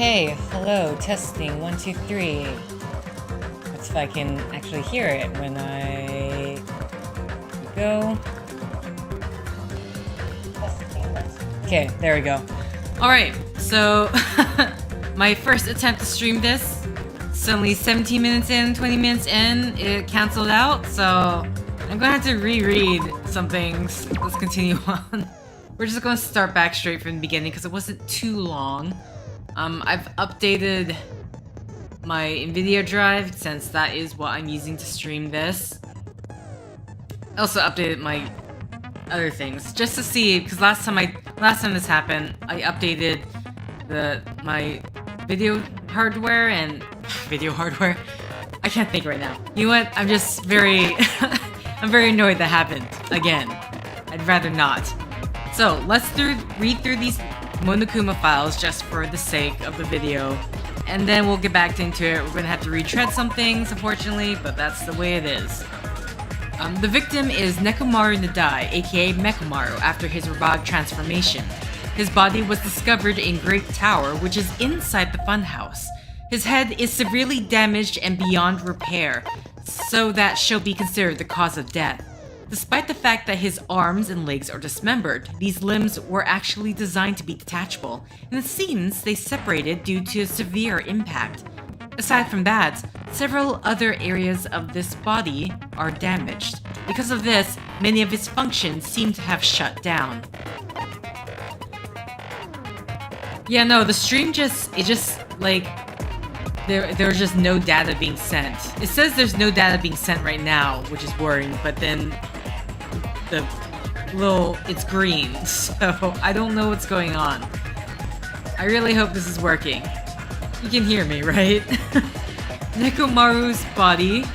Okay, hello, testing, 1, 2, 3. Let's see if I can actually hear it when I go. Okay, there we go. Alright, so my first attempt to stream this, suddenly 17 minutes in, 20 minutes in, it canceled out, so I'm gonna have to reread some things. Let's continue on. We're just gonna start back straight from the beginning because it wasn't too long. I've updated my NVIDIA drive since that is what I'm using to stream this. I also updated my other things just to see, because last time this happened, I updated my video hardware and video hardware. I can't think right now. You know what? I'm just very I'm very annoyed that happened again. I'd rather not. So let's read through these Monokuma files just for the sake of the video, and then we'll get back into it. We're gonna have to retread some things, unfortunately, but that's the way it is. The victim is Nekomaru Nadai, aka Mekomaru, after his robotic transformation. His body was discovered in Great Tower, which is inside the funhouse. His head is severely damaged and beyond repair, so that shall be considered the cause of death. Despite the fact that his arms and legs are dismembered, these limbs were actually designed to be detachable, and it seems they separated due to a severe impact. Aside from that, several other areas of this body are damaged. Because of this, many of its functions seem to have shut down. Yeah, no, the stream there's just no data being sent. It says there's no data being sent right now, which is worrying, but then it's green, so I don't know what's going on. I really hope this is working. You can hear me, right? Nekomaru's body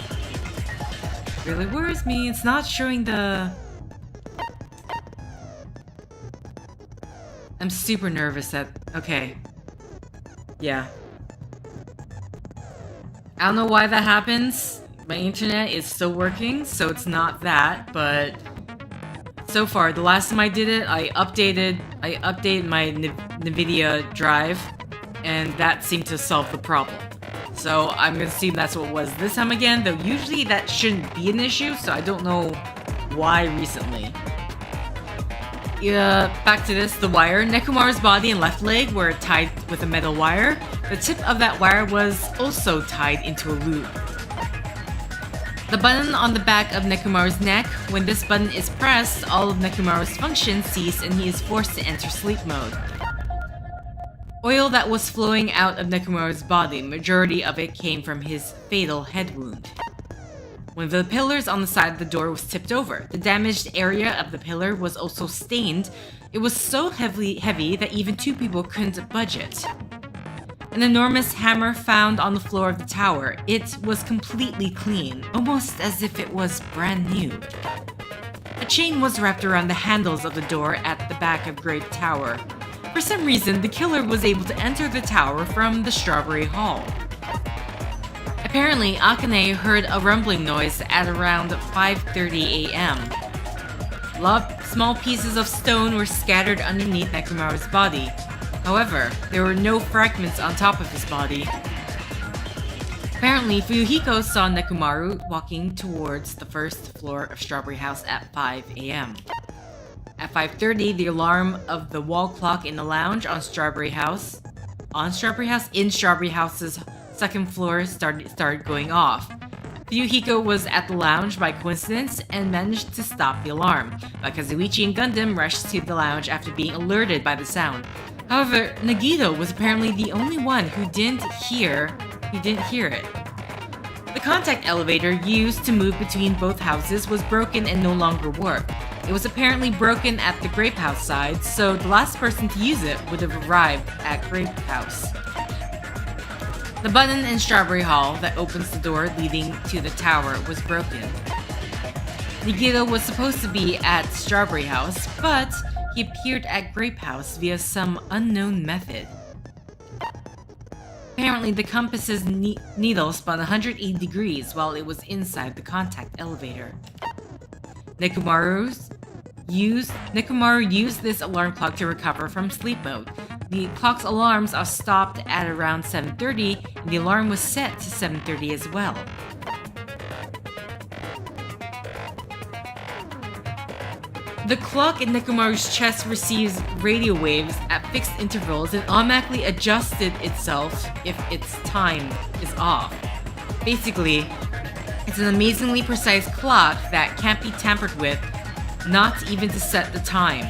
really worries me. It's not showing the... I'm super nervous that... Okay. Yeah. I don't know why that happens. My internet is still working, so it's not that, but... So far, the last time I did it, I updated my NVIDIA drive, and that seemed to solve the problem. So I'm gonna see if that's what it was this time again, though usually that shouldn't be an issue, so I don't know why recently. Yeah, back to this, the wire. Nekomaru's body and left leg were tied with a metal wire. The tip of that wire was also tied into a loop. The button on the back of Nekomaru's neck, when this button is pressed, all of Nekomaru's functions cease and he is forced to enter sleep mode. Oil that was flowing out of Nekomaru's body, majority of it came from his fatal head wound. One of the pillars on the side of the door was tipped over. The damaged area of the pillar was also stained. It was so heavy that even two people couldn't budge it. An enormous hammer found on the floor of the tower. It was completely clean, almost as if it was brand new. A chain was wrapped around the handles of the door at the back of Great Tower. For some reason, the killer was able to enter the tower from the Strawberry Hall. Apparently, Akane heard a rumbling noise at around 5:30 a.m. Small pieces of stone were scattered underneath Nekomaru's body. However, there were no fragments on top of his body. Apparently, Fuyuhiko saw Nekomaru walking towards the first floor of Strawberry House at 5 a.m. At 5:30, the alarm of the wall clock in the lounge in Strawberry House's second floor started going off. Fuyuhiko was at the lounge by coincidence and managed to stop the alarm, but Kazuichi and Gundam rushed to the lounge after being alerted by the sound. However, Nagito was apparently the only one who didn't hear it. The contact elevator used to move between both houses was broken and no longer worked. It was apparently broken at the Grape House side, so the last person to use it would have arrived at Grape House. The button in Strawberry Hall that opens the door leading to the tower was broken. Nagito was supposed to be at Strawberry House, but he appeared at Grape House via some unknown method. Apparently, the compass's needle spun 180 degrees while it was inside the contact elevator. Nekomaru's Nekomaru used this alarm clock to recover from sleep mode. The clock's alarms are stopped at around 7:30, and the alarm was set to 7:30 as well. The clock in Nekomaru's chest receives radio waves at fixed intervals and automatically adjusted itself if its time is off. Basically, it's an amazingly precise clock that can't be tampered with, not even to set the time.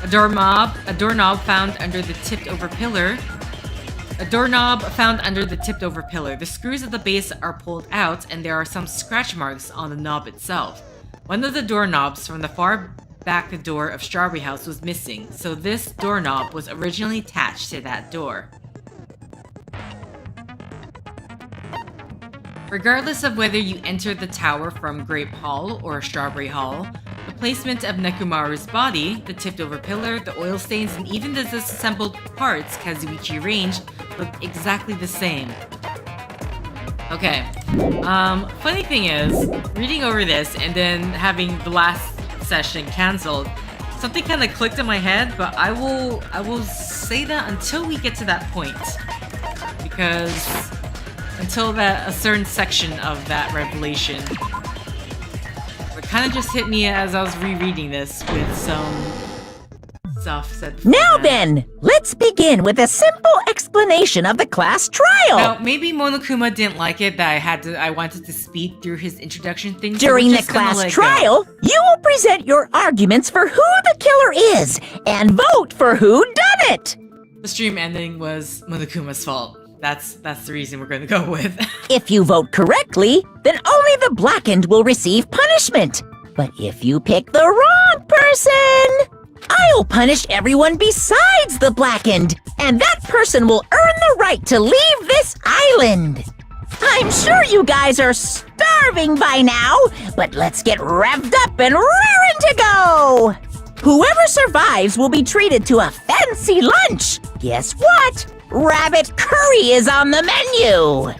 A doorknob found under the tipped-over pillar. The screws at the base are pulled out, and there are some scratch marks on the knob itself. One of the doorknobs from the far back door of Strawberry House was missing, so this doorknob was originally attached to that door. Regardless of whether you enter the tower from Grape Hall or Strawberry Hall, the placement of Nekomaru's body, the tipped-over pillar, the oil stains, and even the disassembled parts Kazuichi arranged looked exactly the same. Okay, funny thing is, reading over this and then having the last session cancelled, something kind of clicked in my head, but I will say that until we get to that point, because until a certain section of that revelation, it kind of just hit me as I was rereading this with some stuff said. Now then, let's begin with a simple explanation of the class trial. Now, maybe Monokuma didn't like it that I wanted to speed through his introduction thing. During the class trial, you will present your arguments for who the killer is and vote for who done it. The stream ending was Monokuma's fault. That's the reason we're going to go with. If you vote correctly, then only the blackened will receive punishment. But if you pick the wrong person, I'll punish everyone besides the blackened, and that person will earn the right to leave this island. I'm sure you guys are starving by now, but let's get revved up and raring to go. Whoever survives will be treated to a fancy lunch. Guess what? Rabbit curry is on the menu.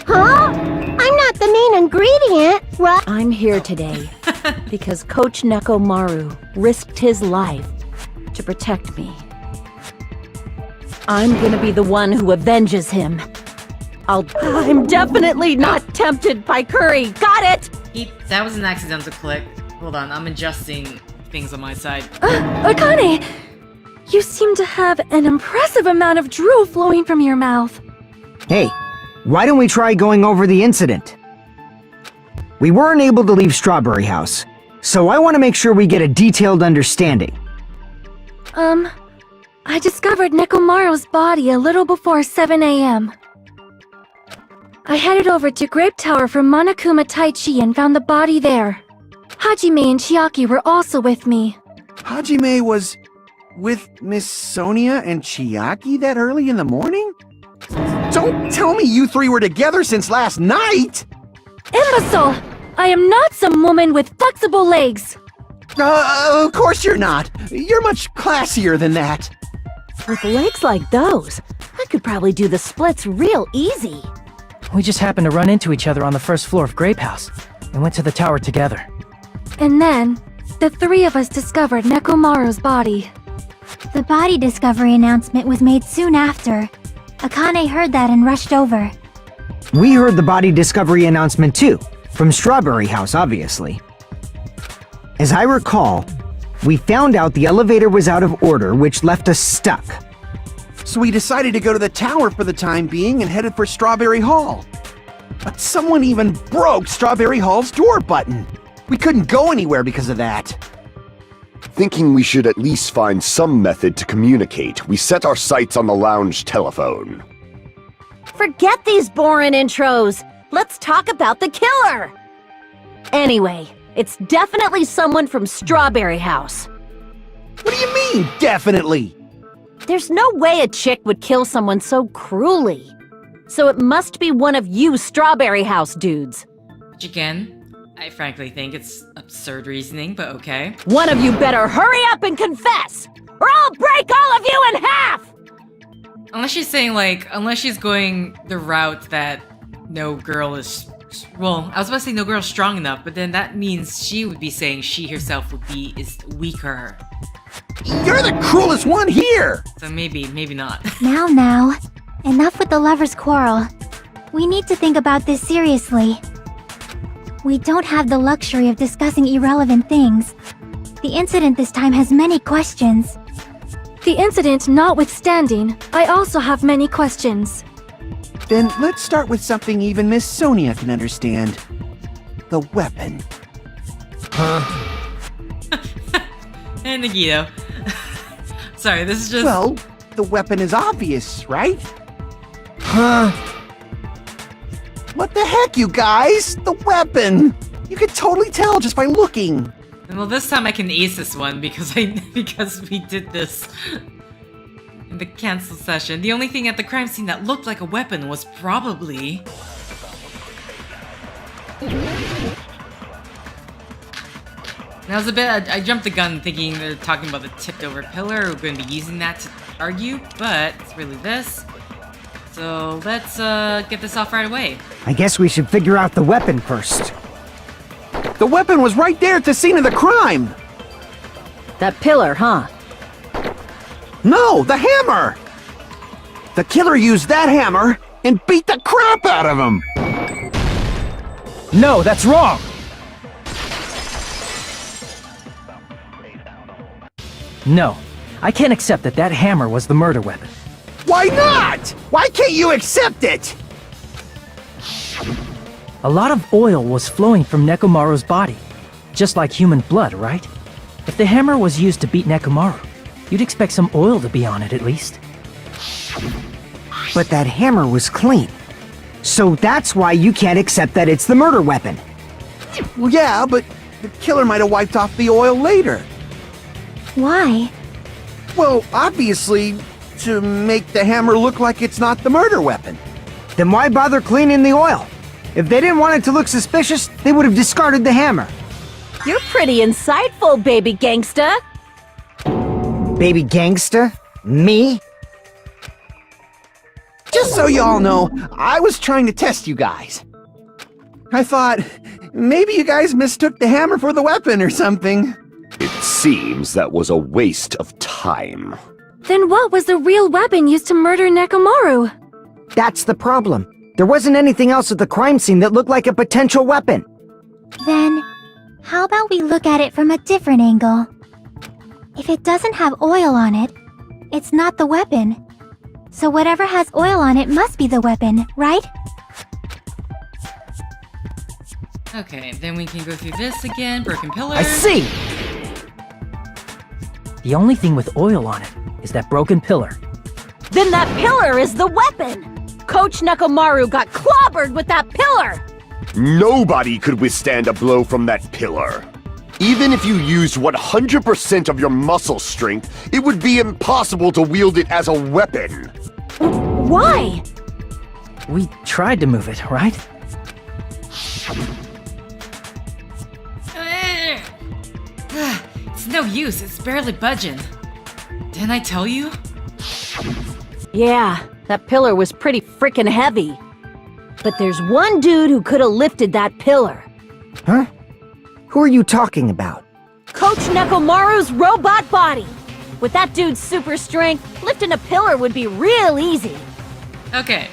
Huh? I'm not the main ingredient, right? I'm here today because Coach Nekomaru risked his life to protect me. I'm gonna be the one who avenges him. I'm definitely not tempted by curry. Got it? That was an accidental click. Hold on, I'm adjusting things on my side. Akane, you seem to have an impressive amount of drool flowing from your mouth. Hey, why don't we try going over the incident? We weren't able to leave Strawberry House, so I want to make sure we get a detailed understanding. I discovered Nekomaru's body a little before 7 a.m. I headed over to Grape Tower from Monokuma Taichi and found the body there. Hajime and Chiaki were also with me. Hajime was with Miss Sonia and Chiaki that early in the morning? Don't tell me you three were together since last night! Imbecile! I am not some woman with flexible legs! Of course you're not. You're much classier than that. With legs like those, I could probably do the splits real easy. We just happened to run into each other on the first floor of Grape House and went to the tower together. And then, the three of us discovered Nekomaru's body. The body discovery announcement was made soon after. Akane heard that and rushed over. We heard the body discovery announcement too, from Strawberry House, obviously. As I recall, we found out the elevator was out of order, which left us stuck. So we decided to go to the tower for the time being and headed for Strawberry Hall. But someone even broke Strawberry Hall's door button. We couldn't go anywhere because of that. Thinking we should at least find some method to communicate, we set our sights on the lounge telephone. Forget these boring intros. Let's talk about the killer. Anyway, it's definitely someone from Strawberry House. What do you mean, definitely? There's no way a chick would kill someone so cruelly. So it must be one of you Strawberry House dudes. Which again, I frankly think it's absurd reasoning, but okay. One of you better hurry up and confess, or I'll break all of you in half! Unless she's saying unless she's going the route that no girl is Well, I was about to say no girl's strong enough, but then that means she would be saying she herself is weaker. You're the cruelest one here! So maybe not. Now. Enough with the lovers' quarrel. We need to think about this seriously. We don't have the luxury of discussing irrelevant things. The incident this time has many questions. The incident notwithstanding, I also have many questions. Then let's start with something even Miss Sonia can understand. The weapon. And Nagito. Sorry, this is just... Well, the weapon is obvious, right? What the heck, you guys? The weapon! You can totally tell just by looking. Well, this time I can ace this one because we did this in the cancel session. The only thing at the crime scene that looked like a weapon was probably... That was a bit... I jumped the gun thinking they're talking about the tipped over pillar. We're going to be using that to argue, but it's really this. So let's get this off right away. I guess we should figure out the weapon first. The weapon was right there at the scene of the crime! That pillar, huh? No, the hammer! The killer used that hammer and beat the crap out of him! No, that's wrong! No, I can't accept that hammer was the murder weapon. Why not? Why can't you accept it? A lot of oil was flowing from Nekomaru's body. Just like human blood, right? If the hammer was used to beat Nekomaru, you'd expect some oil to be on it at least. But that hammer was clean. So that's why you can't accept that it's the murder weapon. Well, yeah, but the killer might have wiped off the oil later. Why? Well, obviously, to make the hammer look like it's not the murder weapon. Then why bother cleaning the oil? If they didn't want it to look suspicious, they would have discarded the hammer. You're pretty insightful, baby gangsta. Baby gangsta? Me? Just so you all know, I was trying to test you guys. I thought, maybe you guys mistook the hammer for the weapon or something. It seems that was a waste of time. Then what was the real weapon used to murder Nekomaru? That's the problem. There wasn't anything else at the crime scene that looked like a potential weapon. Then, how about we look at it from a different angle? If it doesn't have oil on it, it's not the weapon. So whatever has oil on it must be the weapon, right? Okay, then we can go through this again. Broken pillar. I see! The only thing with oil on it is that broken pillar. Then that pillar is the weapon! Coach Nekomaru got clobbered with that pillar! Nobody could withstand a blow from that pillar. Even if you used 100% of your muscle strength, it would be impossible to wield it as a weapon. Why? We tried to move it, right? It's no use, it's barely budging. Didn't I tell you? Yeah, that pillar was pretty frickin' heavy. But there's one dude who could have lifted that pillar. Huh? Who are you talking about? Coach Nekomaru's robot body! With that dude's super strength, lifting a pillar would be real easy. Okay,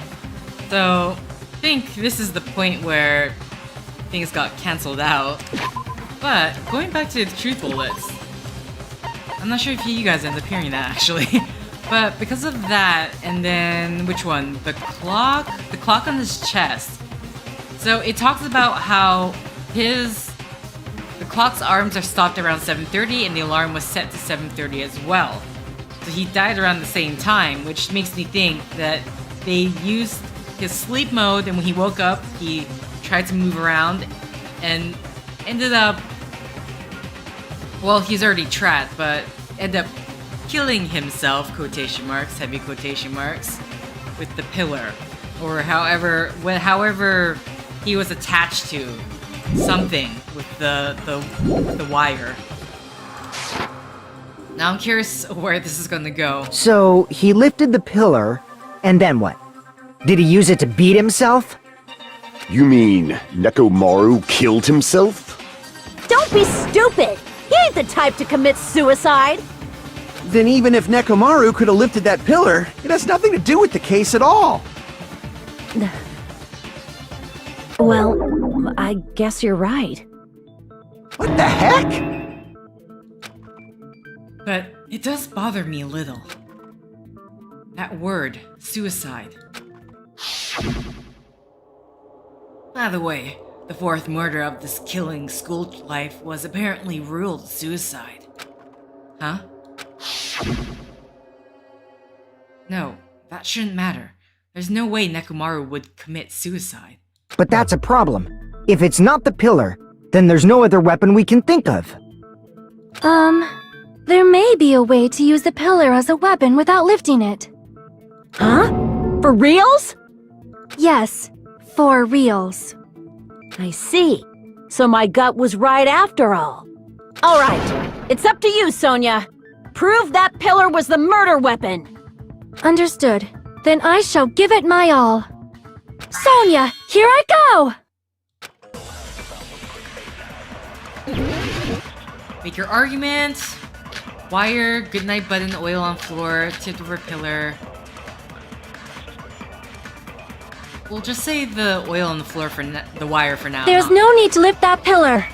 so I think this is the point where things got cancelled out. But going back to the truth bullets, I'm not sure if you guys end up hearing that actually. But because of that, and then which one? The clock on his chest. So it talks about how the clock's arms are stopped around 7:30 and the alarm was set to 7:30 as well. So he died around the same time, which makes me think that they used his sleep mode, and when he woke up, he tried to move around and ended up, well, he's already trapped, but ended up killing himself, quotation marks, heavy quotation marks, with the pillar. Or however he was attached to something with the wire. Now I'm curious where this is gonna go. So, he lifted the pillar, and then what? Did he use it to beat himself? You mean Nekomaru killed himself? Don't be stupid! He ain't the type to commit suicide! Then even if Nekomaru could have lifted that pillar, it has nothing to do with the case at all. Well, I guess you're right. What the heck? But it does bother me a little. That word, suicide. By the way, the fourth murder of this killing school life was apparently ruled suicide. Huh? No, that shouldn't matter. There's no way Nekomaru would commit suicide. But that's a problem. If it's not the pillar, then there's no other weapon we can think of. There may be a way to use the pillar as a weapon without lifting it. Huh? For reals? Yes, for reals. I see. So my gut was right after all. Alright, it's up to you, Sonia. Prove that pillar was the murder weapon. Understood. Then I shall give it my all. Sonia, here I go! Make your argument. Wire, goodnight button, oil on floor, tipped over pillar. We'll just say the oil on the floor for the wire for now. There's no need to lift that pillar.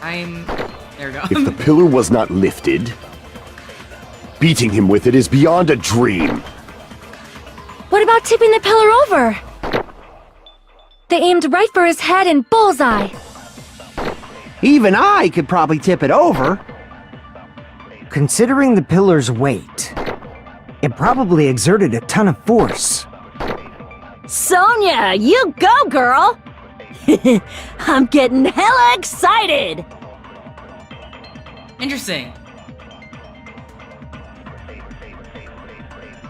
There we go. If the pillar was not lifted, beating him with it is beyond a dream. What about tipping the pillar over? They aimed right for his head and bullseye. Even I could probably tip it over. Considering the pillar's weight, it probably exerted a ton of force. Sonia, you go, girl! I'm getting hella excited! Interesting.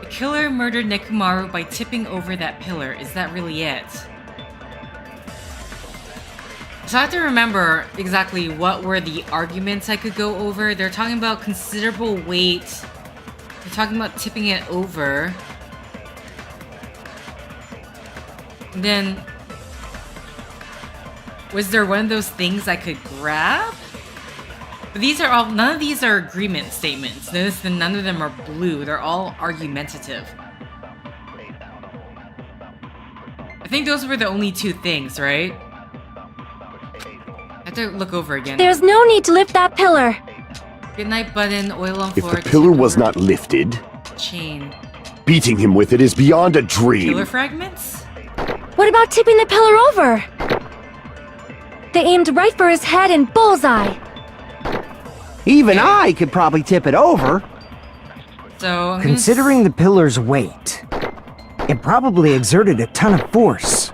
The killer murdered Nekomaru by tipping over that pillar. Is that really it? So I have to remember exactly what were the arguments I could go over. They're talking about considerable weight. They're talking about tipping it over. And then, was there one of those things I could grab? But these are all, none of these are agreement statements. Notice that none of them are blue. They're all argumentative. I think those were the only two things, right? I have to look over again. There's no need to lift that pillar. Goodnight button, oil on If floor. the pillar was over not lifted, chain. beating him with it is beyond a dream. Pillar fragments? What about tipping the pillar over? They aimed right for his head and bullseye. Even I could probably tip it over. So I'm Considering the pillar's weight, it probably exerted a ton of force.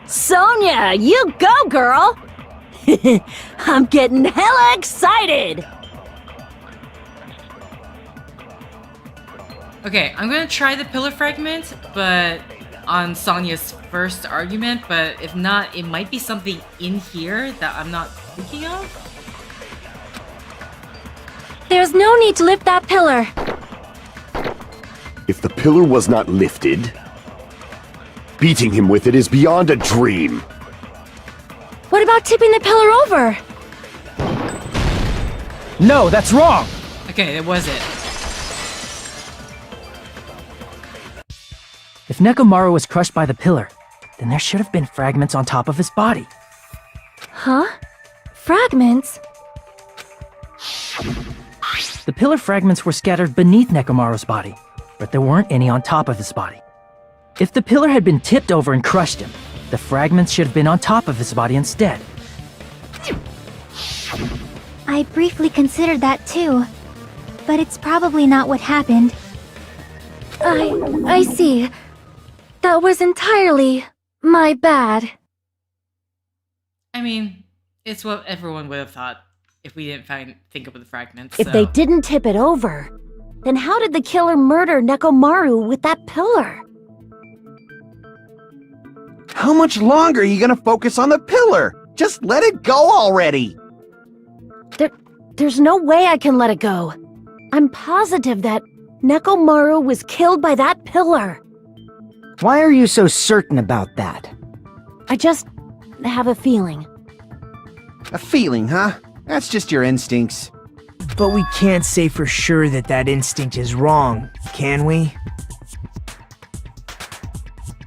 Sonia, you go, girl! I'm getting hella excited! Okay, I'm gonna try the pillar fragment, but on Sonia's first argument, but if not, it might be something in here that I'm not thinking of. There's no need to lift that pillar. If the pillar was not lifted, beating him with it is beyond a dream. What about tipping the pillar over? No, that's wrong! Okay, that was it. If Nekomaru was crushed by the pillar, then there should have been fragments on top of his body. Huh? Fragments? The pillar fragments were scattered beneath Nekomaru's body, but there weren't any on top of his body. If the pillar had been tipped over and crushed him, the fragments should have been on top of his body instead. I briefly considered that too, but it's probably not what happened. I see. That was entirely my bad. I mean, it's what everyone would have thought if we didn't think of the fragments. If so. they didn't tip it over, then how did the killer murder Nekomaru with that pillar? How much longer are you gonna focus on the pillar? Just let it go already! There's no way I can let it go. I'm positive that Nekomaru was killed by that pillar. Why are you so certain about that? I just have a feeling. A feeling, huh? That's just your instincts. But we can't say for sure that that instinct is wrong, can we?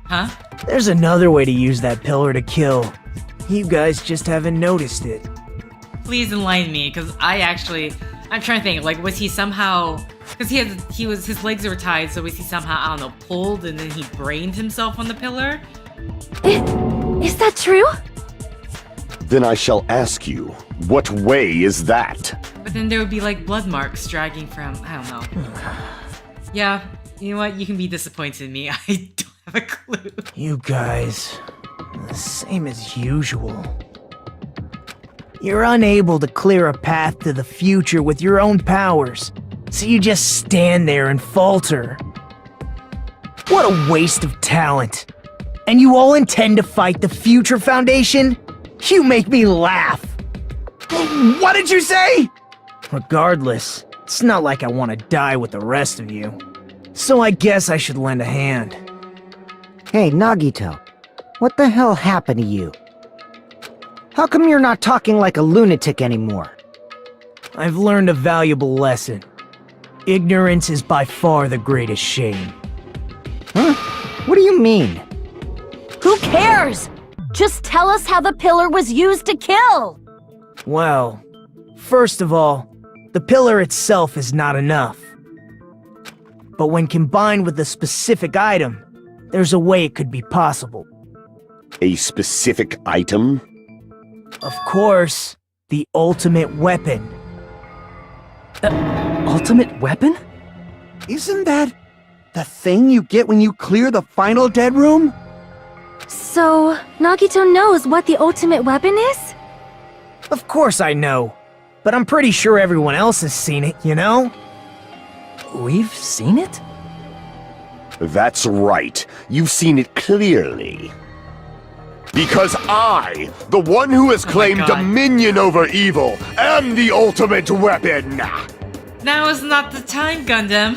Huh? There's another way to use that pillar to kill. You guys just haven't noticed it. Please enlighten me, because I'm trying to think, like, was he somehow, because his legs were tied, so was he somehow, I don't know, pulled and then he brained himself on the pillar? Is that true? Then I shall ask you, what way is that? But then there would be like blood marks dragging from, I don't know. Yeah, you know what, you can be disappointed in me, I don't have a clue. You guys, the same as usual. You're unable to clear a path to the future with your own powers, so you just stand there and falter. What a waste of talent. And you all intend to fight the Future Foundation? You make me laugh. What did you say? Regardless, it's not like I want to die with the rest of you. So I guess I should lend a hand. Hey, Nagito. What the hell happened to you? How come you're not talking like a lunatic anymore? I've learned a valuable lesson. Ignorance is by far the greatest shame. Huh? What do you mean? Who cares? Just tell us how the pillar was used to kill! Well, first of all, the pillar itself is not enough. But when combined with a specific item, there's a way it could be possible. A specific item? Of course, the ultimate weapon. Ultimate weapon? Isn't that the thing you get when you clear the final dead room? So, Nagito knows what the ultimate weapon is? Of course I know, but I'm pretty sure everyone else has seen it, you know? We've seen it? That's right. You've seen it clearly. Because I, the one who has claimed God. dominion over evil, am the ultimate weapon! Now is not the time, Gundam.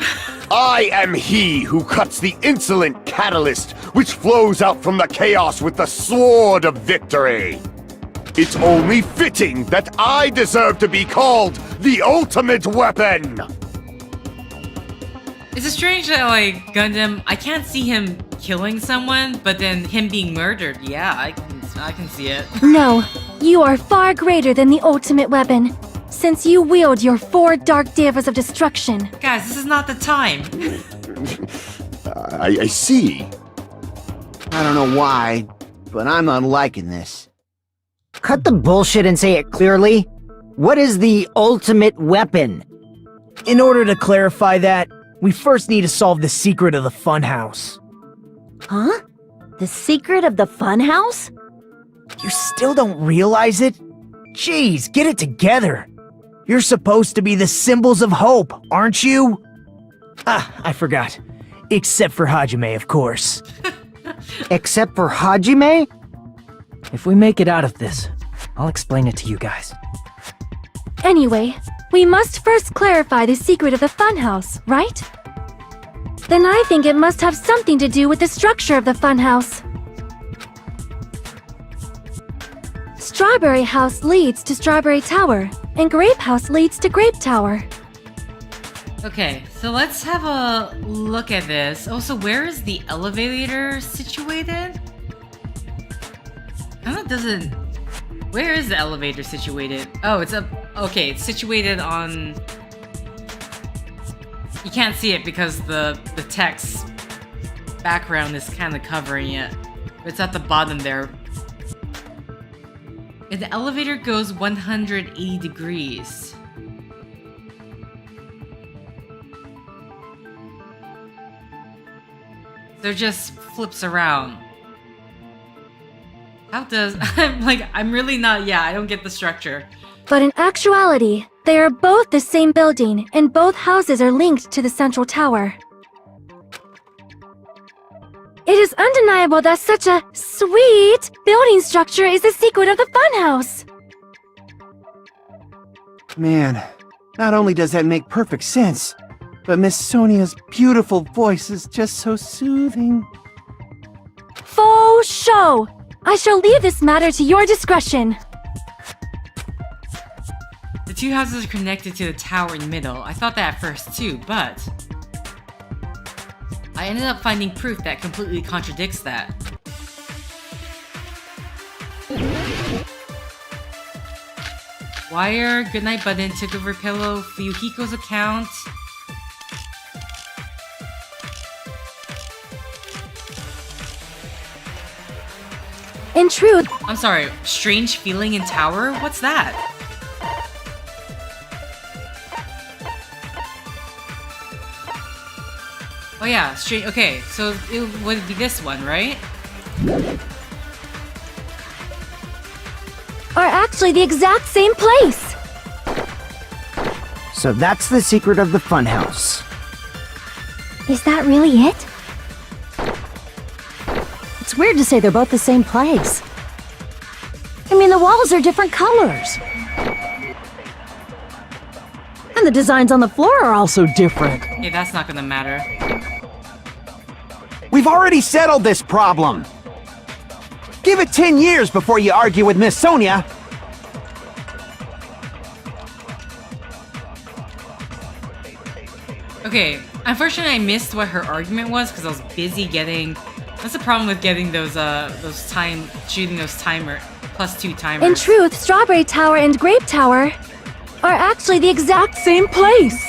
I am he who cuts the insolent catalyst which flows out from the chaos with the sword of victory. It's only fitting that I deserve to be called the ultimate weapon! It's strange that, like, Gundam, I can't see him killing someone, but then him being murdered, yeah, I can see it. No, you are far greater than the ultimate weapon, since you wield your 4 dark devas of destruction. Guys, this is not the time. I see. I don't know why, but I'm not liking this. Cut the bullshit and say it clearly. What is the ultimate weapon? In order to clarify that, we first need to solve the secret of the funhouse. Huh? The secret of the funhouse? You still don't realize it? Jeez, get it together. You're supposed to be the symbols of hope, aren't you? Ah, I forgot. Except for Hajime, of course. Except for Hajime? If we make it out of this, I'll explain it to you guys. Anyway, we must first clarify the secret of the funhouse, right? Then I think it must have something to do with the structure of the funhouse. Strawberry House leads to Strawberry Tower, and Grape House leads to Grape Tower. Okay, so let's have a look at this. Oh, so where is the elevator situated? How doesn't... Where is the elevator situated? Oh, it's up... Okay, it's situated on... You can't see it because the text background is kind of covering it. It's at the bottom there. And the elevator goes 180 degrees. So it just flips around. How does... I'm really not... Yeah, I don't get the structure. But in actuality, they are both the same building, and both houses are linked to the central tower. It is undeniable that such a sweet building structure is the secret of the funhouse. Man, not only does that make perfect sense, but Miss Sonia's beautiful voice is just so soothing. faux show. I shall leave this matter to your discretion. The two houses are connected to the tower in the middle. I thought that at first too, but I ended up finding proof that completely contradicts that. Wire, Goodnight Button, took over Pillow, Fuyuhiko's account. In truth, I'm sorry, Strange Feeling in Tower? What's that? Oh yeah, strange. Okay, so it would be this one, right? are actually the exact same place. So that's the secret of the funhouse. Is that really it? It's weird to say they're both the same place. I mean, the walls are different colors. And the designs on the floor are also different. Yeah, that's not gonna matter. We've already settled this problem. Give it 10 years before you argue with Miss Sonia. Okay, unfortunately I missed what her argument was because I was busy getting... That's the problem with getting those shooting those +2 timers. In truth, Strawberry Tower and Grape Tower are actually the exact same place.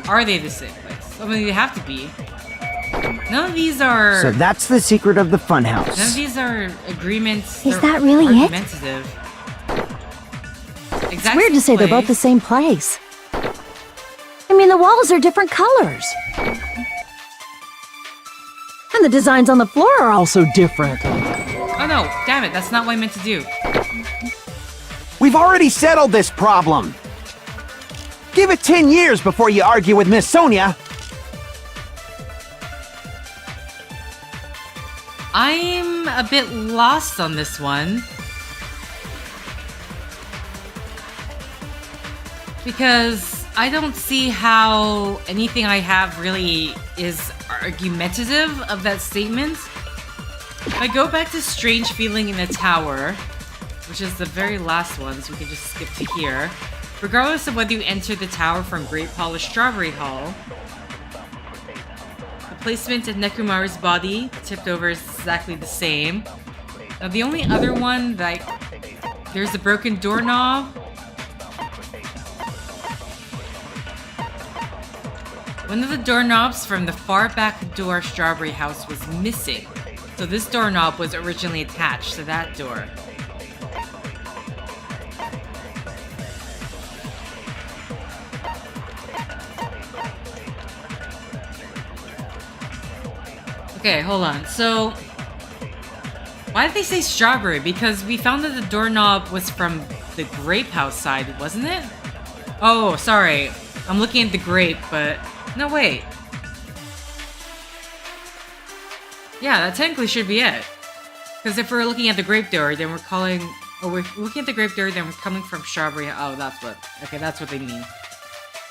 Are they the same place? I mean, they have to be. None of these are... So that's the secret of the None of funhouse. these are agreements. Is they're that really it? argumentative. It's weird to say they're both the same place. I mean, the walls are different colors. And the designs on the floor are also different. Oh no, damn it, that's not what I meant to do. We've already settled this problem. Give it 10 years before you argue with Miss Sonia. I'm a bit lost on this one. Because I don't see how anything I have really is argumentative of that statement. If I go back to Strange Feeling in the Tower, which is the very last one, so we can just skip to here. Regardless of whether you enter the tower from Grape Hall or Strawberry Hall, the placement of Nekumaru's body tipped over is exactly the same. Now the only other one that there's a broken doorknob. One of the doorknobs from the far back door Strawberry House was missing. So this doorknob was originally attached to that door. Okay, hold on. So, why did they say strawberry? Because we found that the doorknob was from the grape house side, wasn't it? Oh, sorry. I'm looking at the grape, but... No, wait. Yeah, that technically should be it. Because if we're looking at the grape door, then we're calling... Oh, we're looking at the grape door, then we're coming from strawberry... Oh, that's what... Okay, that's what they mean.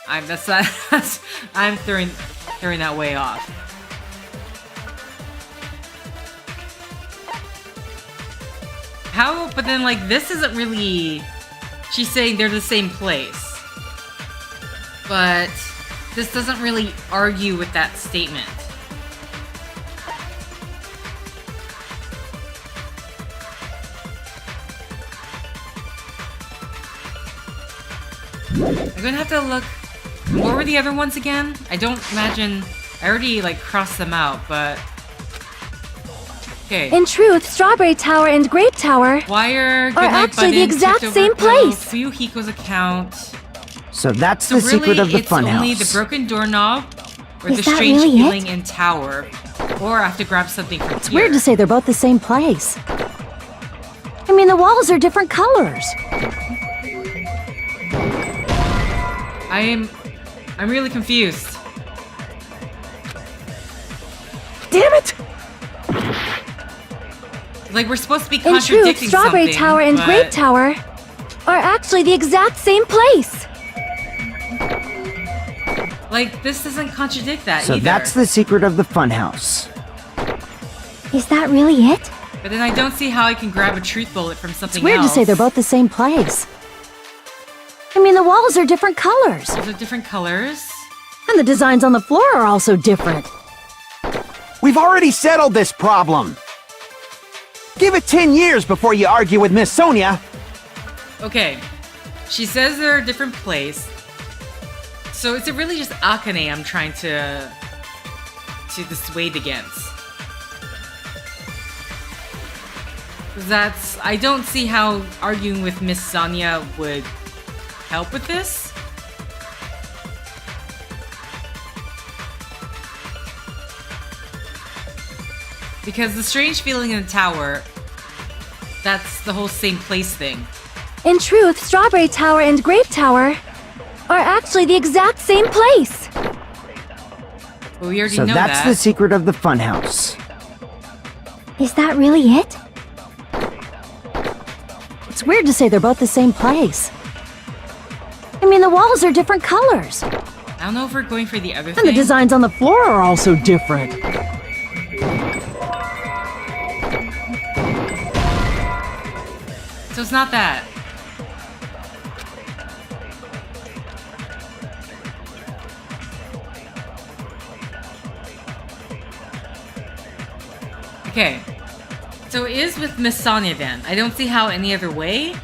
I'm throwing that way off. How? But then, like, this isn't really... She's saying they're the same place. But this doesn't really argue with that statement. I'm gonna have to look... What were the other ones again? I don't imagine... I already, like, crossed them out, but... Okay. In truth, Strawberry Tower and Grape Tower Wire, are actually the exact same place. Fuyuhiko's account. So that's So the really, secret of the it's only the funhouse. broken doorknob, or Is the that strange really feeling it? in tower, or I have to grab something from It's weird to say they're both the same place. I mean, the walls are different colors. I'm really confused. Damn it! Like we're supposed to be In contradicting truth, Strawberry something, Tower and but Grape Tower are actually the exact same place. like this doesn't contradict that So either. that's the secret of the funhouse. Is that really it? But then I don't see how I can grab a truth bullet from something It's weird else. to say they're both the same place. I mean, the walls are different colors. Those are different colors. And the designs on the floor are also different. We've already settled this problem. Give it 10 years before you argue with Miss Sonia. Okay. She says they're a different place. So is it really just Akane I'm trying to dissuade against? I don't see how arguing with Miss Sonia would help with this. Because the strange feeling in the tower, that's the whole same place thing. In truth, Strawberry Tower and Grape Tower are actually the exact same place. But we already So know that's that. the secret of the funhouse. Is that really it? It's weird to say they're both the same place. I mean, the walls are different colors. I don't know if we're going for the other And the thing. designs on the floor are also different. So it's not that. Okay. So it is with Miss Sonia then. I don't see how any other way.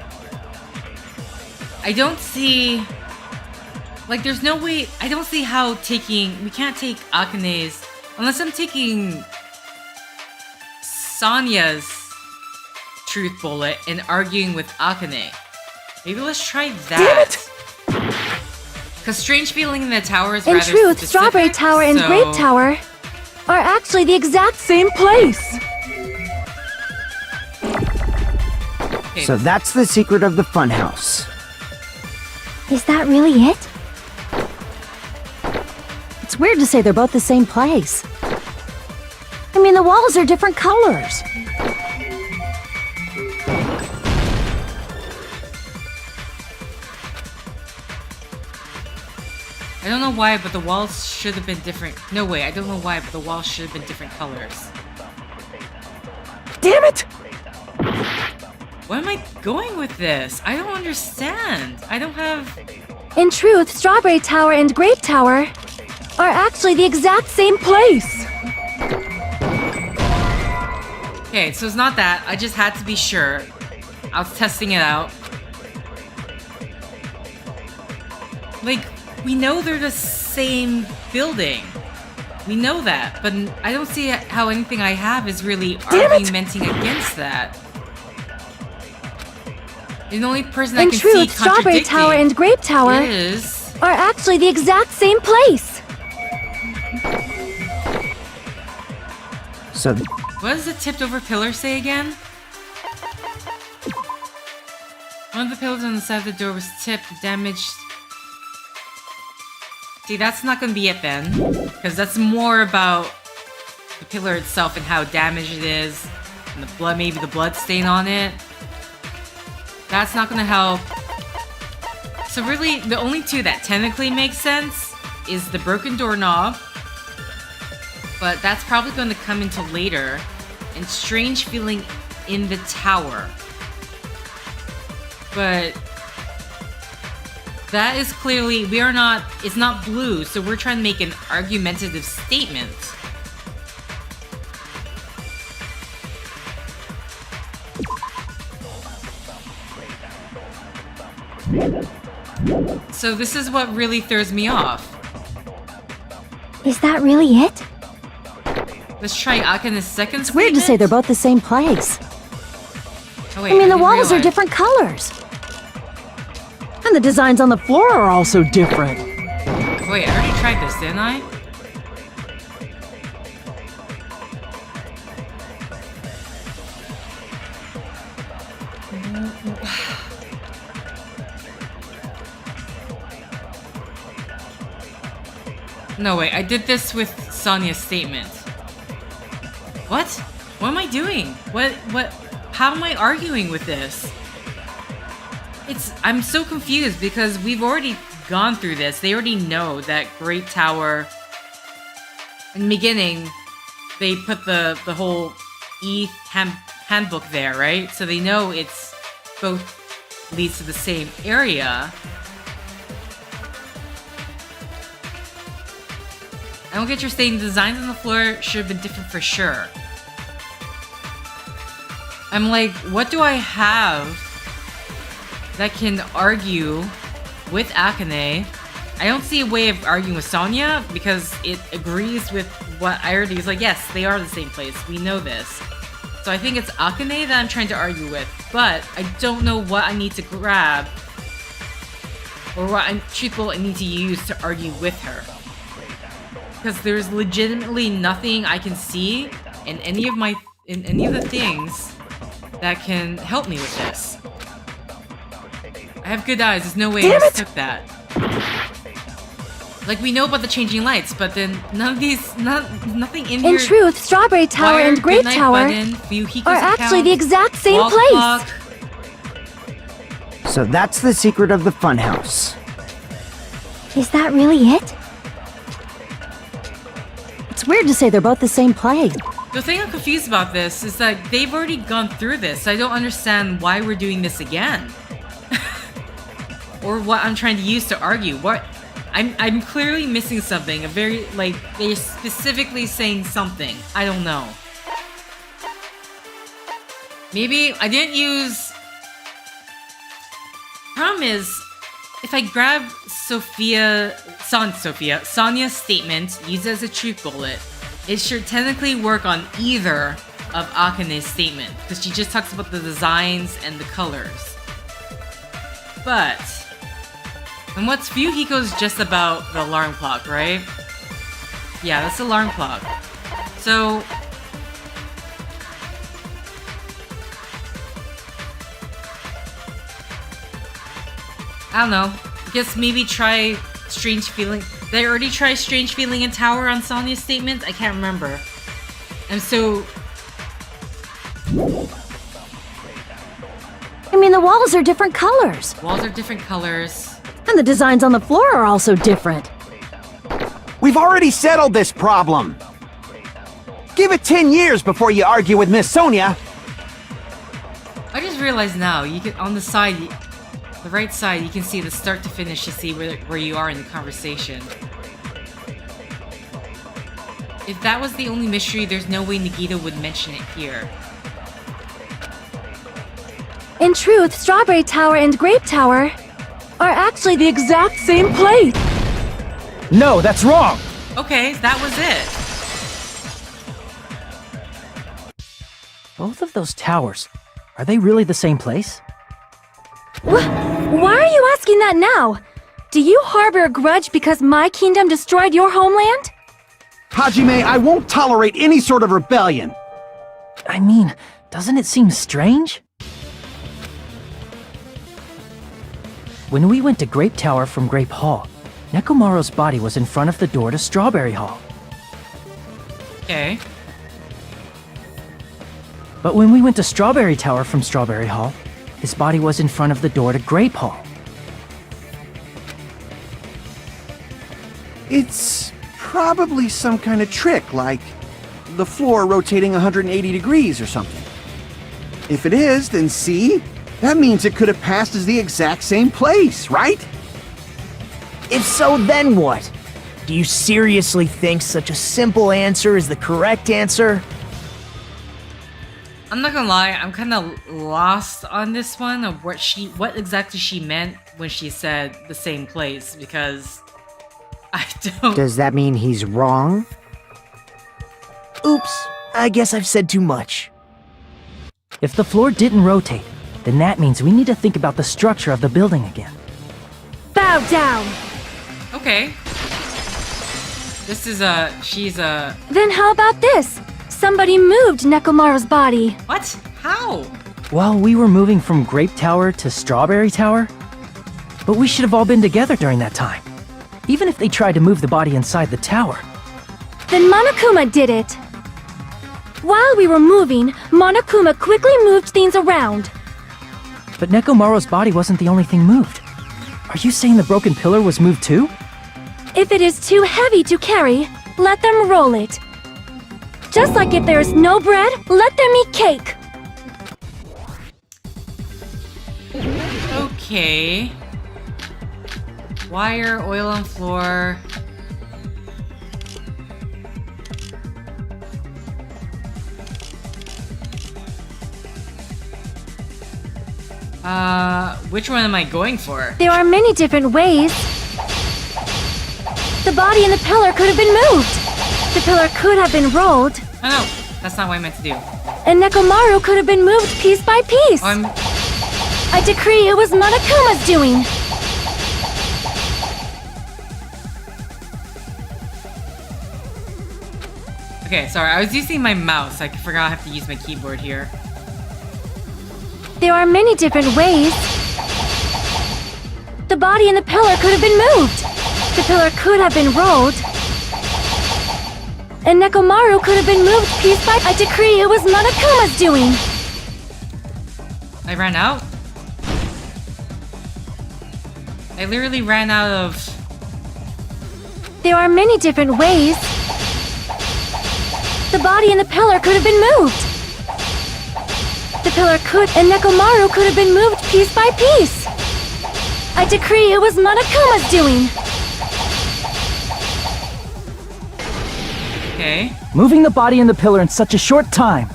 I don't see... Like, there's no way... I don't see how taking... We can't take Akane's... Unless I'm taking... Sonia's truth bullet and arguing with Akane. Maybe let's try that. Because strange feeling in the tower is In rather truth, specific, Strawberry Tower and so- Grape Tower are actually the exact same place. Okay, So that's the secret of the funhouse. Is that really it? It's weird to say they're both the same place. I mean, the walls are different colors. I don't know why, but the walls should have been different. No way, I don't know why, but the walls should have been different colors. Damn it! Where am I going with this? I don't understand. I don't have... In truth, Strawberry Tower and Grape Tower are actually the exact same place. Okay, so it's not that. I just had to be sure. I was testing it out. Like, we know they're the same building. We know that, but I don't see how anything I have is really argumenting against that. The only person I In can truth, see Strawberry Tower and Grape Tower is... are actually the exact same place. So What does the tipped over pillar say again? One of the pillars on the side of the door was tipped, damaged. See, that's not gonna be it then. Because that's more about the pillar itself and how damaged it is. And the blood, maybe the blood stain on it. That's not gonna help. So really, the only two that technically make sense is the broken doorknob. But that's probably going to come into later. And strange feeling in the tower. But that is clearly, it's not blue, so we're trying to make an argumentative statement. So this is what really throws me off. Is that really it? Let's try Akane's second It's weird to say they're both the same place. Oh, wait, I mean, the didn't walls are realize. different colors. And the designs on the floor are also different. Wait, I already tried this, didn't I? No, wait, I did this with Sonia's statement. What? What am I doing? How am I arguing with this? I'm so confused because we've already gone through this. They already know that Great Tower, in the beginning, they put the whole handbook there, right? So they know it's both leads to the same area. I don't get your saying the designs on the floor should have been different for sure. I'm like, what do I have that can argue with Akane? I don't see a way of arguing with Sonia because it agrees with what I already is like, yes, they are the same place. We know this. So I think it's Akane that I'm trying to argue with, but I don't know what I need to grab or what I need to use to argue with her. Because there's legitimately nothing I can see in any of the things that can help me with this. I have good eyes, there's no way I mistook that. Like, we know about the changing lights, but then nothing in here. In truth, Strawberry Tower and Grape Tower are actually the exact same place. So that's the secret of the funhouse. Is that really it? It's weird to say they're both the same place. The thing I'm confused about this is that they've already gone through this. I don't understand why we're doing this again. Or what I'm trying to use to argue. I'm clearly missing something. They're specifically saying something. I don't know. Maybe I didn't use... Problem is, if I grab Sonia's statement, use it as a truth bullet, it should technically work on either of Akane's statement, because she just talks about the designs and the colors. But... And what's Fuyuhiko's just about the alarm clock, right? Yeah, that's the alarm clock. So... I don't know. I guess maybe try Strange Feeling. Did I already try Strange Feeling and Tower on Sonia's statement? I can't remember. And so... I mean, the walls are different colors. Walls are different colors. And the designs on the floor are also different. We've already settled this problem. Give it 10 years before you argue with Miss Sonia. I just realized now, you can on the side, the right side, you can see the start to finish to see where you are in the conversation. If that was the only mystery, there's no way Nagita would mention it here. In truth, Strawberry Tower and Grape Tower are actually the exact same place. No, that's wrong! Okay, that was it. Both of those towers, are they really the same place? Why are you asking that now? Do you harbor a grudge because my kingdom destroyed your homeland? Hajime, I won't tolerate any sort of rebellion. I mean, doesn't it seem strange? When we went to Grape Tower from Grape Hall, Nekomaru's body was in front of the door to Strawberry Hall. Okay. But when we went to Strawberry Tower from Strawberry Hall, his body was in front of the door to Grape Hall. It's probably some kind of trick, like the floor rotating 180 degrees or something. If it is, then see? That means it could have passed as the exact same place, right? If so, then what? Do you seriously think such a simple answer is the correct answer? I'm not gonna lie, I'm kind of lost on this one of what exactly she meant when she said the same place, because I don't... Does that mean he's wrong? Oops, I guess I've said too much. If the floor didn't rotate, then that means we need to think about the structure of the building again. Bow down! Okay. This is she's Then how about this? Somebody moved Nekomaru's body. What? How? While we were moving from Grape Tower to Strawberry Tower? But we should have all been together during that time. Even if they tried to move the body inside the tower. Then Monokuma did it. While we were moving, Monokuma quickly moved things around. But Nekomaru's body wasn't the only thing moved. Are you saying the broken pillar was moved too? If it is too heavy to carry, let them roll it. Just like if there's no bread, let them eat cake. Okay. Wire, oil on floor. Which one am I going for? There are many different ways. The body and the pillar could have been moved. The pillar could have been rolled. Oh no, that's not what I meant to do. And Nekomaru could have been moved piece by piece. I decree it was Monokuma's doing. Okay, sorry, I was using my mouse. I forgot I have to use my keyboard here. There are many different ways. The body and the pillar could have been moved. The pillar could have been rolled. And Nekomaru could have been moved piece by... I decree it was Monokuma's doing. I ran out? I literally ran out of... There are many different ways. The body and the pillar could have been moved. The pillar could... And Nekomaru could have been moved piece by piece. I decree it was Monokuma's doing. Okay. Moving the body and the pillar in such a short time.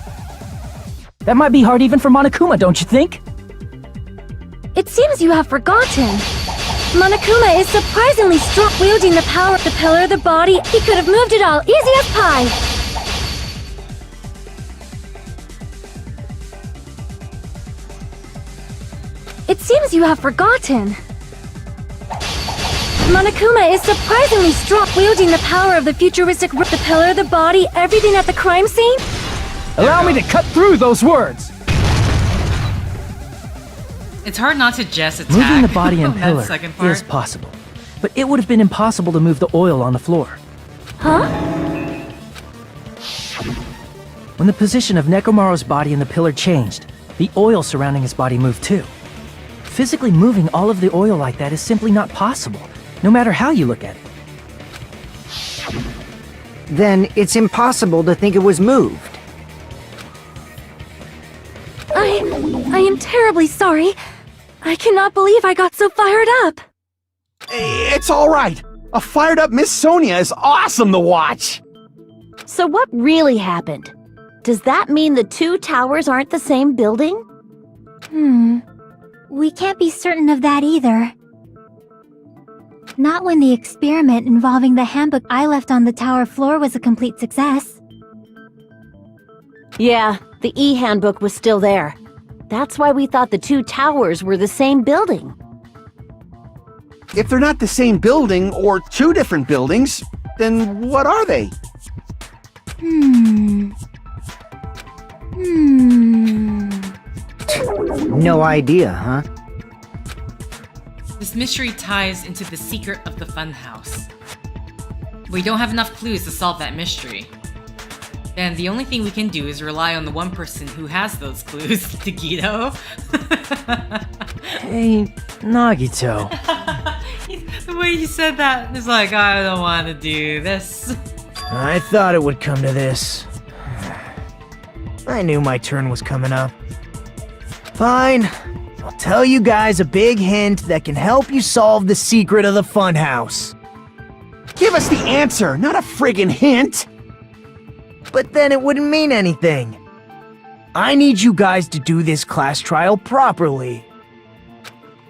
That might be hard even for Monokuma, don't you think? It seems you have forgotten. Monokuma is surprisingly strong wielding the power of the pillar, the body. He could have moved it all, easy as pie. It seems you have forgotten. Monokuma is surprisingly strong wielding the power of the futuristic the pillar, the body, everything at the crime scene. Allow me to cut through those words. It's hard not to just attack. Moving the body and that pillar second part. is possible, but it would have been impossible to move the oil on the floor. Huh? When the position of Nekomaru's body and the pillar changed, the oil surrounding his body moved too. Physically moving all of the oil like that is simply not possible, no matter how you look at it. Then it's impossible to think it was moved. I am terribly sorry. I cannot believe I got so fired up. It's all right. A fired up Miss Sonia is awesome to watch. So what really happened? Does that mean the two towers aren't the same building? We can't be certain of that either. Not when the experiment involving the handbook I left on the tower floor was a complete success. Yeah, the e-handbook was still there. That's why we thought the two towers were the same building. If they're not the same building or two different buildings, then what are they? No idea, huh? This mystery ties into the secret of the funhouse. We don't have enough clues to solve that mystery. Then the only thing we can do is rely on the one person who has those clues, Nagito. Hey, Nagito. The way you said that is like, I don't want to do this. I thought it would come to this. I knew my turn was coming up. Fine. I'll tell you guys a big hint that can help you solve the secret of the funhouse. Give us the answer, not a friggin' hint! But then it wouldn't mean anything. I need you guys to do this class trial properly.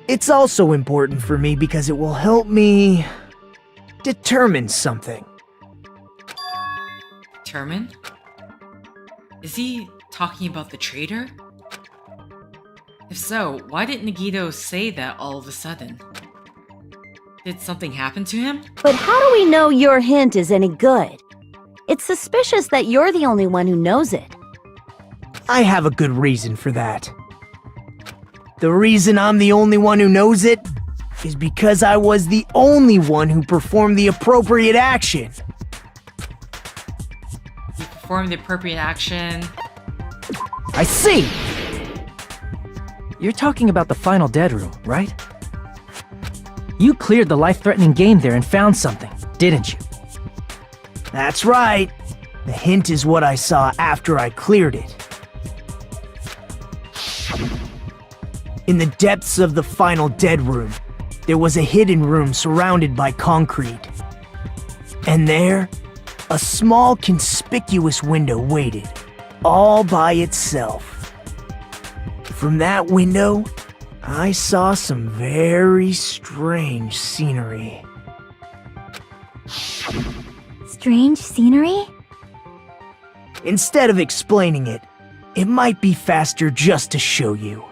It's also important for me because it will help me determine something. Determine? Is he talking about the traitor? If so, why did Nagito say that all of a sudden? Did something happen to him? But how do we know your hint is any good? It's suspicious that you're the only one who knows it. I have a good reason for that. The reason I'm the only one who knows it is because I was the only one who performed the appropriate action. You performed the appropriate action. I see! You're talking about the final dead room, right? You cleared the life-threatening game there and found something, didn't you? That's right. The hint is what I saw after I cleared it. In the depths of the final dead room, there was a hidden room surrounded by concrete. And there, a small conspicuous window waited, all by itself. From that window, I saw some very strange scenery. Strange scenery? Instead of explaining it, it might be faster just to show you.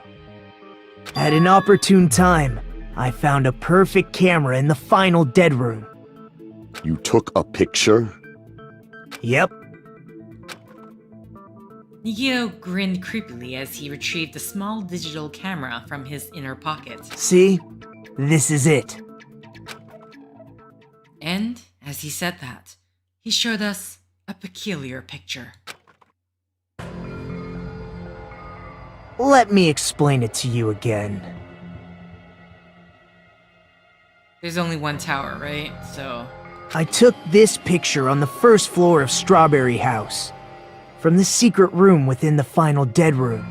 At an opportune time, I found a perfect camera in the final dead room. You took a picture? Yep, Nigito grinned creepily as he retrieved a small digital camera from his inner pocket. see? This is it. And, as he said that, he showed us a peculiar picture. Let me explain it to you again. There's only one tower, right? So, I took this picture on the first floor of Strawberry House, from the secret room within the final dead room.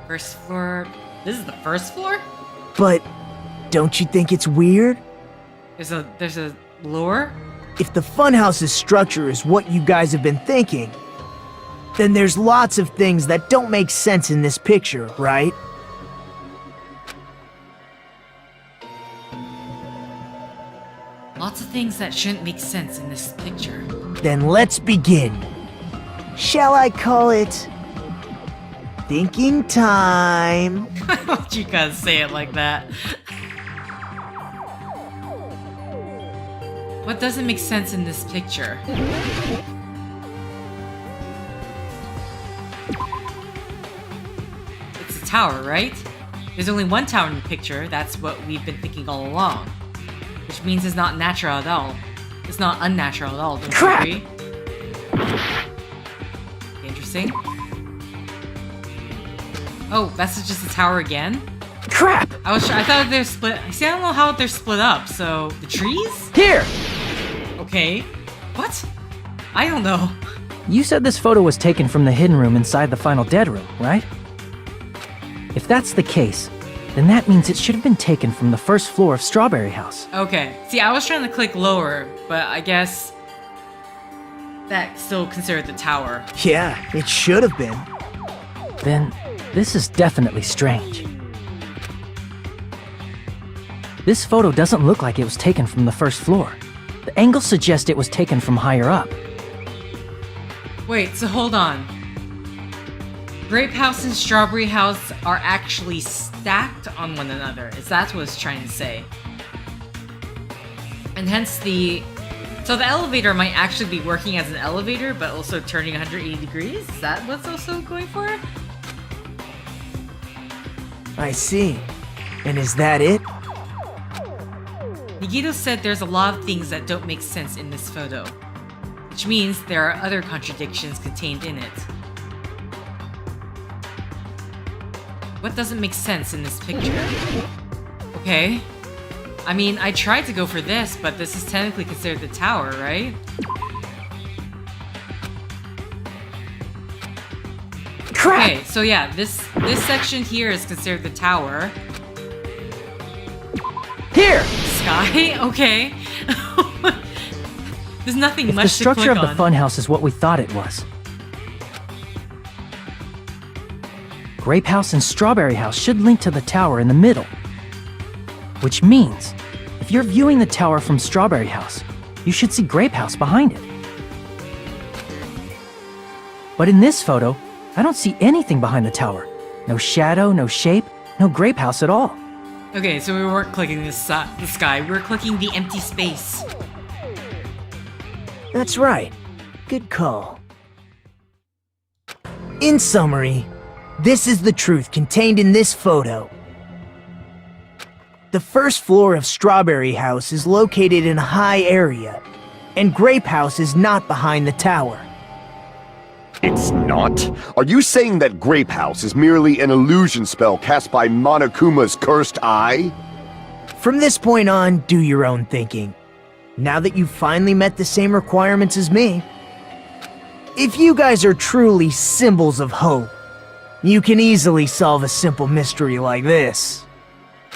first floor. This is the first floor? But don't you think it's weird? There's a lower? If the funhouse's structure is what you guys have been thinking, then there's lots of things that don't make sense in this picture, right? Lots of things that shouldn't make sense in this picture. Then let's begin. Shall I call it thinking time? Why don't you guys say it like that? What doesn't make sense in this picture? It's a tower, right? There's only one tower in the picture, that's what we've been thinking all along. Which means it's not natural at all. It's not unnatural at all, don't Crap! you agree? Interesting. Oh, that's just a tower again? Crap! I thought they're split. See, I don't know how they're split up, so... The trees? Here! Okay. What? I don't know. You said this photo was taken from the hidden room inside the final dead room, right? If that's the case, then that means it should have been taken from the first floor of Strawberry House. Okay. See, I was trying to click lower, but I guess... That's still considered the tower. Yeah, it should have been. Then, this is definitely strange. This photo doesn't look like it was taken from the first floor. The angles suggest it was taken from higher up. Wait, so hold on. Grape House and Strawberry House are actually stacked on one another. Is that what it's trying to say? And hence the... So the elevator might actually be working as an elevator, but also turning 180 degrees? Is that what's also going for? I see. And is that it? Nigito said there's a lot of things that don't make sense in this photo. Which means there are other contradictions contained in it. What doesn't make sense in this picture? Okay. I mean, I tried to go for this, but this is technically considered the tower, right? Crap! Okay, so yeah, this section here is considered the tower. Here! Sky? Okay. There's nothing If much the to structure click of the on. funhouse is what we thought it was, Grape House and Strawberry House should link to the tower in the middle. Which means, if you're viewing the tower from Strawberry House, you should see Grape House behind it. But in this photo, I don't see anything behind the tower. No shadow, no shape, no Grape House at all. Okay, so we weren't clicking the sky, we were clicking the empty space. That's right. Good call. In summary, this is the truth contained in this photo. The first floor of Strawberry House is located in a high area, and Grape House is not behind the tower. It's not? Are you saying that Grape House is merely an illusion spell cast by Monokuma's cursed eye? From this point on, do your own thinking. Now that you've finally met the same requirements as me. If you guys are truly symbols of hope, you can easily solve a simple mystery like this.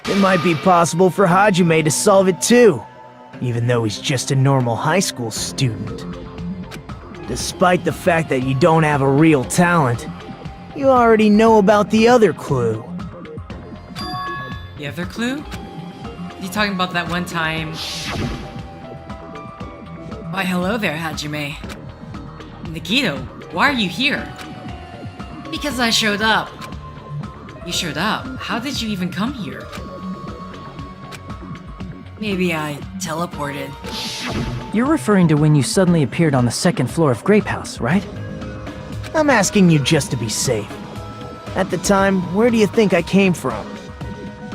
It might be possible for Hajime to solve it too, even though he's just a normal high school student. Despite the fact that you don't have a real talent, you already know about the other clue. The other clue? You talking about that one time? Why, hello there, Hajime. Nagito, why are you here? Because I showed up. You showed up? How did you even come here? Maybe I teleported. You're referring to when you suddenly appeared on the second floor of Grape House, right? I'm asking you just to be safe. At the time, where do you think I came from?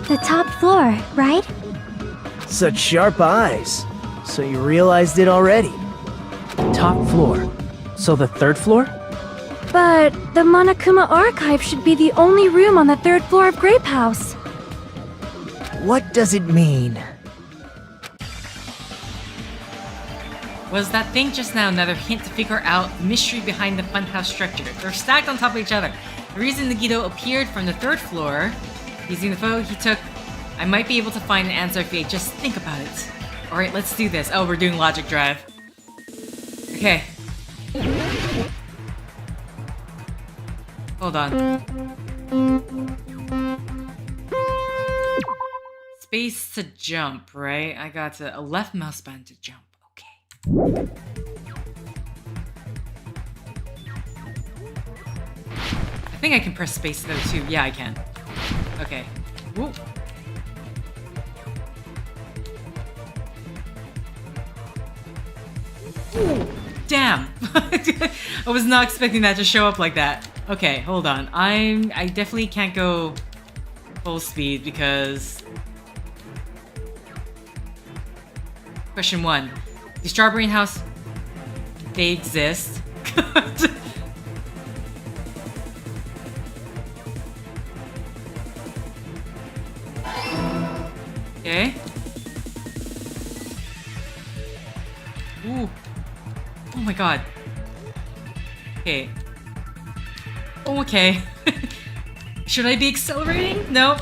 The top floor, right? Such sharp eyes. So you realized it already? Top floor. So the third floor? But the Monokuma archive should be the only room on the third floor of Grape House. What does it mean? Was that thing just now another hint to figure out the mystery behind the funhouse structure? They're stacked on top of each other. The reason Nagito appeared from the third floor, using the photo he took, I might be able to find an answer if you just think about it. Alright, let's do this. Oh, we're doing logic drive. Okay. Hold on. Space to jump, right? I got a left mouse button to jump. Okay. I think I can press space though too. Yeah, I can. Okay. Woo. Damn! I was not expecting that to show up like that. Okay, hold on. I definitely can't go full speed because... Question 1. The Strawberry House, they exist. Okay. Ooh. Oh my god. Okay. Oh, okay. Should I be accelerating? Nope.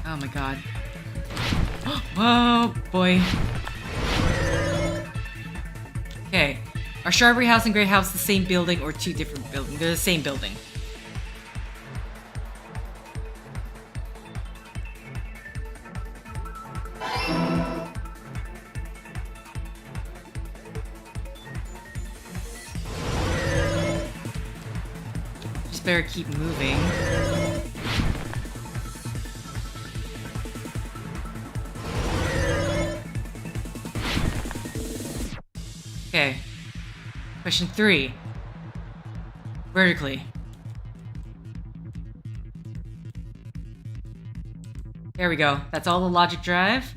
Oh my god. Oh boy. Okay. Are Strawberry House and Grey House the same building or two different buildings? They're the same building. Just better keep moving. Okay. Question 3. Vertically. There we go. That's all the logic drive.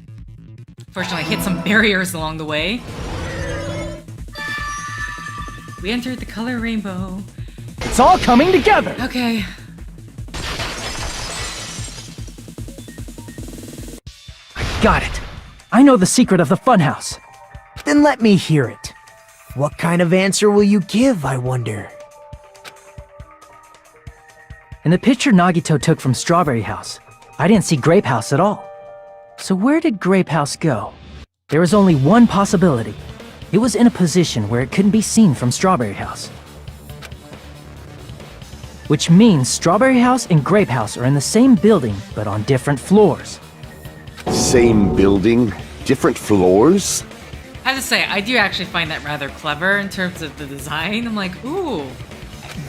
Fortunately, I hit some barriers along the way. We entered the color rainbow. It's all coming together! Okay. I got it. I know the secret of the funhouse. Then let me hear it. What kind of answer will you give, I wonder? In the picture Nagito took from Strawberry House, I didn't see Grape House at all. So where did Grape House go? There was only one possibility. It was in a position where it couldn't be seen from Strawberry House. Which means Strawberry House and Grape House are in the same building, but on different floors. Same building, different floors? I have to say, I do actually find that rather clever in terms of the design. I'm like, ooh.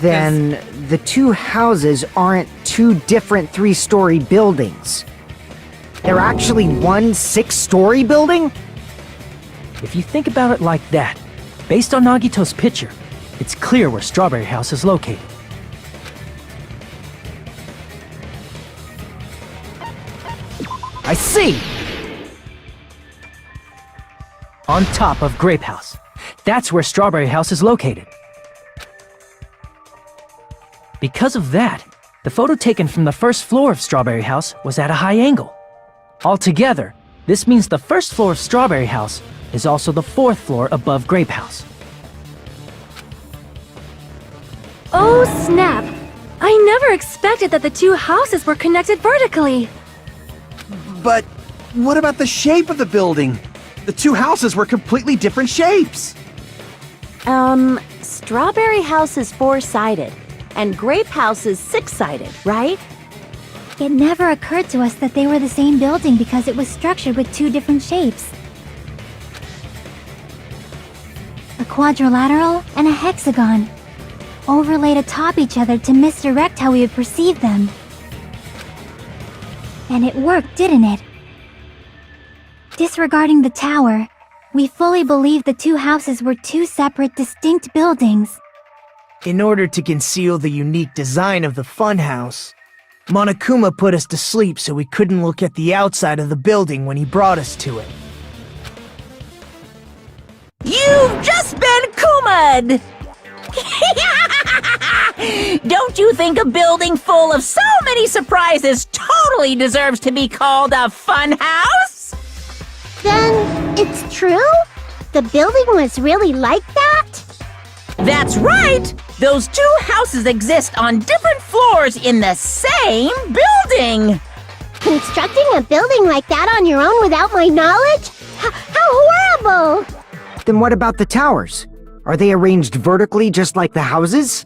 Then the two houses aren't two different 3-story buildings. They're actually one 6-story building? If you think about it like that, based on Nagito's picture, it's clear where Strawberry House is located. I see! On top of Grape House. That's where Strawberry House is located. Because of that, the photo taken from the first floor of Strawberry House was at a high angle. Altogether, this means the first floor of Strawberry House is also the 4th floor above Grape House. Oh, snap! I never expected that the two houses were connected vertically. But what about the shape of the building? The two houses were completely different shapes. Strawberry House is 4-sided, and Grape House is 6-sided, right? It never occurred to us that they were the same building because it was structured with two different shapes. A quadrilateral and a hexagon, overlaid atop each other to misdirect how we would perceive them. And it worked, didn't it? Disregarding the tower, we fully believed the two houses were two separate, distinct buildings. In order to conceal the unique design of the funhouse, Monokuma put us to sleep so we couldn't look at the outside of the building when he brought us to it. You've just been Kuma'd! Don't you think a building full of so many surprises totally deserves to be called a funhouse? Then, it's true? The building was really like that? That's right! Those two houses exist on different floors in the same building! Constructing a building like that on your own without my knowledge? How horrible! Then what about the towers? Are they arranged vertically just like the houses?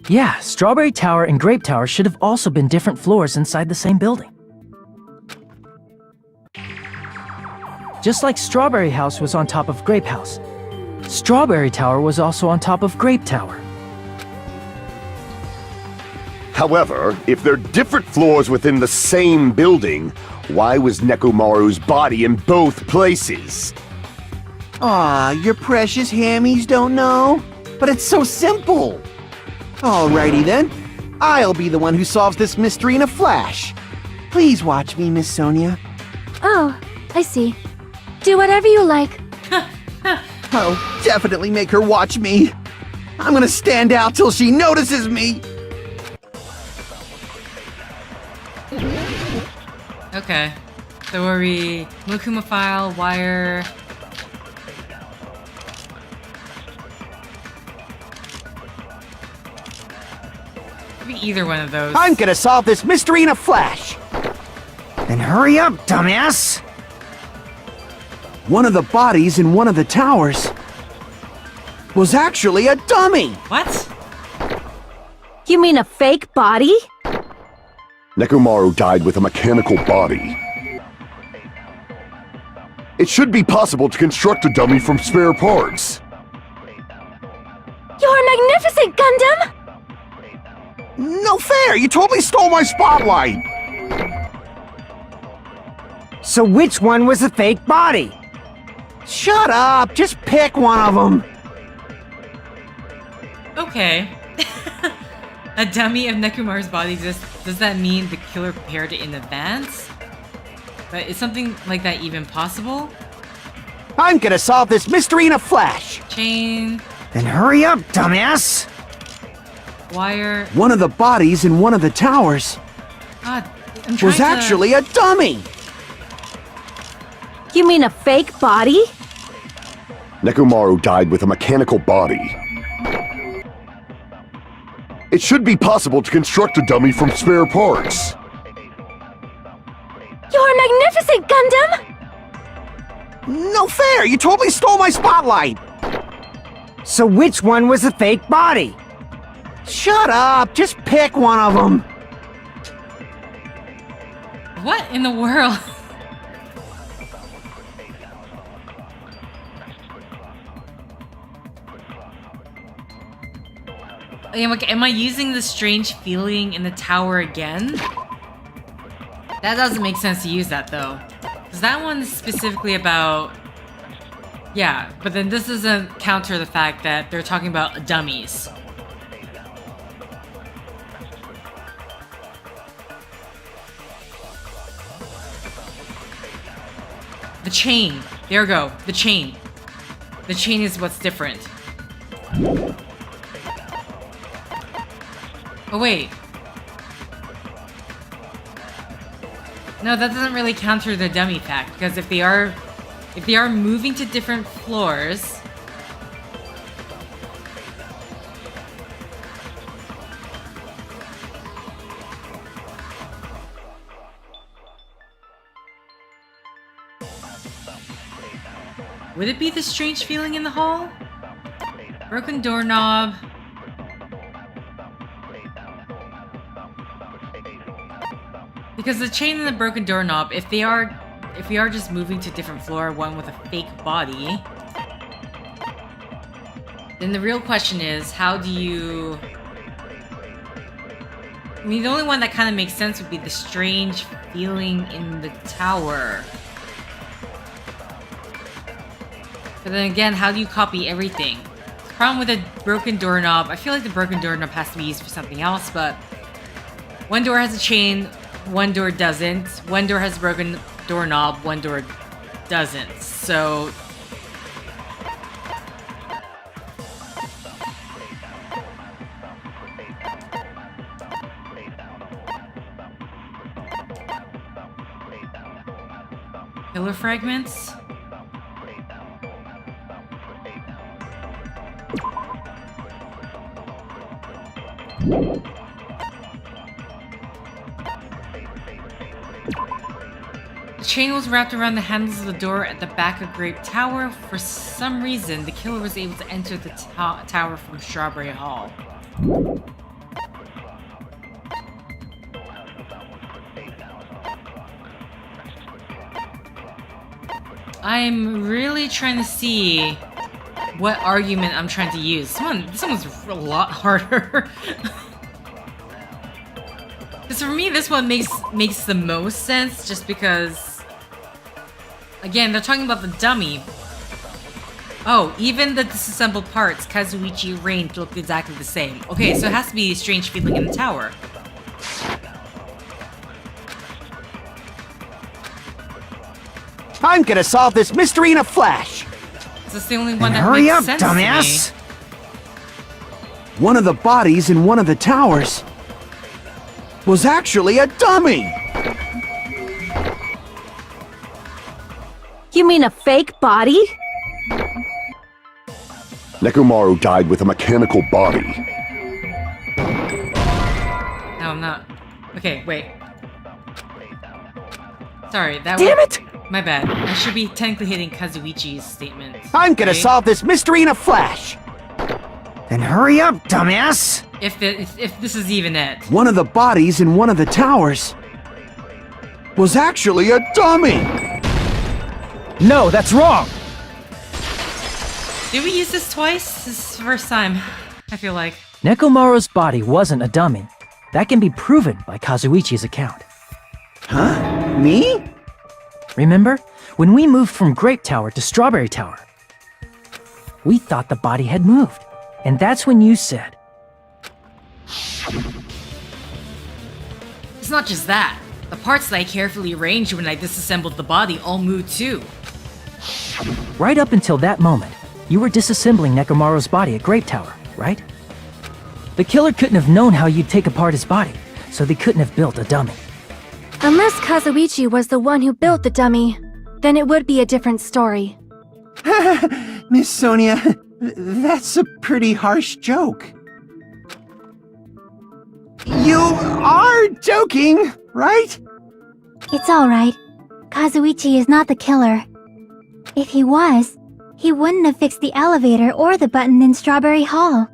Yeah, Strawberry Tower and Grape Tower should have also been different floors inside the same building. Just like Strawberry House was on top of Grape House, Strawberry Tower was also on top of Grape Tower. However, if they're different floors within the same building, why was Nekomaru's body in both places? Aw, your precious hammies don't know? But it's so simple! Alrighty then. I'll be the one who solves this mystery in a flash. Please watch me, Miss Sonia. Oh, I see. Do whatever you like. I'll definitely make her watch me. I'm gonna stand out till she notices me. Okay. So are we Monokuma file, wire... Could be either one of those. I'm gonna solve this mystery in a flash. Then hurry up, dumbass! One of the bodies in one of the towers was actually a dummy. What? You mean a fake body? Nekomaru died with a mechanical body. It should be possible to construct a dummy from spare parts. You're magnificent, Gundam! No fair! You totally stole my spotlight! So which one was the fake body? Shut up! Just pick one of them! Okay. A dummy of Nekomaru's body exists. Does that mean the killer prepared it in advance? But is something like that even possible? I'm gonna solve this mystery in a flash! Chain, Then hurry up, dumbass! wire... One of the bodies in one of the towers God, I'm trying was to... actually a dummy! You mean a fake body? Nekomaru died with a mechanical body. It should be possible to construct a dummy from spare parts. You're magnificent, Gundam! No fair! You totally stole my spotlight! So which one was the fake body? Shut up! Just pick one of them! What in the world? Am I using the strange feeling in the tower again? That doesn't make sense to use that though. Because that one is specifically about... Yeah, but then this doesn't counter the fact that they're talking about dummies. The chain. There we go. The chain. The chain is what's different. Oh, wait. No, that doesn't really counter the dummy fact, because if they are if they are moving to different floors, would it be the strange feeling in the hall? Broken doorknob. Because the chain and the broken doorknob, if we are just moving to a different floor, one with a fake body, then the real question is, how do you... I mean, the only one that kind of makes sense would be the strange feeling in the tower. But then again, how do you copy everything? The problem with a broken doorknob, I feel like the broken doorknob has to be used for something else, but one door has a chain, one door doesn't. One door has a broken doorknob, one door doesn't. So... Pillar fragments? The chain was wrapped around the handles of the door at the back of Grape Tower. For some reason, the killer was able to enter the tower from Strawberry Hall. I'm really trying to see what argument I'm trying to use. This one's a lot harder. Because for me, this one makes the most sense, just because, again, they're talking about the dummy. Oh, even the disassembled parts, Kazuichi arranged, look exactly the same. Okay, so it has to be a strange feeling in the tower. I'm gonna solve this mystery in a flash! This is the only one that Hurry makes up, sense dumbass! to me. One of the bodies in one of the towers was actually a dummy! You mean a fake body? Nekomaru died with a mechanical body. No, I'm not. Okay, wait. Sorry, that Damn was... it! My bad. I should be technically hitting Kazuichi's statement. I'm gonna okay? solve this mystery in a flash! Then hurry up, dumbass! If this is even it. One of the bodies in one of the towers was actually a dummy! No, that's wrong! Did we use this twice? This is the first time, I feel like. Nekomaru's body wasn't a dummy. That can be proven by Kazuichi's account. Huh? Me? Remember? When we moved from Grape Tower to Strawberry Tower, we thought the body had moved. And that's when you said... It's not just that. The parts that I carefully arranged when I disassembled the body all moved too. Right up until that moment, you were disassembling Nekomaru's body at Grape Tower, right? The killer couldn't have known how you'd take apart his body, so they couldn't have built a dummy. Unless Kazuichi was the one who built the dummy, then it would be a different story. Miss Sonia, that's a pretty harsh joke. You are joking, right? It's alright. Kazuichi is not the killer. If he was, he wouldn't have fixed the elevator or the button in Strawberry Hall.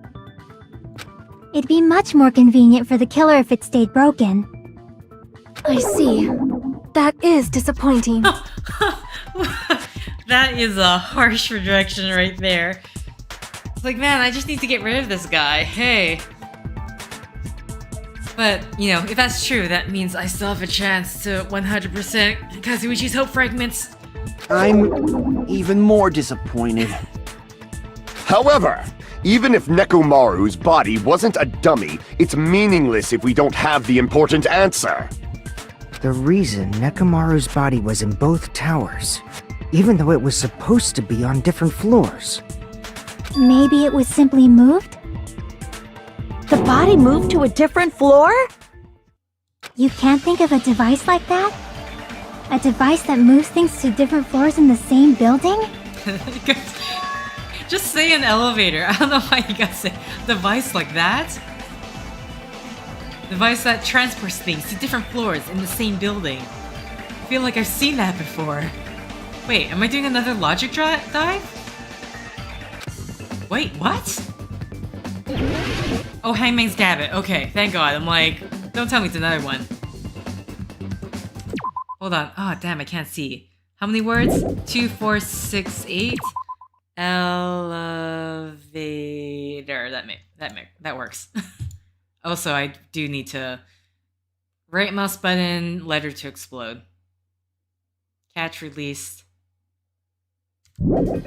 It'd be much more convenient for the killer if it stayed broken. I see. That is disappointing. That is a harsh rejection right there. It's like, man, I just need to get rid of this guy. Hey. But, you know, if that's true, that means I still have a chance to 100% Kazuichi's hope fragments. I'm even more disappointed. However, even if Nekomaru's body wasn't a dummy, it's meaningless if we don't have the important answer. The reason Nekomaru's body was in both towers, even though it was supposed to be on different floors. Maybe it was simply moved? The body moved to a different floor? You can't think of a device like that? A device that moves things to different floors in the same building? Just say an elevator. I don't know why you gotta say device like that. Device that transports things to different floors in the same building. I feel like I've seen that before. Wait, am I doing another logic dive? Wait, what? Oh, Hangman's Gambit. Okay, thank God. I'm like, don't tell me it's another one. Hold on. Oh, damn, I can't see. How many words? 2, 4, 6, 8. Elevator. That works. Also, I do need to right mouse button, letter to explode. Catch released. Okay,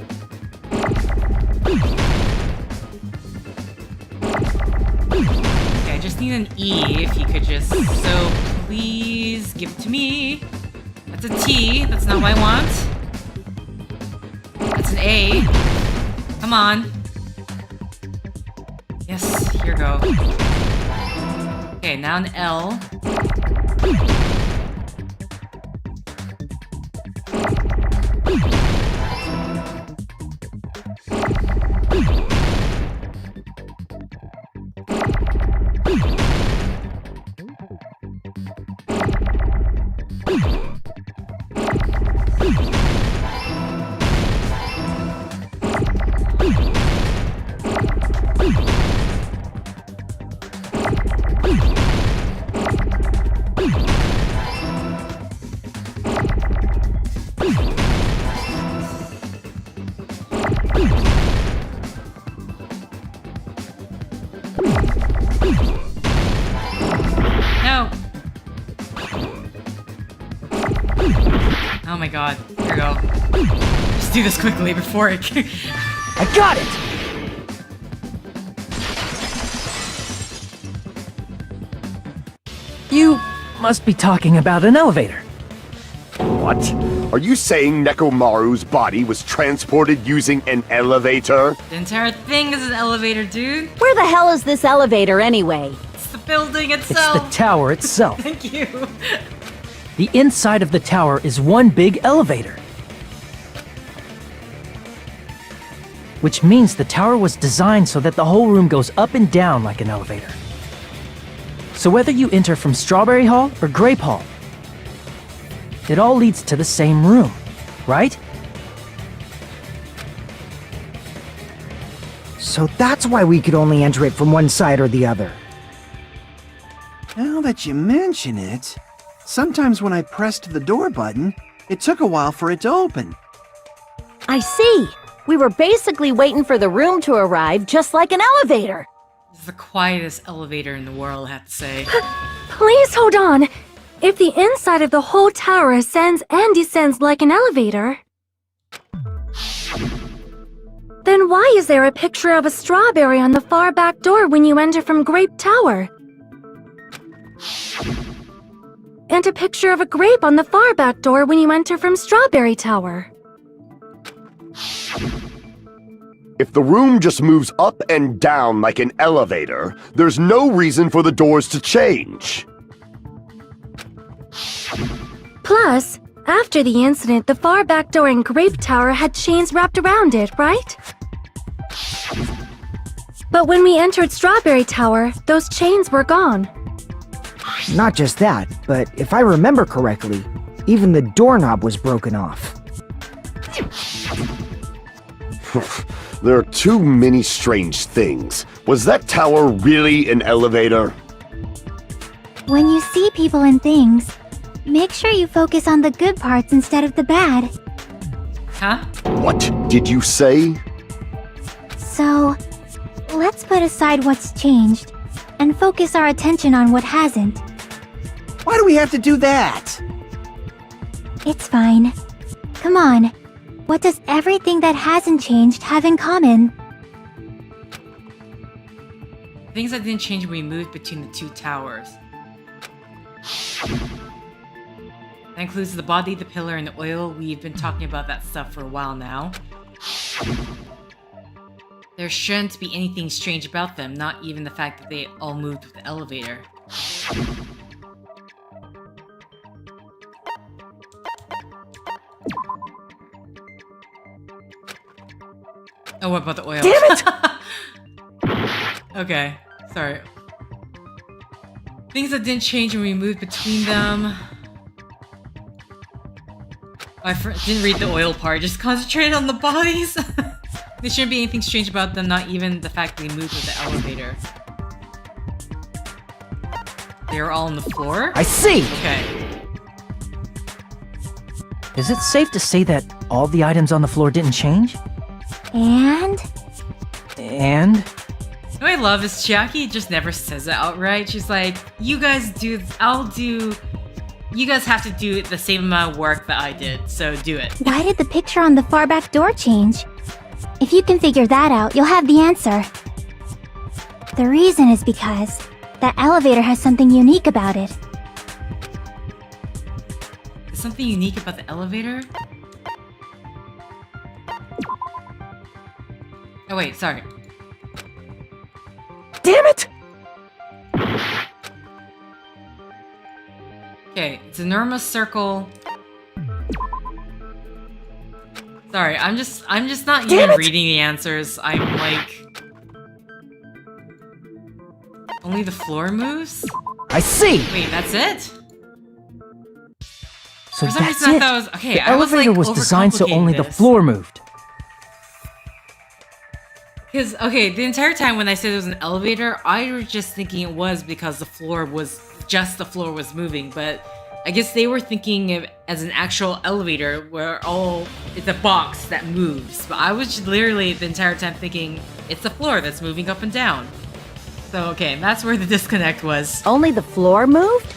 I just need an E if you could just, so please give it to me. That's a T, that's not what I want. That's an A. Come on. Yes, here we go. Okay, now an L. Oh my god. Here we go. Just do this quickly before it... I got it! You must be talking about an elevator. What? Are you saying Nekomaru's body was transported using an elevator? The entire thing is an elevator, dude. Where the hell is this elevator anyway? It's the building It's itself. the tower itself. Thank you. The inside of the tower is one big elevator. Which means the tower was designed so that the whole room goes up and down like an elevator. So whether you enter from Strawberry Hall or Grape Hall, it all leads to the same room, right? So that's why we could only enter it from one side or the other. Now that you mention it, sometimes when I pressed the door button, it took a while for it to open. I see. We were basically waiting for the room to arrive, just like an elevator. It's the quietest elevator in the world, I have to say. Please hold on. If the inside of the whole tower ascends and descends like an elevator, then why is there a picture of a strawberry on the far back door when you enter from Grape Tower? And a picture of a grape on the far back door when you enter from Strawberry Tower. If the room just moves up and down like an elevator, there's no reason for the doors to change. Plus, after the incident, the far back door in Grape Tower had chains wrapped around it, right? But when we entered Strawberry Tower, those chains were gone. Not just that, but if I remember correctly, even the doorknob was broken off. There are too many strange things. Was that tower really an elevator? When you see people and things, make sure you focus on the good parts instead of the bad. Huh? What did you say? So, let's put aside what's changed and focus our attention on what hasn't. Why do we have to do that? It's fine. Come on. What does everything that hasn't changed have in common? Things that didn't change when we moved between the two towers. That includes the body, the pillar, and the oil. We've been talking about that stuff for a while now. There shouldn't be anything strange about them, not even the fact that they all moved with the elevator. Oh, what about the oil? Damn it! Okay, sorry. Things that didn't change when we moved between them. Didn't read the oil part, just concentrated on the bodies. There shouldn't be anything strange about them, not even the fact they moved with the elevator. They were all on the floor? I see! Okay. Is it safe to say that all the items on the floor didn't change? And? And? What I love is Chiaki just never says it outright. She's like, you guys do, you guys have to do the same amount of work that I did, so do it. Why did the picture on the far back door change? If you can figure that out, you'll have the answer. The reason is because that elevator has something unique about it. Is something unique about the elevator? Oh wait, sorry. Damn it! Okay, it's a normal circle. Sorry, I'm just not Damn even it! reading the answers. I'm like... Only the floor moves? I see! Wait, that's it? So For some that's reason I it. thought it was... Okay, the I was elevator like was designed so only the overcomplicating this. floor moved. Because, okay, the entire time when I said it was an elevator, I was just thinking it was because the floor was moving, but I guess they were thinking of it as an actual elevator where it's a box that moves. But I was literally the entire time thinking it's the floor that's moving up and down. So, okay, that's where the disconnect was. Only the floor moved?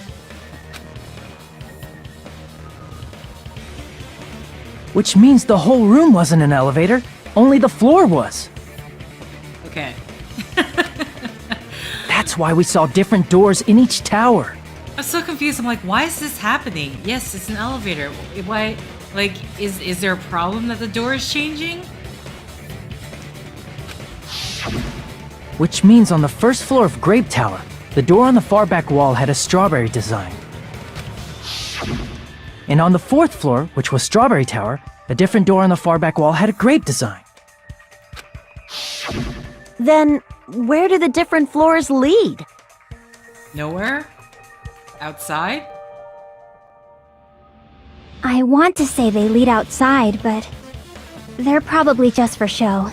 Which means the whole room wasn't an elevator, only the floor was. Okay. That's why we saw different doors in each tower. I'm so confused. I'm like, why is this happening? Yes, it's an elevator. Why, like, is there a problem that the door is changing? Which means on the first floor of Grape Tower, the door on the far back wall had a strawberry design. And on the fourth floor, which was Strawberry Tower, a different door on the far back wall had a grape design. Then, where do the different floors lead? Nowhere? Outside? I want to say they lead outside, but they're probably just for show.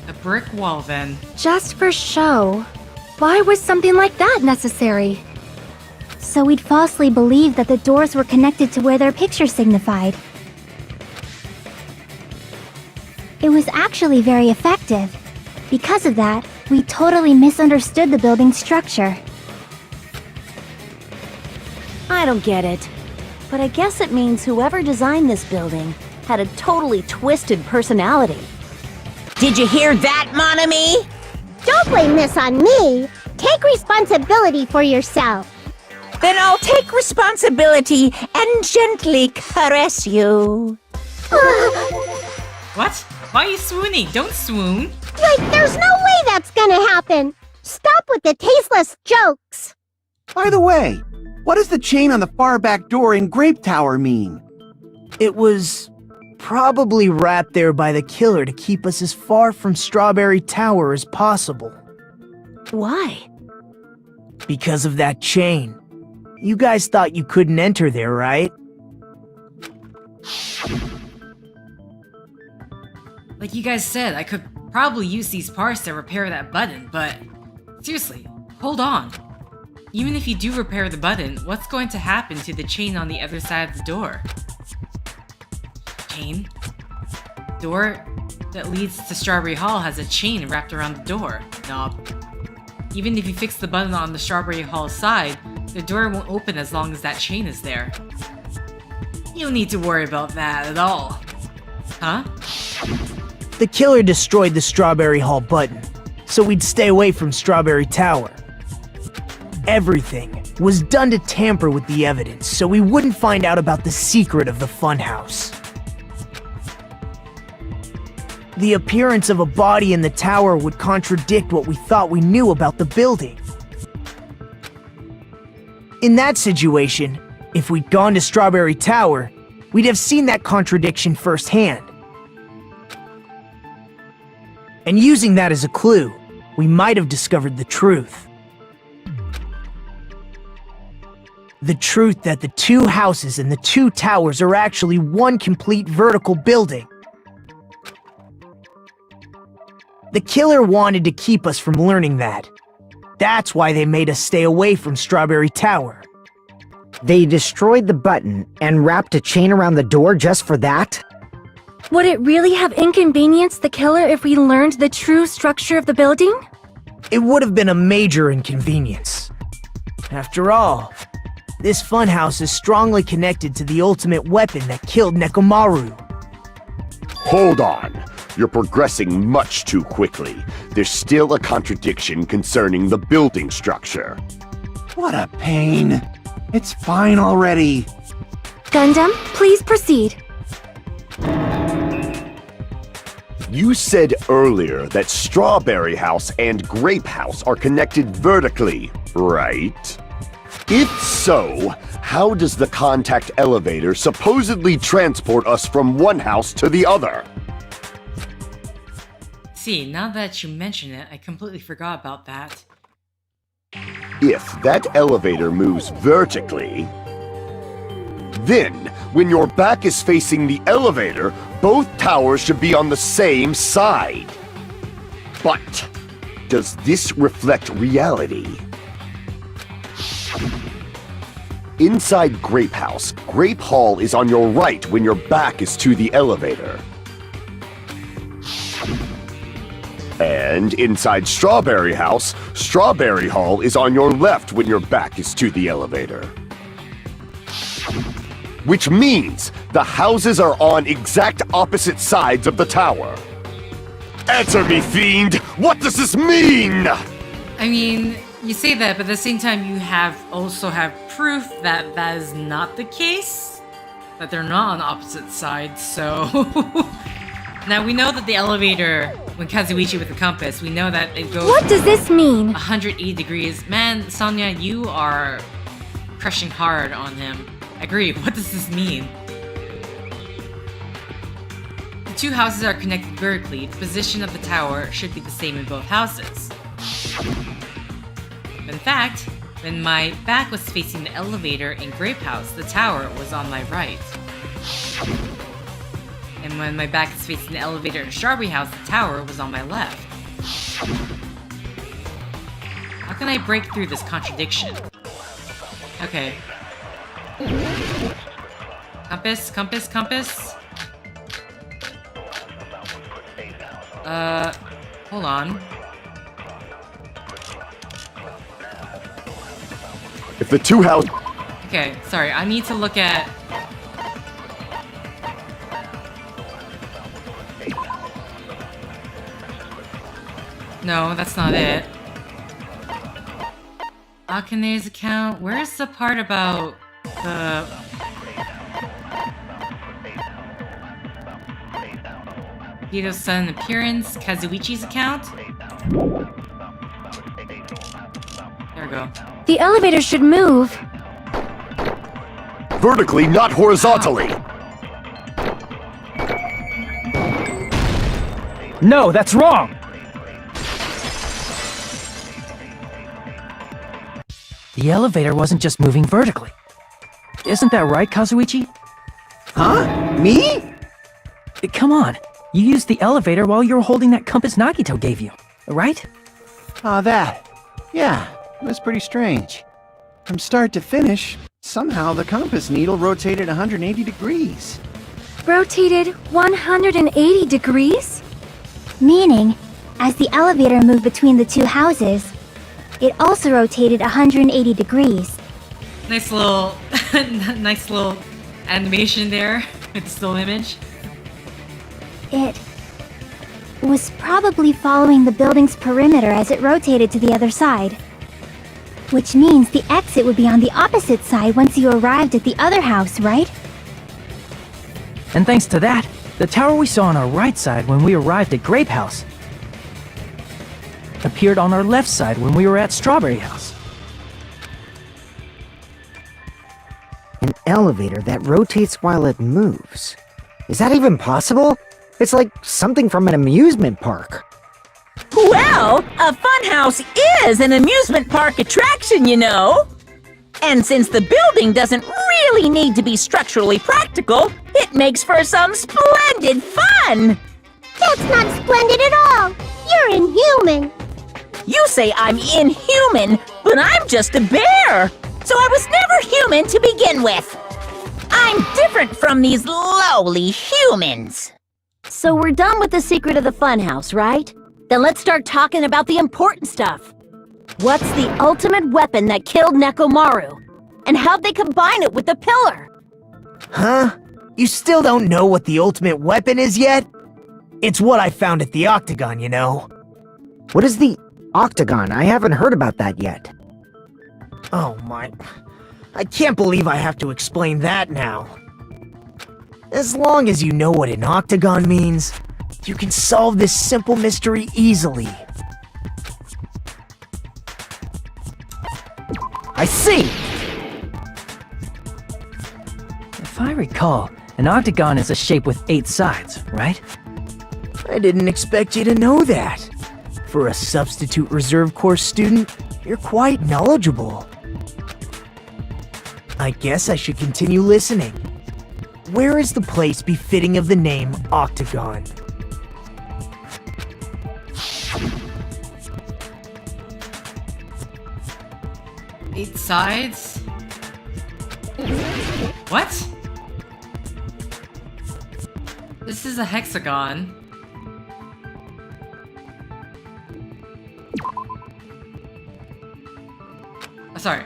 A brick wall, then. Just for show. Why was something like that necessary? So we'd falsely believe that the doors were connected to where their picture signified. It was actually very effective. Because of that, we totally misunderstood the building's structure. I don't get it. But I guess it means whoever designed this building had a totally twisted personality. Did you hear that, Monami? Don't blame this on me. Take responsibility for yourself. Then I'll take responsibility and gently caress you. What? Why are you swooning? Don't swoon. Like, there's no way that's gonna happen. Stop with the tasteless jokes. By the way, what does the chain on the far back door in Grape Tower mean? It was probably wrapped there by the killer to keep us as far from Strawberry Tower as possible. Why? Because of that chain. You guys thought you couldn't enter there, right? Like you guys said, I could probably use these parts to repair that button, but seriously, hold on. Even if you do repair the button, what's going to happen to the chain on the other side of the door? Chain? Door that leads to Strawberry Hall has a chain wrapped around the door knob. Even if you fix the button on the Strawberry Hall side, the door won't open as long as that chain is there. You don't need to worry about that at all. Huh? The killer destroyed the Strawberry Hall button, so we'd stay away from Strawberry Tower. Everything was done to tamper with the evidence, so we wouldn't find out about the secret of the funhouse. The appearance of a body in the tower would contradict what we thought we knew about the building. In that situation, if we'd gone to Strawberry Tower, we'd have seen that contradiction firsthand. And using that as a clue, we might have discovered the truth. The truth that the two houses and the two towers are actually one complete vertical building. The killer wanted to keep us from learning that. That's why they made us stay away from Strawberry Tower. They destroyed the button and wrapped a chain around the door just for that? Would it really have inconvenienced the killer if we learned the true structure of the building? It would have been a major inconvenience. After all, this funhouse is strongly connected to the ultimate weapon that killed Nekomaru. Hold on. You're progressing much too quickly. There's still a contradiction concerning the building structure. What a pain. It's fine already. Gundam, please proceed. You said earlier that Strawberry House and Grape House are connected vertically, right? If so, how does the contact elevator supposedly transport us from one house to the other? See, now that you mention it, I completely forgot about that. If that elevator moves vertically, then when your back is facing the elevator, both towers should be on the same side. But does this reflect reality? Inside Grape House, Grape Hall is on your right when your back is to the elevator. And inside Strawberry House, Strawberry Hall is on your left when your back is to the elevator. Which means the houses are on exact opposite sides of the tower. Answer me, fiend! What does this mean? I mean, you say that, but at the same time, you also have proof that that is not the case. That they're not on opposite sides, so... Now, we know that the elevator, when Kazuichi with the compass, we know that it goes... What does this mean? 180 degrees. Man, Sonia, you are crushing hard on him. Agree, what does this mean? The two houses are connected vertically. The position of the tower should be the same in both houses. In fact, when my back was facing the elevator in Grape House, the tower was on my right. And when my back is facing the elevator in Strawberry House, the tower was on my left. How can I break through this contradiction? Okay. Compass, compass, compass. Hold on. If the two houses... Okay, sorry, I need to look at... No, that's not it. Akane's account. Where's the part about the... Hito's sudden appearance? Kazuichi's account? There we go. The elevator should move. Vertically, not horizontally. No, that's wrong! The elevator wasn't just moving vertically. Isn't that right, Kazuichi? Huh? Me? Come on. You used the elevator while you were holding that compass Nagito gave you, right? Ah, that. Yeah, it was pretty strange. From start to finish, somehow the compass needle rotated 180 degrees. Rotated 180 degrees? Meaning, as the elevator moved between the two houses, it also rotated 180 degrees. Nice little... nice little animation there. With the still image. It was probably following the building's perimeter as it rotated to the other side. Which means the exit would be on the opposite side once you arrived at the other house, right? And thanks to that, the tower we saw on our right side when we arrived at Grape House appeared on our left side when we were at Strawberry House. An elevator that rotates while it moves. Is that even possible? It's like something from an amusement park. Well, a funhouse is an amusement park attraction, you know. And since the building doesn't really need to be structurally practical, it makes for some splendid fun. That's not splendid at all. You're inhuman. You say I'm inhuman, but I'm just a bear. So I was never human to begin with. I'm different from these lowly humans. So we're done with the secret of the funhouse, right? Then let's start talking about the important stuff. What's the ultimate weapon that killed Nekomaru? And how'd they combine it with the pillar? Huh? You still don't know what the ultimate weapon is yet? It's what I found at the Octagon, you know. What is the Octagon? I haven't heard about that yet. Oh my... I can't believe I have to explain that now. As long as you know what an octagon means, you can solve this simple mystery easily. I see! If I recall, an octagon is a shape with 8 sides, right? I didn't expect you to know that. For a substitute reserve course student, you're quite knowledgeable. I guess I should continue listening. Where is the place befitting of the name Octagon? Eight sides? What? This is a hexagon. Oh, sorry.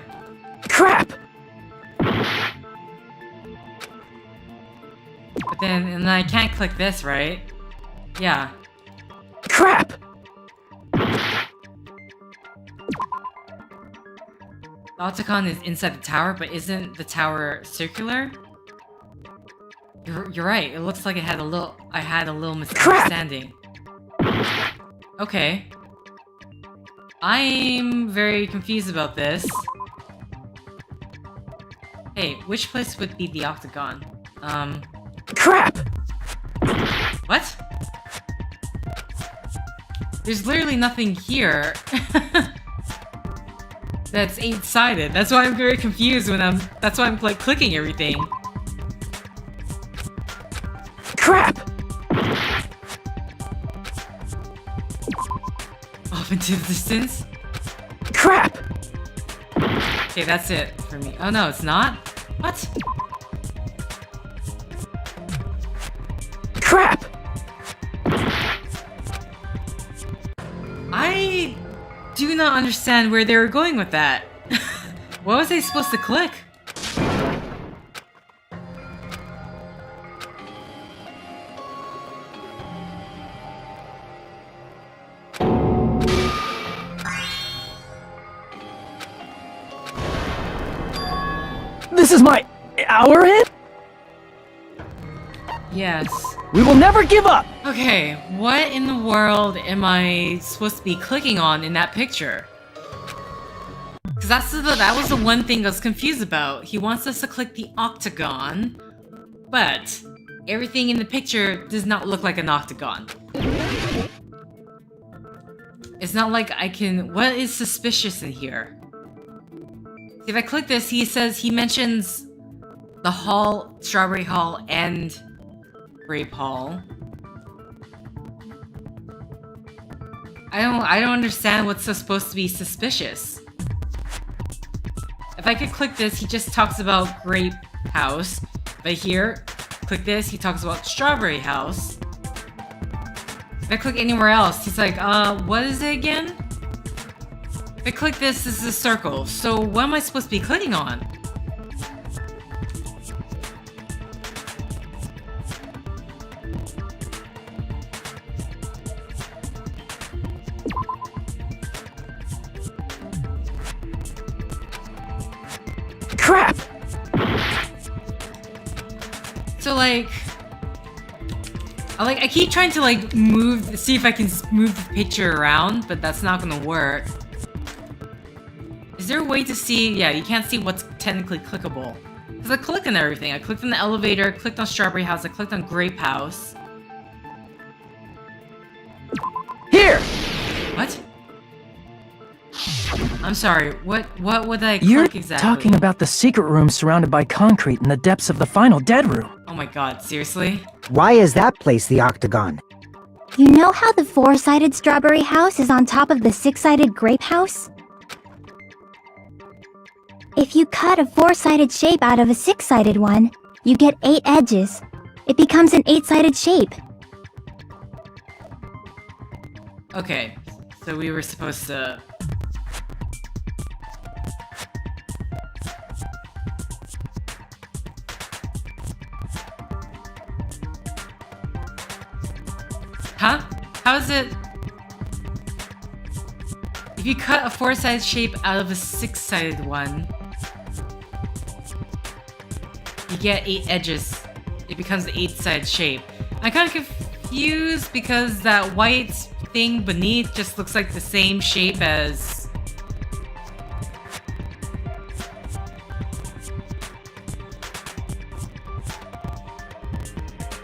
Crap! But then I can't click this, right? Yeah. Crap! The octagon is inside the tower, but isn't the tower circular? You're right. It looks like I had a little misunderstanding. Okay. I'm very confused about this. Hey, which place would be the octagon? Crap! What? There's literally nothing here. That's 8-sided. That's why I'm very confused when that's why I'm like clicking everything. Crap! Off into the distance? Crap! Okay, that's it for me. Oh no, it's not? What? Crap! I do not understand where they were going with that. What was I supposed to click? This is my hour hit? Yes. We will never give up! Okay, what in the world am I supposed to be clicking on in that picture? Because that was the one thing I was confused about. He wants us to click the octagon, but everything in the picture does not look like an octagon. It's not like I can... What is suspicious in here? See, if I click this, he mentions the hall, Strawberry Hall, and Grape Hall. I don't understand what's supposed to be suspicious. If I could click this, he just talks about Grape House. But here, click this, he talks about Strawberry House. If I click anywhere else, he's like, what is it again? If I click this is a circle. So what am I supposed to be clicking on? Crap! So I keep trying to see if I can move the picture around, but that's not gonna work. Is there a way to see? Yeah, you can't see what's technically clickable. Because I clicked on everything. I clicked on the elevator, clicked on Strawberry House, I clicked on Grape House. Here! What? I'm sorry, what would I You're click exactly? talking about the secret room surrounded by concrete in the depths of the final dead room. Oh my god, seriously? Why is that place the octagon? You know how the 4-sided strawberry house is on top of the 6-sided grape house? If you cut a 4-sided shape out of a 6-sided one, you get 8 edges. It becomes an 8-sided shape. Okay, so we were supposed to... Huh? How is it... If you cut a 4-sided shape out of a 6-sided one, you get 8 edges. It becomes an 8-sided shape. I'm kind of confused because that white thing beneath just looks like the same shape as...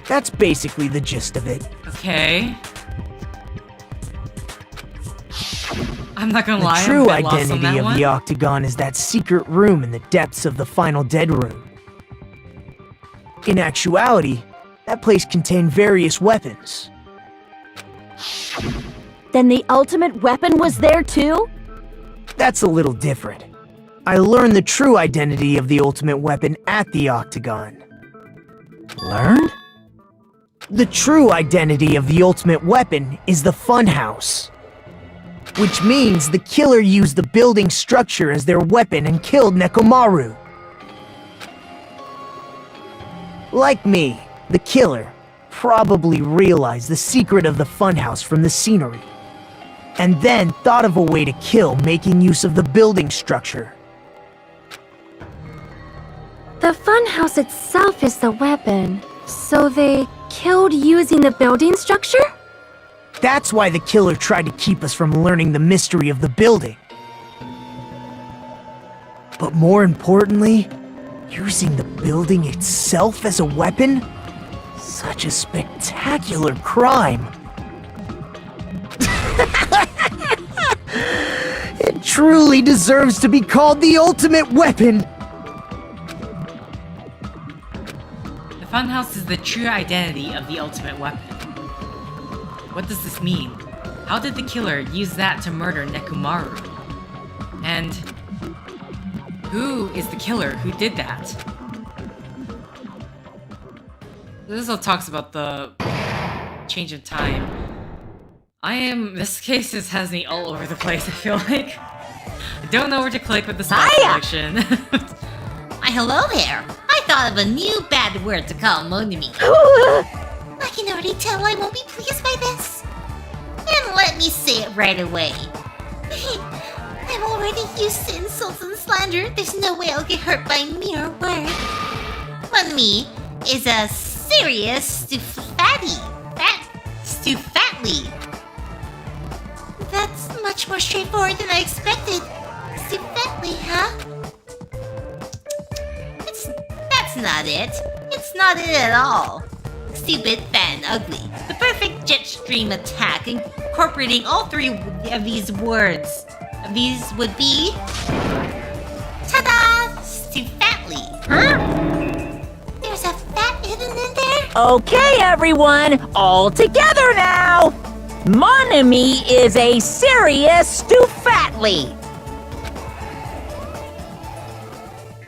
That's basically the gist of it. Okay. I'm not gonna The lie, true I'm a bit lost on identity that of one. the octagon is that secret room in the depths of the final dead room. In actuality, that place contained various weapons. Then the ultimate weapon was there too? That's a little different. I learned the true identity of the ultimate weapon at the octagon. Learned? The true identity of the ultimate weapon is the funhouse. Which means the killer used the building structure as their weapon and killed Nekomaru. Like me, the killer probably realized the secret of the funhouse from the scenery, and then thought of a way to kill making use of the building structure. The funhouse itself is the weapon, so they killed using the building structure? That's why the killer tried to keep us from learning the mystery of the building. But more importantly, using the building itself as a weapon? Such a spectacular crime. It truly deserves to be called the ultimate weapon. The funhouse is the true identity of the ultimate weapon. What does this mean? How did the killer use that to murder Nekomaru? And who is the killer who did that? This all talks about the change in time. This case just has me all over the place, I feel like. I don't know where to click with the spot selection. Why, hello there. I thought of a new bad word to call Monokuma. I can already tell I won't be pleased by this. And let me say it right away. I'm already used to insults and slander. There's no way I'll get hurt by mere word. Monokuma is a serious stupfatly. That's much more straightforward than I expected. Stupfatly, huh? That's not it. It's not it at all. Stupid, fat, and ugly. The perfect jet stream attack, incorporating all three of these words. These would be... Ta-da! Stupfatly. Huh? There's a fat hidden in there? Okay, everyone, all together now! Monami is a serious stupfatly.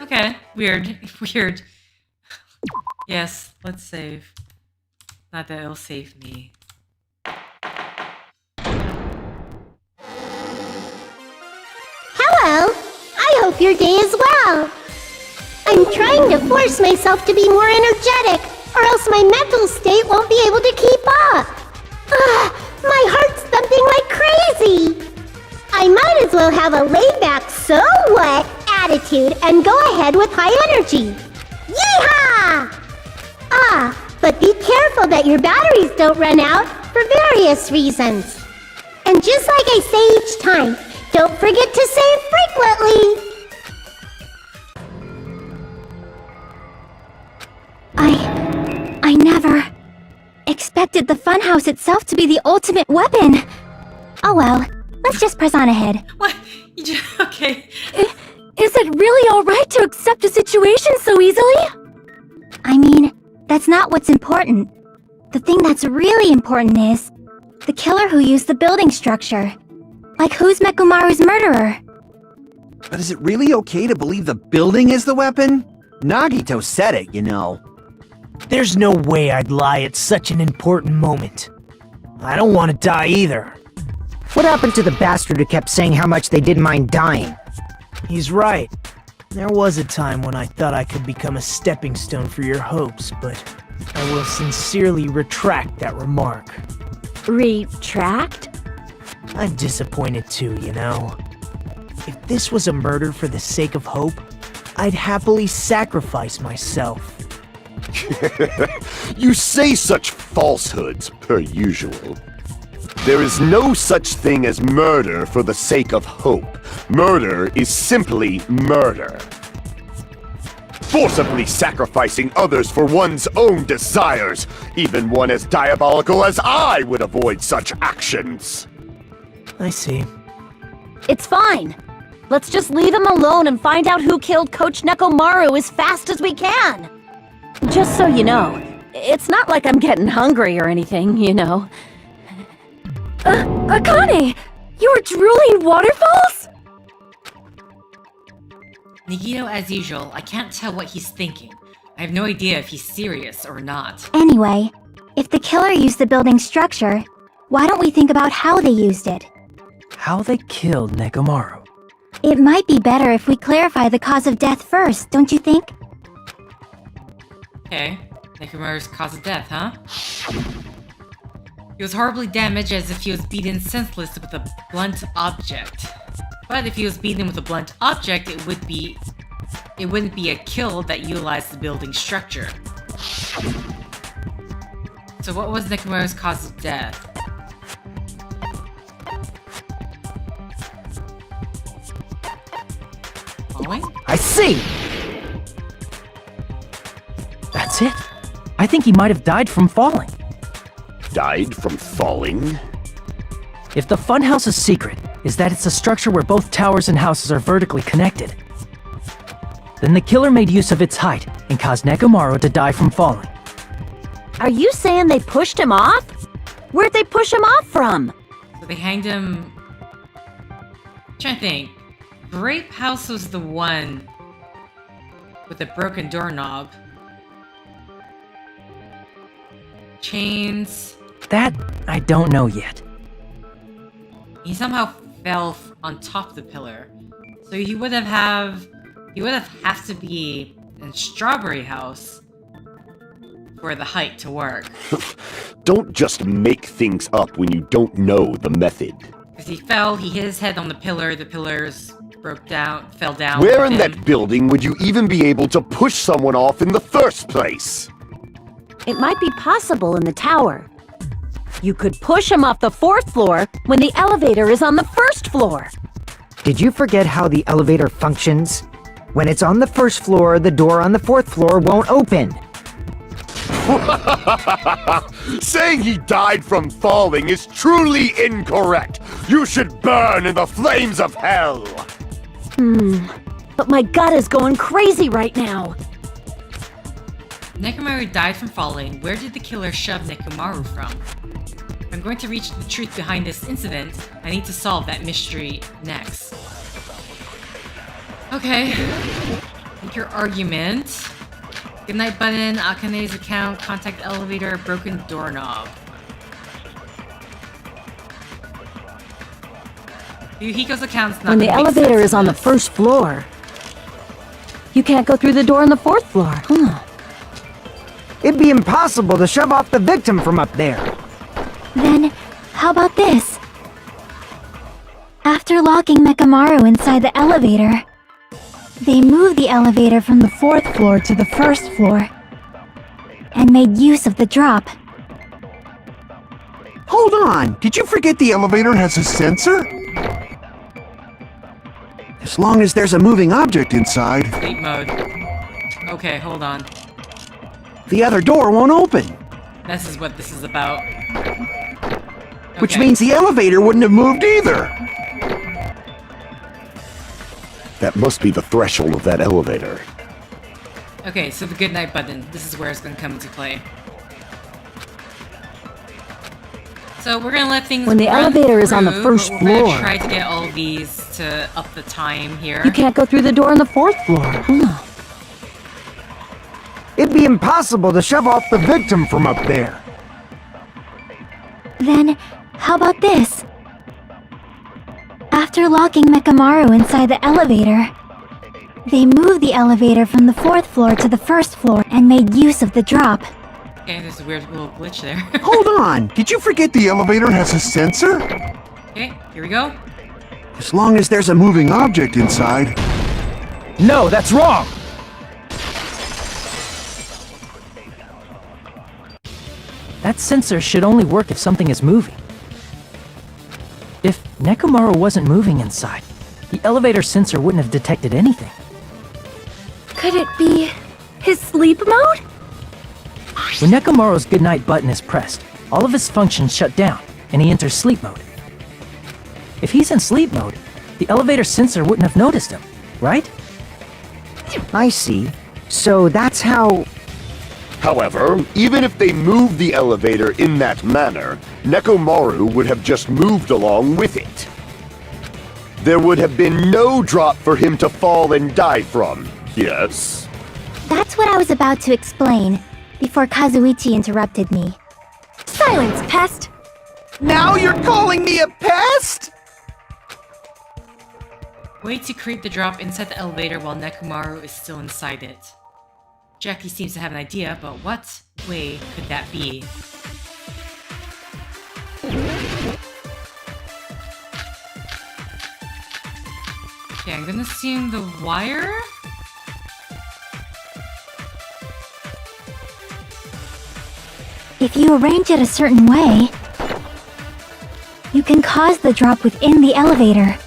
Okay, weird. Weird. Yes, let's save. Not that it'll save me. Hello! I hope your day is well. I'm trying to force myself to be more energetic, or else my mental state won't be able to keep up. My heart's thumping like crazy. I might as well have a laid-back so what attitude and go ahead with high energy. Yeehaw! But be careful that your batteries don't run out for various reasons. And just like I say each time, don't forget to save frequently. I never expected the funhouse itself to be the ultimate weapon. Oh well, let's just press on ahead. What? You just... it really alright to accept a situation so easily? I mean, that's not what's important. The thing that's really important is the killer who used the building structure. Like, who's Nekomaru's murderer? But is it really okay to believe the building is the weapon? Nagito said it, you know. There's no way I'd lie at such an important moment. I don't want to die either. What happened to the bastard who kept saying how much they didn't mind dying? He's right. There was a time when I thought I could become a stepping stone for your hopes, but I will sincerely retract that remark. Retract? I'm disappointed too, you know. If this was a murder for the sake of hope, I'd happily sacrifice myself. You say such falsehoods, per usual. There is no such thing as murder for the sake of hope. Murder is simply murder. Forcibly sacrificing others for one's own desires. Even one as diabolical as I would avoid such actions. I see. It's fine. Let's just leave him alone and find out who killed Coach Nekomaru as fast as we can. Just so you know, it's not like I'm getting hungry or anything, you know. Akane! You were drooling waterfalls? Nagito, as usual, I can't tell what he's thinking. I have no idea if he's serious or not. Anyway, if the killer used the building structure, why don't we think about how they used it? How they killed Nekomaru. It might be better if we clarify the cause of death first, don't you think? Okay, Nekomaru's cause of death, huh? He was horribly damaged as if he was beaten senseless with a blunt object. But if he was beaten with a blunt object, it wouldn't be a kill that utilized the building structure. So what was Nekomaru's cause of death? Falling? I see! That's it. I think he might have died from falling. Died from falling? If the funhouse's secret is that it's a structure where both towers and houses are vertically connected, then the killer made use of its height and caused Nekomaru to die from falling. Are you saying they pushed him off? Where'd they push him off from? So they hanged him... I'm trying to think. Grape House was the one with the broken doorknob. Chains... That, I don't know yet. He somehow fell on top of the pillar. So he would have to be in Strawberry House for the height to work. Don't just make things up when you don't know the method. Because he fell, he hit his head on the pillars fell down. Where in with him. that building would you even be able to push someone off in the first place? It might be possible in the tower. You could push him off the 4th floor when the elevator is on the 1st floor. Did you forget how the elevator functions? When it's on the 1st floor, the door on the 4th floor won't open. Saying he died from falling is truly incorrect. You should burn in the flames of hell. But my gut is going crazy right now. Nekomaru died from falling. Where did the killer shove Nekomaru from? If I'm going to reach the truth behind this incident, I need to solve that mystery next. Okay. Make your argument. Goodnight button, Akane's account, contact elevator, broken doorknob. Yuhiko's account's not When the gonna make elevator sense is on the this. 1st floor, you can't go through the door on the 4th floor. It'd be impossible to shove off the victim from up there. Then, how about this? After locking Nekomaru inside the elevator, they moved the elevator from the 4th floor to the 1st floor and made use of the drop. Hold on, did you forget the elevator has a sensor? As long as there's a moving object inside, Sleep mode. Okay, hold on. the other door won't open. This is what this is about. Which Okay. means the elevator wouldn't have moved either. That must be the threshold of that elevator. Okay, so the goodnight button. This is where it's going to come into play. So we're gonna let things When the run elevator is on the through, first but we're floor. gonna try to get all of these to up the time here. You can't go through the door on the 4th floor. It'd be impossible to shove off the victim from up there. Then, how about this? After locking Mekamaru inside the elevator, they moved the elevator from the 4th floor to the 1st floor and made use of the drop. Okay, there's a weird little glitch there. Hold on! Did you forget the elevator has a sensor? Okay, here we go. As long as there's a moving object inside. No, that's wrong! That sensor should only work if something is moving. If Nekomaru wasn't moving inside, the elevator sensor wouldn't have detected anything. Could it be his sleep mode? When Nekomaru's goodnight button is pressed, all of his functions shut down, and he enters sleep mode. If he's in sleep mode, the elevator sensor wouldn't have noticed him, right? I see. So that's how... However, even if they moved the elevator in that manner, Nekomaru would have just moved along with it. There would have been no drop for him to fall and die from, yes? That's what I was about to explain, before Kazuichi interrupted me. Silence, pest! Now you're calling me a pest? Way to create the drop inside the elevator while Nekomaru is still inside it. Jackie seems to have an idea, but what way could that be? Okay, I'm gonna assume the wire? If you arrange it a certain way, you can cause the drop within the elevator.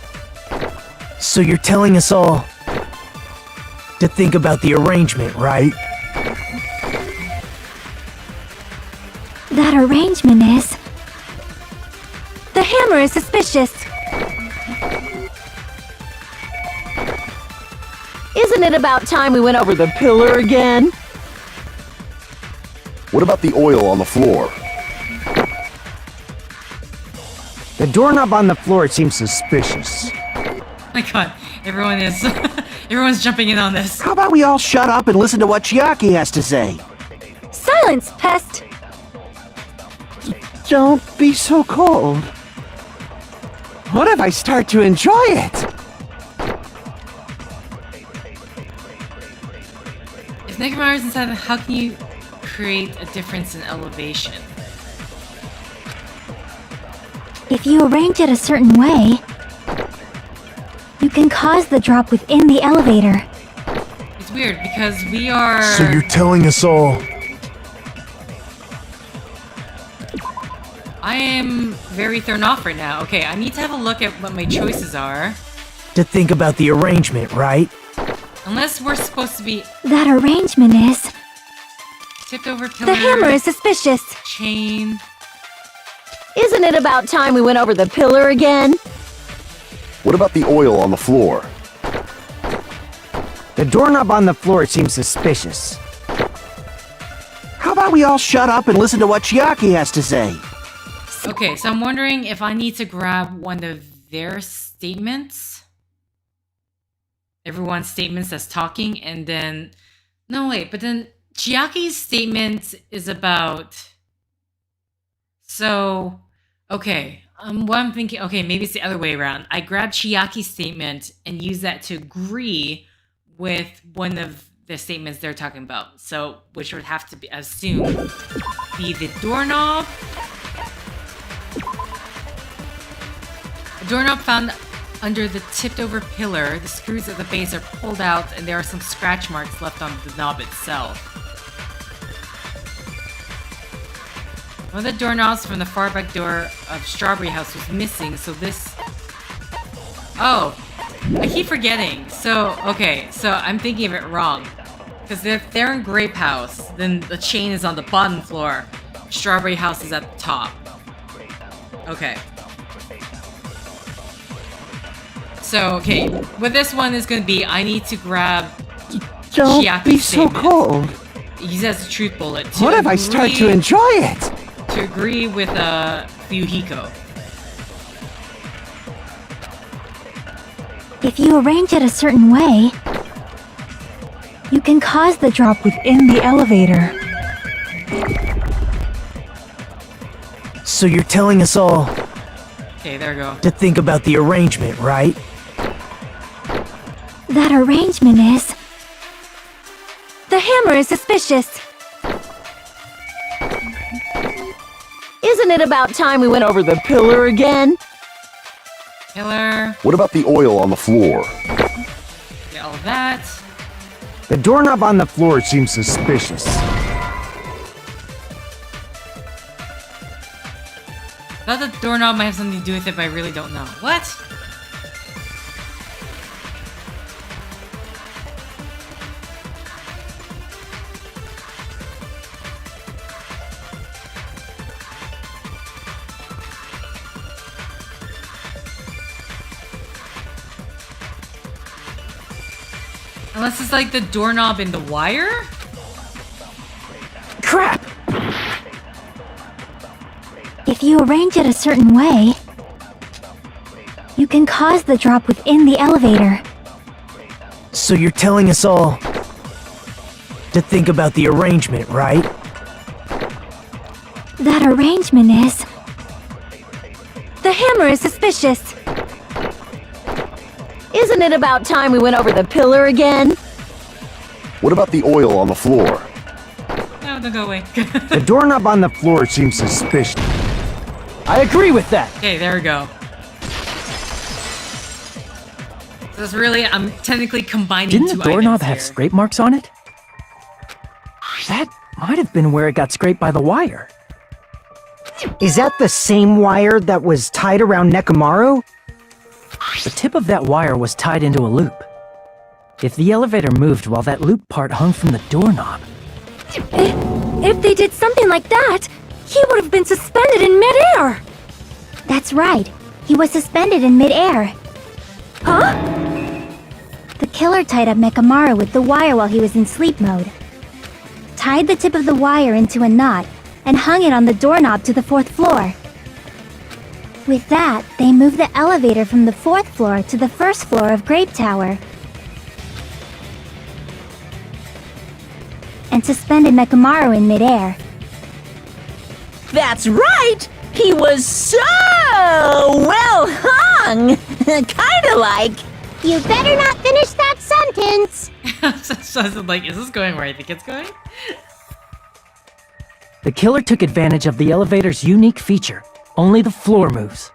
So you're telling us all to think about the arrangement, right? That arrangement is... The hammer is suspicious. Isn't it about time we went over the pillar again? What about the oil on the floor? The doorknob on the floor seems suspicious. Oh my god, everyone is... everyone's jumping in on this. How about we all shut up and listen to what Chiaki has to say? Silence, pest! Don't be so cold. What if I start to enjoy it? If Nekomaru's inside, how can you create a difference in elevation? If you arrange it a certain way, you can cause the drop within the elevator. It's weird because we are... So you're telling us all... I am very thrown off right now. Okay, I need to have a look at what my choices are. to think about the arrangement, right? Unless we're supposed to be That arrangement is... tipped over pillar... The hammer is suspicious. Chain... Isn't it about time we went over the pillar again? What about the oil on the floor? The doorknob on the floor seems suspicious. How about we all shut up and listen to what Chiaki has to say? Okay, so I'm wondering if I need to grab one of their statements. Everyone's statements that's talking, and then... No, wait, but then Chiaki's statement is about... So, okay, what I'm thinking... Okay, maybe it's the other way around. I grab Chiaki's statement and use that to agree with one of the statements they're talking about. So, which would have to be, assume, be the doorknob. A doorknob found under the tipped over pillar. The screws at the base are pulled out and there are some scratch marks left on the knob itself. One of the doorknobs from the far back door of Strawberry House was missing, so this... Oh, I keep forgetting. So, okay, so I'm thinking of it wrong. Because if they're in Grape House, then the chain is on the bottom floor. Strawberry House is at the top. Okay. So, okay, what this one is going to be, I need to grab Don't Chiak's be so statement. cold. He says the truth bullet. What if I start to enjoy it? To agree with Fuyuhiko. If you arrange it a certain way, you can cause the drop within the elevator. So you're telling us all Okay, there we go. to think about the arrangement, right? That arrangement is... The hammer is suspicious. Isn't it about time we went over the pillar again? Killer. What about the oil on the floor? Get all of that. The doorknob on the floor seems suspicious. Thought the doorknob might have something to do with it, but I really don't know. What? Unless it's like the doorknob in the wire? Crap! If you arrange it a certain way, you can cause the drop within the elevator. So you're telling us all to think about the arrangement, right? That arrangement is... The hammer is suspicious. Isn't it about time we went over the pillar again? What about the oil on the floor? No, don't go away. The doorknob on the floor seems suspicious. I agree with that. Okay, there we go. So it's really, I'm technically combining Didn't two the doorknob items have here. scrape marks on it? That might have been where it got scraped by the wire. Is that the same wire that was tied around Nekomaru? The tip of that wire was tied into a loop. If the elevator moved while that loop part hung from the doorknob... If they did something like that, he would have been suspended in midair. That's right. He was suspended in midair. Huh? The killer tied up Nekomaru with the wire while he was in sleep mode. Tied the tip of the wire into a knot and hung it on the doorknob to the 4th floor. With that, they moved the elevator from the 4th floor to the 1st floor of Grape Tower. And suspended Nekomaru in midair. That's right! He was so well hung! Kinda like... You better not finish that sentence! So I was like, is this going where I think it's going? The killer took advantage of the elevator's unique feature. Only the floor moves.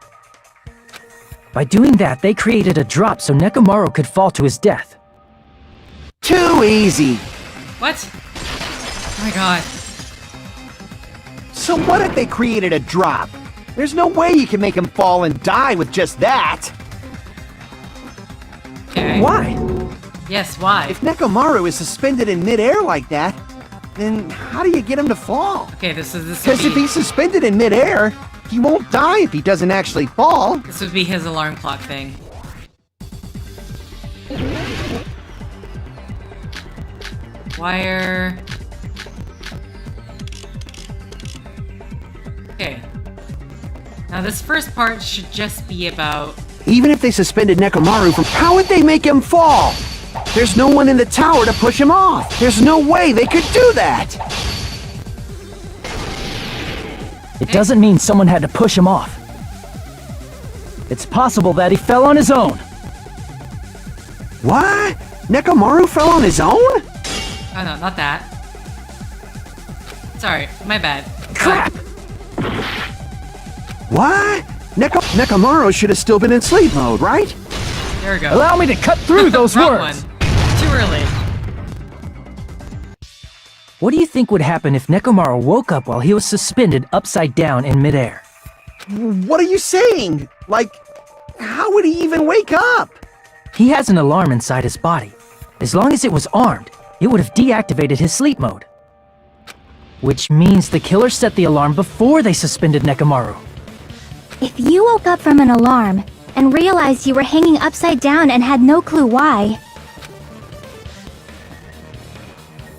By doing that, they created a drop so Nekomaru could fall to his death. Too easy. What? Oh my god. So what if they created a drop? There's no way you can make him fall and die with just that. Okay. Why? Yes, why? If Nekomaru is suspended in midair like that, then how do you get him to fall? Okay, this would Because if be, he's suspended in midair, he won't die if he doesn't actually fall. this would be his alarm clock thing. Wire. Okay. Now this first part should just be about... Even if they suspended Nekomaru from, how would they make him fall? There's no one in the tower to push him off. There's no way they could do that. It doesn't mean someone had to push him off. It's possible that he fell on his own. What? Nekomaru fell on his own? Oh no, not that. Sorry, my bad. Crap! What? Nekomaru should have still been in sleep mode, right? There we go. Allow me to cut through those Wrong words. one. Too early. What do you think would happen if Nekomaru woke up while he was suspended upside down in midair? What are you saying? Like, how would he even wake up? He has an alarm inside his body. As long as it was armed, it would have deactivated his sleep mode. Which means the killer set the alarm before they suspended Nekomaru. If you woke up from an alarm, and realized you were hanging upside down and had no clue why.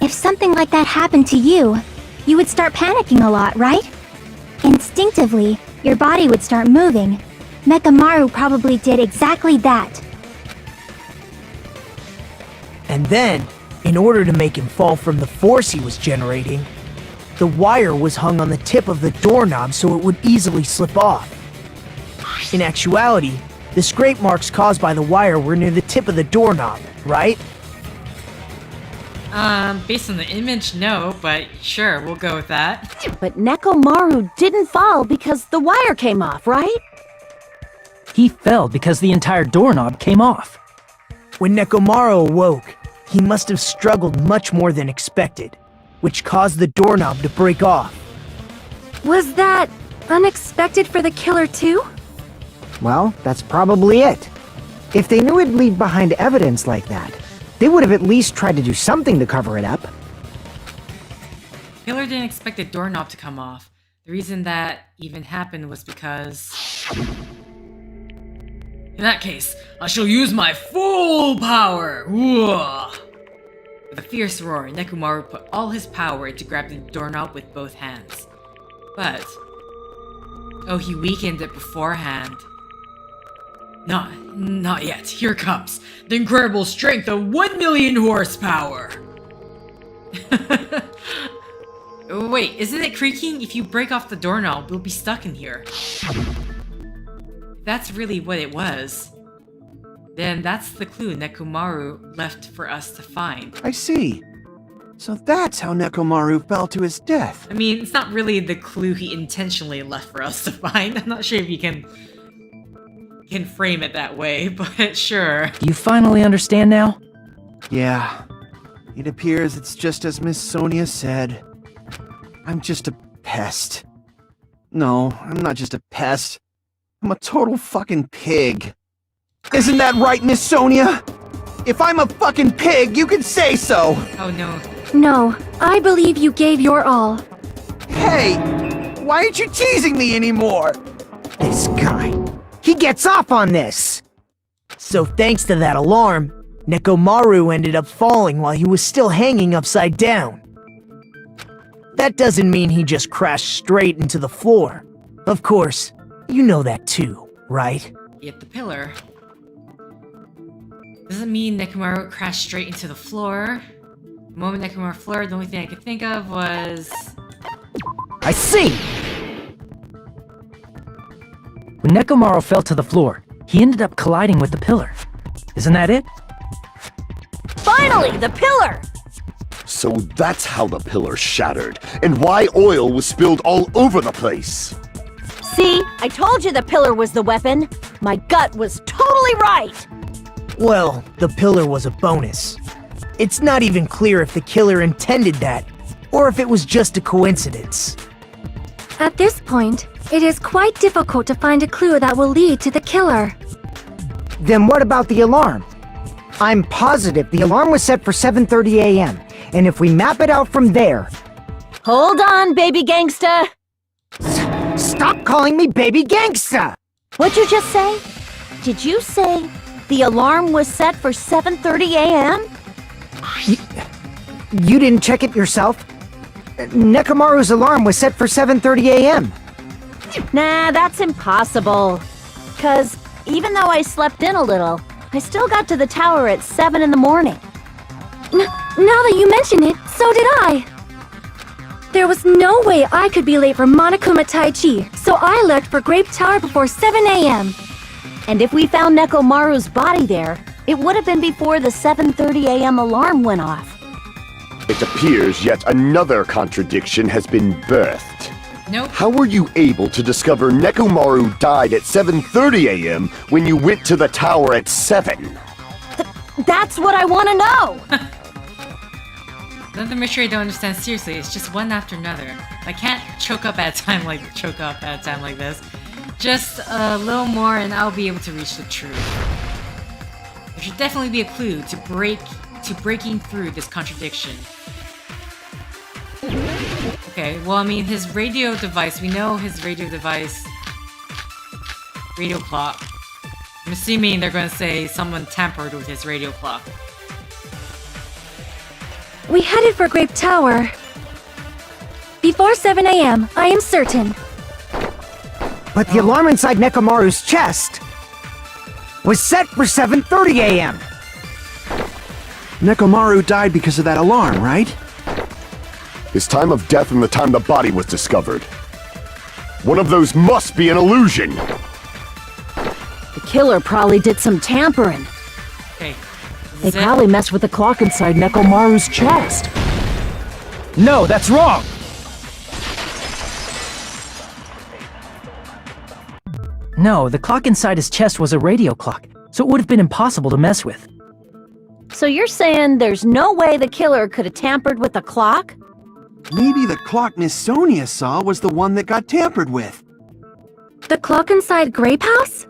If something like that happened to you, you would start panicking a lot, right? Instinctively, your body would start moving. Nekomaru probably did exactly that. And then, in order to make him fall from the force he was generating, the wire was hung on the tip of the doorknob so it would easily slip off. In actuality, the scrape marks caused by the wire were near the tip of the doorknob, right? Based on the image, no, but sure, we'll go with that. But Nekomaru didn't fall because the wire came off, right? He fell because the entire doorknob came off. When Nekomaru awoke, he must have struggled much more than expected, which caused the doorknob to break off. Was that unexpected for the killer too? Well, that's probably it. If they knew it'd leave behind evidence like that, they would have at least tried to do something to cover it up. Killer didn't expect the doorknob to come off. The reason that even happened was because... In that case, I shall use my full power! Whoa! With a fierce roar, Nekomaru put all his power to grab the doorknob with both hands. But... oh, he weakened it beforehand. Not yet. Here comes the incredible strength of 1 million horsepower! Wait, isn't it creaking? If you break off the doorknob, we'll be stuck in here. If that's really what it was, then that's the clue Nekomaru left for us to find. I see. So that's how Nekomaru fell to his death. I mean, it's not really the clue he intentionally left for us to find. I'm not sure if you can frame it that way, but sure. You finally understand now? Yeah. It appears it's just as Miss Sonia said. I'm just a pest. No, I'm not just a pest. I'm a total fucking pig. Isn't that right, Miss Sonia? If I'm a fucking pig, you can say so! Oh no. No, I believe you gave your all. Hey! Why aren't you teasing me anymore? This guy. He gets off on this! So thanks to that alarm, Nekomaru ended up falling while he was still hanging upside down. That doesn't mean he just crashed straight into the floor. Of course, you know that too, right? Hit the pillar. Doesn't mean Nekomaru crashed straight into the floor. The moment Nekomaru floored, the only thing I could think of was... I see! When Nekomaru fell to the floor, he ended up colliding with the pillar. Isn't that it? Finally, the pillar! So that's how the pillar shattered, and why oil was spilled all over the place. See, I told you the pillar was the weapon. My gut was totally right. Well, the pillar was a bonus. It's not even clear if the killer intended that, or if it was just a coincidence. At this point, it is quite difficult to find a clue that will lead to the killer. Then what about the alarm? I'm positive the alarm was set for 7:30 a.m., and if we map it out from there... Hold on, baby gangsta. Stop calling me baby gangsta! What'd you just say? Did you say the alarm was set for 7:30 a.m.? You didn't check it yourself? Nekomaru's alarm was set for 7:30 a.m. Nah, that's impossible. 'Cause even though I slept in a little, I still got to the tower at 7 in the morning. Now that you mention it, so did I. There was no way I could be late for Monokuma Taichi, so I left for Grape Tower before 7 a.m. And if we found Nekomaru's body there, it would have been before the 7:30 a.m. alarm went off. It appears yet another contradiction has been birthed. Nope. How were you able to discover Nekomaru died at 7:30 a.m. when you went to the tower at 7? That's what I want to know! Another mystery I don't understand. Seriously, it's just one after another. I can't choke up at a time like this. Just a little more and I'll be able to reach the truth. There should definitely be a clue to breaking through this contradiction. Okay, well I mean his radio device, we know his radio device, radio clock, I'm assuming they're gonna say someone tampered with his radio clock. We headed for Grape Tower. Before 7 a.m., I am certain. But the alarm inside Nekomaru's chest was set for 7:30 a.m. Nekomaru died because of that alarm, right? His time of death and the time the body was discovered. One of those must be an illusion! The killer probably did some tampering. Okay. They probably messed with the clock inside Nekomaru's chest. No, that's wrong! No, the clock inside his chest was a radio clock, so it would have been impossible to mess with. So you're saying there's no way the killer could have tampered with the clock? Maybe the clock Miss Sonia saw was the one that got tampered with. The clock inside Grape House?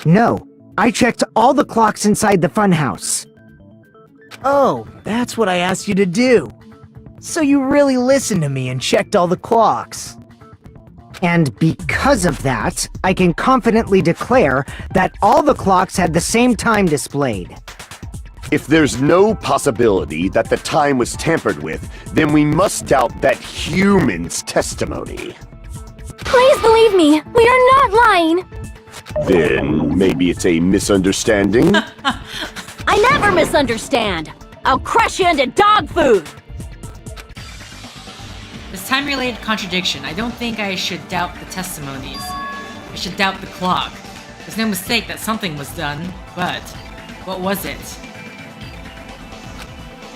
No, I checked all the clocks inside the funhouse. Oh, that's what I asked you to do. So you really listened to me and checked all the clocks. And because of that, I can confidently declare that all the clocks had the same time displayed. If there's no possibility that the time was tampered with, then we must doubt that human's testimony. Please believe me, we are not lying! Then maybe it's a misunderstanding? I never misunderstand! I'll crush you into dog food! This time-related contradiction. I don't think I should doubt the testimonies. I should doubt the clock. There's no mistake that something was done, but what was it?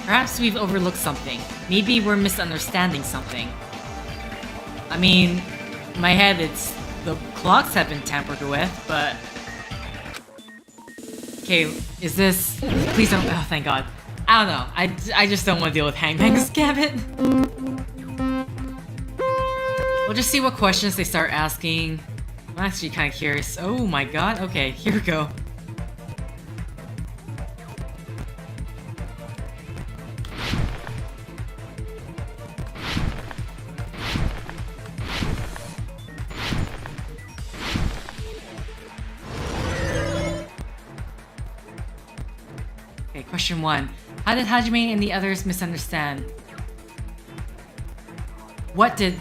Perhaps we've overlooked something. Maybe we're misunderstanding something. I mean, in my head it's the clocks have been tampered with, but... Okay, is this... Please don't... Oh, thank God. I don't know. I just don't want to deal with Hangman's Gambit. We'll just see what questions they start asking. I'm actually kind of curious. Oh my God. Okay, here we go. Okay, question 1. How did Hajime and the others misunderstand? What did...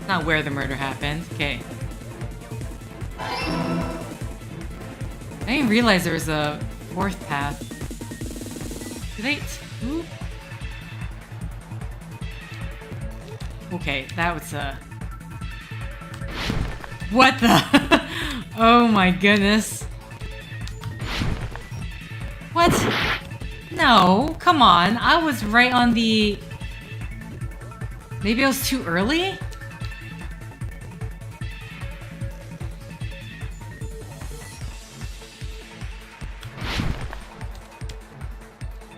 Not where the murder happened. Okay. I didn't realize there was a fourth path. Too late. Ooh. Okay, that was a... What the? Oh my goodness. What? No, come on. I was right on the... Maybe I was too early?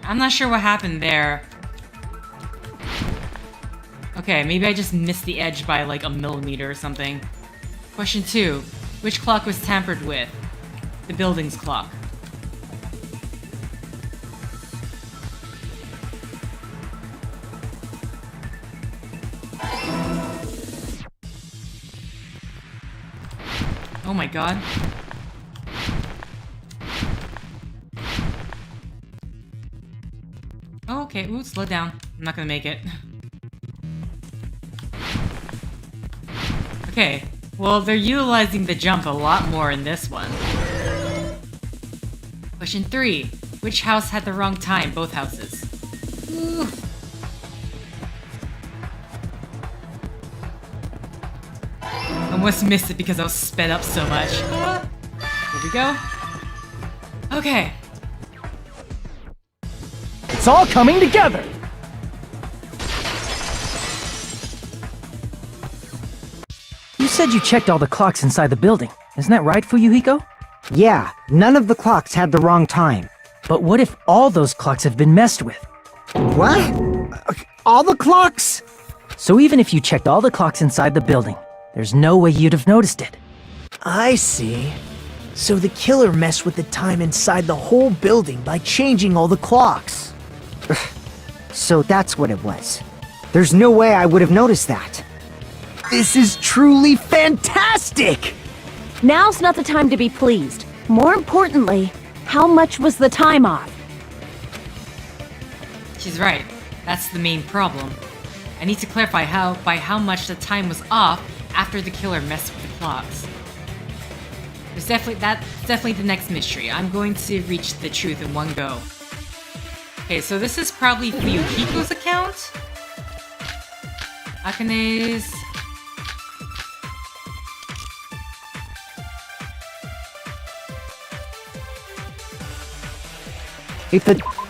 I'm not sure what happened there. Okay, maybe I just missed the edge by like a millimeter or something. Question 2. Which clock was tampered with? The building's clock. Oh my God. Oh, okay. Ooh, slow down. I'm not gonna make it. Okay. Well, they're utilizing the jump a lot more in this one. Question 3. Which house had the wrong time? Both houses. Ooh. I almost missed it because I was sped up so much. Here we go. Okay. It's all coming together! You said you checked all the clocks inside the building. Isn't that right, Fuyuhiko? Yeah, none of the clocks had the wrong time. But what if all those clocks have been messed with? What? All the clocks? So even if you checked all the clocks inside the building, there's no way you'd have noticed it. I see. So the killer messed with the time inside the whole building by changing all the clocks. So that's what it was. There's no way I would have noticed that. This is truly fantastic! Now's not the time to be pleased. More importantly, how much was the time off? She's right. That's the main problem. I need to clarify by how much the time was off after the killer messed with the clocks. That's definitely the next mystery. I'm going to reach the truth in one go. Okay, so this is probably Fuyuhiko's account. Akane's.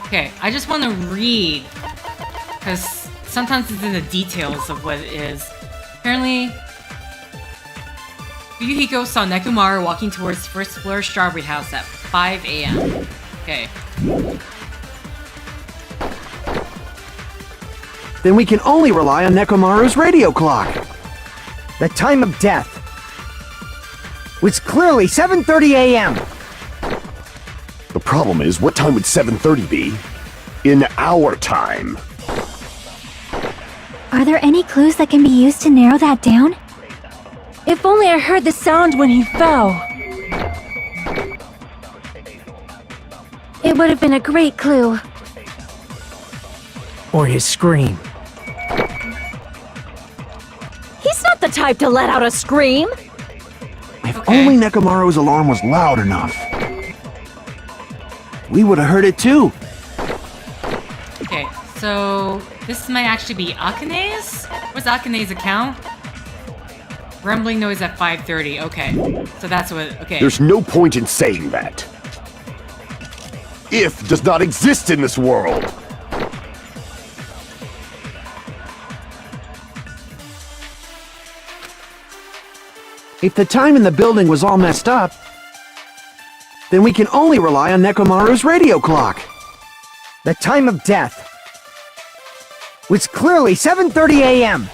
Okay, I just want to read because sometimes it's in the details of what it is. Apparently, Fuyuhiko saw Nekomaru walking towards first floor Strawberry House at 5 a.m. Okay. Then we can only rely on Nekomaru's radio clock. The time of death was clearly 7:30 a.m. The problem is, what time would 7:30 be? In our time. Are there any clues that can be used to narrow that down? If only I heard the sound when he fell. It would have been a great clue. Or his scream. He's not the type to let out a scream. If only Nekomaru's alarm was loud enough. We would have heard it too. Okay, so this might actually be Akane's? What's Akane's account? Rumbling noise at 5:30. Okay, so that's what. Okay. There's no point in saying that. If does not exist in this world. If the time in the building was all messed up, then we can only rely on Nekomaru's radio clock. The time of death was clearly 7:30 a.m.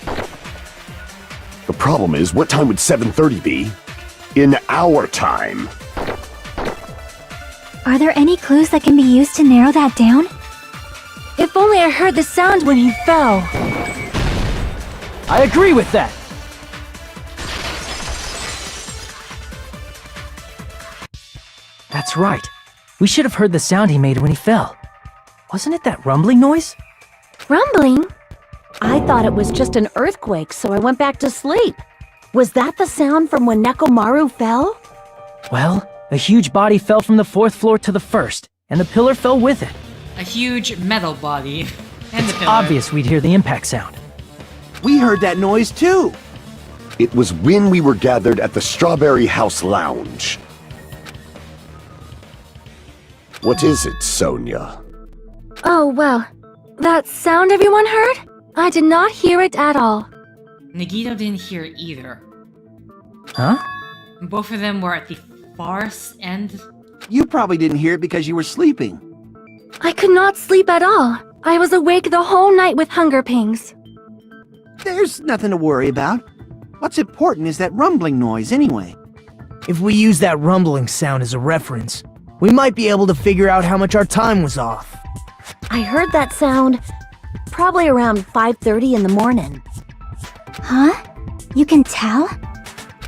The problem is, what time would 7:30 be? In our time. Are there any clues that can be used to narrow that down? If only I heard the sound when he fell. I agree with that. That's right. We should have heard the sound he made when he fell. Wasn't it that rumbling noise? Rumbling? I thought it was just an earthquake, so I went back to sleep. Was that the sound from when Nekomaru fell? Well, a huge body fell from the 4th floor to the 1st, and the pillar fell with it. A huge metal body. And the It's pillar. obvious we'd hear the impact sound. We heard that noise too. It was when we were gathered at the Strawberry House Lounge. What is it, Sonia? Oh, well. That sound everyone heard? I did not hear it at all. Nagito didn't hear it either. Huh? Both of them were at the far end. You probably didn't hear it because you were sleeping. I could not sleep at all. I was awake the whole night with hunger pangs. There's nothing to worry about. What's important is that rumbling noise anyway. If we use that rumbling sound as a reference, we might be able to figure out how much our time was off. I heard that sound probably around 5:30 in the morning. Huh? You can tell?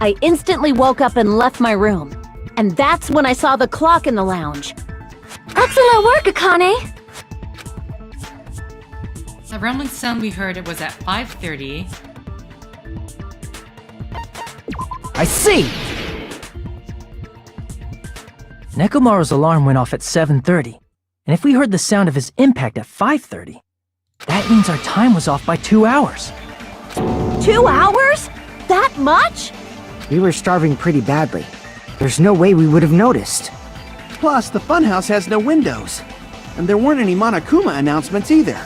I instantly woke up and left my room. And that's when I saw the clock in the lounge. Excellent work, Akane! The rumbling sound we heard it was at 5:30. I see! Nekomaru's alarm went off at 7:30, and if we heard the sound of his impact at 5:30, that means our time was off by 2 hours. 2 hours? That much? We were starving pretty badly. There's no way we would have noticed. Plus, the funhouse has no windows. And there weren't any Monokuma announcements either.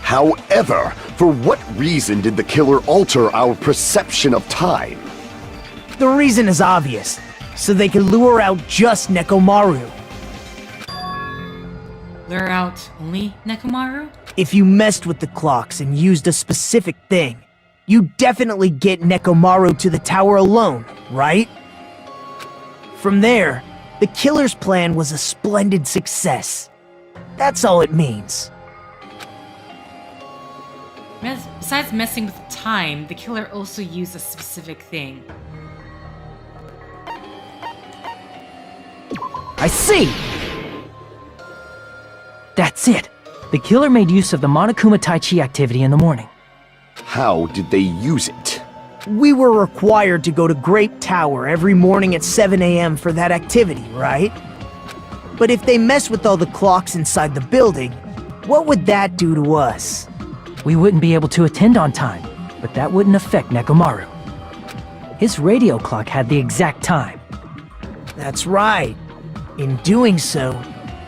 However, for what reason did the killer alter our perception of time? The reason is obvious. So they can lure out just Nekomaru. Lure out only Nekomaru? If you messed with the clocks and used a specific thing, you definitely get Nekomaru to the tower alone, right? From there, the killer's plan was a splendid success. That's all it means. Besides messing with the time, the killer also used a specific thing. I see! That's it! The killer made use of the Monokuma Tai Chi activity in the morning. How did they use it? We were required to go to Grape Tower every morning at 7 a.m. for that activity, right? But if they mess with all the clocks inside the building, what would that do to us? We wouldn't be able to attend on time, but that wouldn't affect Nekomaru. His radio clock had the exact time. That's right. In doing so,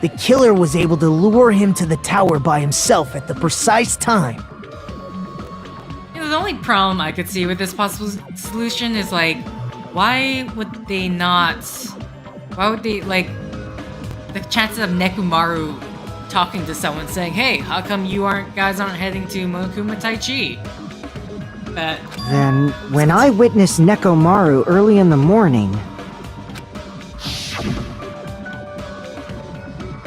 the killer was able to lure him to the tower by himself at the precise time. You know, the only problem I could see with this possible solution is like, why would they, like, the chances of Nekomaru talking to someone saying, hey, how come you guys aren't heading to Monokuma Tai Chi? But Then, when I witnessed Nekomaru early in the morning...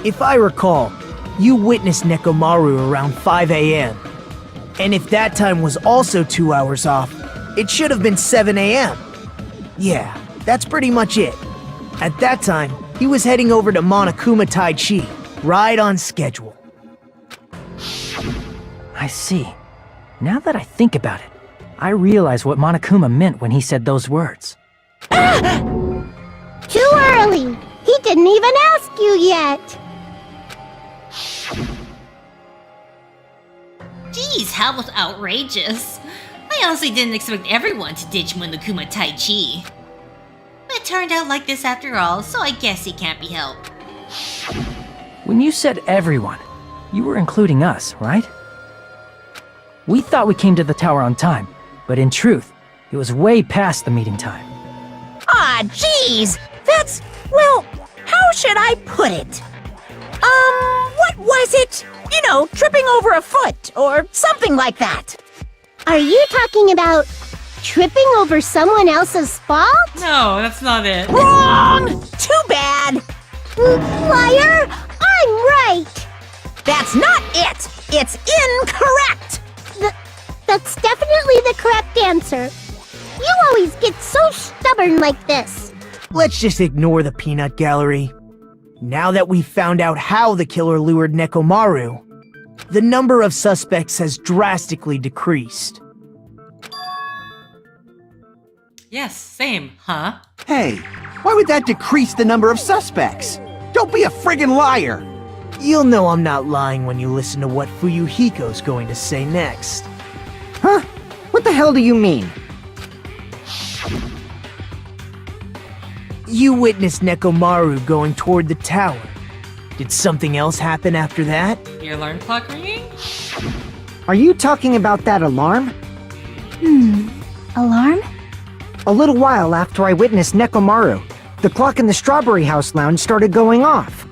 If I recall, you witnessed Nekomaru around 5 a.m. And if that time was also 2 hours off, it should have been 7 a.m. Yeah, that's pretty much it. At that time, he was heading over to Monokuma Tai Chi, right on schedule. I see. Now that I think about it, I realize what Monokuma meant when he said those words. Too early! He didn't even ask you yet! Jeez, how was outrageous. I honestly didn't expect everyone to ditch Monokuma Tai Chi. But it turned out like this after all, so I guess it can't be helped. When you said everyone, you were including us, right? We thought we came to the tower on time, but in truth, it was way past the meeting time. Ah, jeez! That's, well, how should I put it? What was it? You know, tripping over a foot, or something like that. Are you talking about tripping over someone else's fault? no, that's not it. Wrong! Too bad! Liar! I'm right! That's not it! It's incorrect! That's definitely the correct answer. You always get so stubborn like this. Let's just ignore the peanut gallery. Now that we've found out how the killer lured Nekomaru, the number of suspects has drastically decreased. Yes, same, huh? Hey, why would that decrease the number of suspects? Don't be a friggin' liar! You'll know I'm not lying when you listen to what Fuyuhiko's going to say next. Huh? What the hell do you mean? You witnessed Nekomaru going toward the tower. Did something else happen after that? Your alarm clock ringing? Are you talking about that alarm? Alarm? A little while after I witnessed Nekomaru, the clock in the Strawberry House lounge started going off.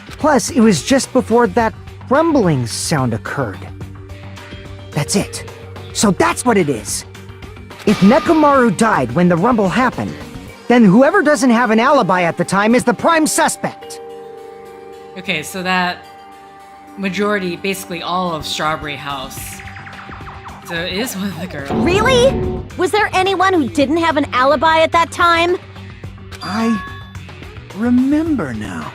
Plus, it was just before that rumbling sound occurred. That's it. So that's what it is. If Nekomaru died when the rumble happened, then whoever doesn't have an alibi at the time is the prime suspect. Okay, so that majority, basically all of Strawberry House. So it is one of the girls. Really? Was there anyone who didn't have an alibi at that time? I remember now.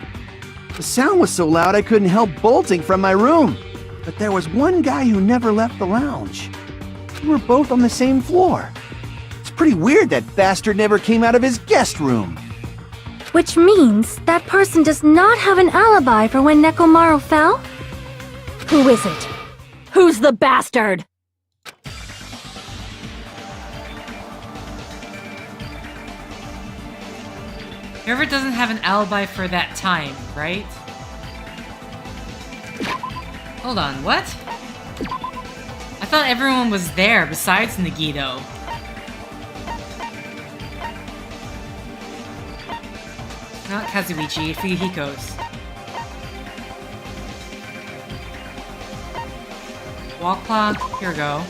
The sound was so loud I couldn't help bolting from my room. But there was one guy who never left the lounge. We were both on the same floor. It's pretty weird that bastard never came out of his guest room. Which means that person does not have an alibi for when Nekomaru fell? Who is it? Who's the bastard? Whoever doesn't have an alibi for that time, right? Hold on, what? I thought everyone was there besides Nagito. Not Kazuichi, Fuyuhiko's. Wall clock, here we go.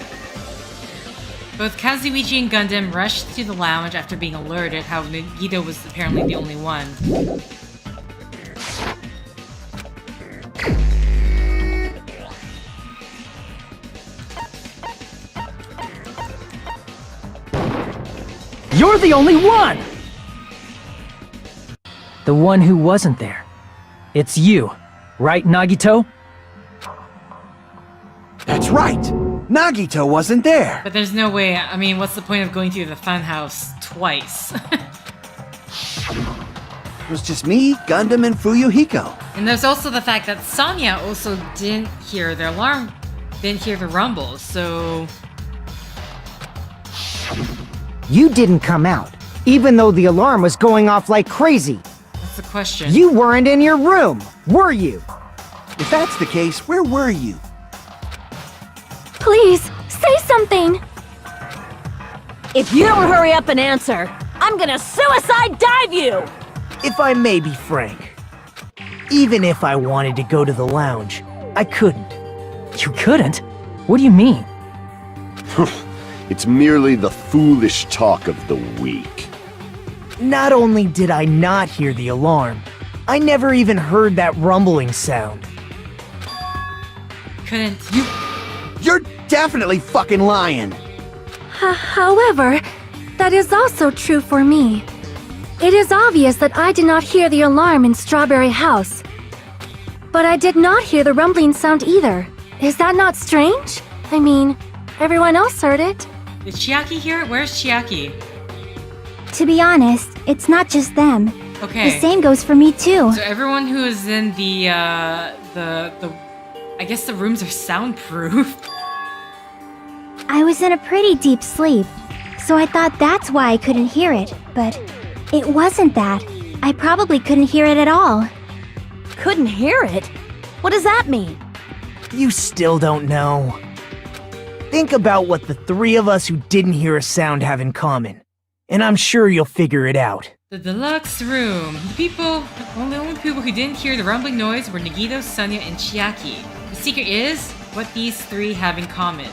Both Kazuichi and Gundam rushed to the lounge after being alerted how Nagito was apparently the only one. You're the only one! The one who wasn't there. It's you, right, Nagito? That's right! Nagito wasn't there! But there's no way. I mean, what's the point of going through the funhouse twice? It was just me, Gundam, and Fuyuhiko. And there's also the fact that Sonya also didn't hear the alarm, didn't hear the rumble, so... You didn't come out, even though the alarm was going off like crazy. That's the question. You weren't in your room, were you? If that's the case, where were you? Please, say something! If you don't hurry up and answer, I'm gonna suicide dive you! If I may be frank, even if I wanted to go to the lounge, I couldn't. You couldn't? What do you mean? It's merely the foolish talk of the weak. Not only did I not hear the alarm, I never even heard that rumbling sound. Couldn't... You're definitely fucking lying! However, that is also true for me. It is obvious that I did not hear the alarm in Strawberry House. But I did not hear the rumbling sound either. Is that not strange? I mean, everyone else heard it. Did Chiaki hear it? Where's Chiaki? To be honest, it's not just them. Okay. The same goes for me too. So everyone who is in the I guess the rooms are soundproof. I was in a pretty deep sleep, so I thought that's why I couldn't hear it, but it wasn't that. I probably couldn't hear it at all. Couldn't hear it? What does that mean? You still don't know. Think about what the three of us who didn't hear a sound have in common, and I'm sure you'll figure it out. The deluxe room. The only people who didn't hear the rumbling noise were Nagito, Sonya, and Chiaki. The secret is what these three have in common.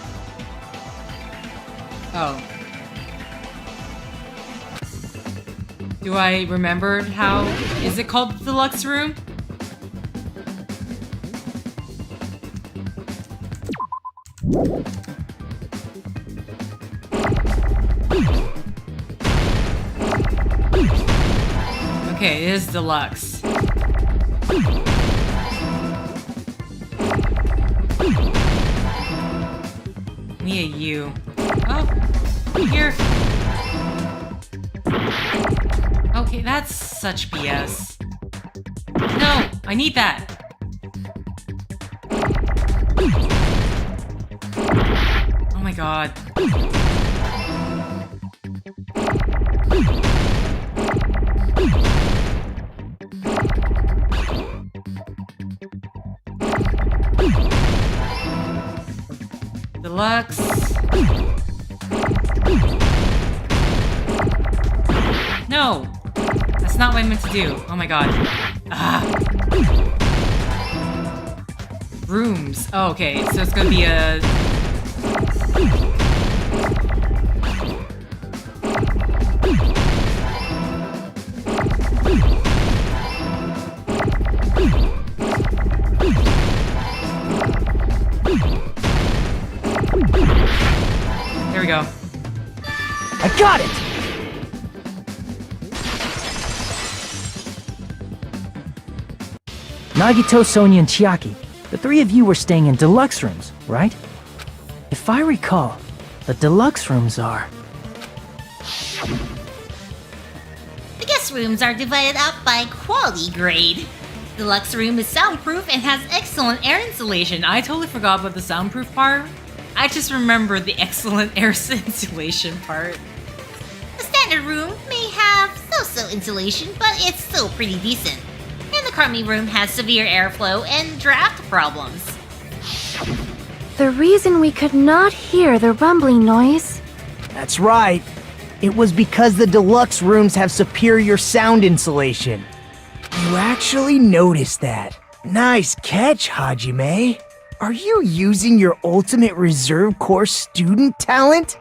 Oh. Do I remember how... Is it called the deluxe room? Okay, it is deluxe. Me a U. Oh, here. Okay, that's such BS. No, I need that. Oh my god. Deluxe. No! That's not what I meant to do. Oh my god. Ah. Rooms. Oh, okay. So it's gonna be a... There we go. I got it! Nagito, Sonya, and Chiaki, the three of you were staying in deluxe rooms, right? If I recall, the deluxe rooms are... The guest rooms are divided up by quality grade. Deluxe room is soundproof and has excellent air insulation. I totally forgot about the soundproof part. I just remember the excellent air insulation part. The standard room may have so-so insulation, but it's still pretty decent. And the economy room has severe airflow and draft problems. The reason we could not hear the rumbling noise... That's right. It was because the deluxe rooms have superior sound insulation. You actually noticed that. Nice catch, Hajime. Are you using your ultimate reserve corps student talent?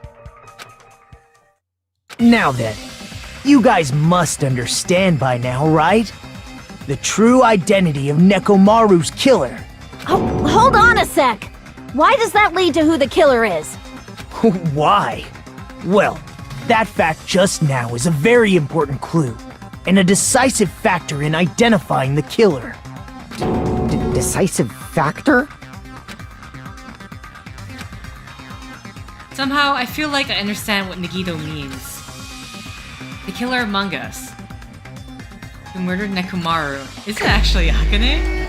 Now then, you guys must understand by now, right? The true identity of Nekomaru's killer. Oh, hold on a sec! Why does that lead to who the killer is? Why? Well, That fact just now is a very important clue, and a decisive factor in identifying the killer. Decisive factor? Somehow, I feel like I understand what Nagito means. The killer among us, who murdered Nekomaru. Is it actually Akane?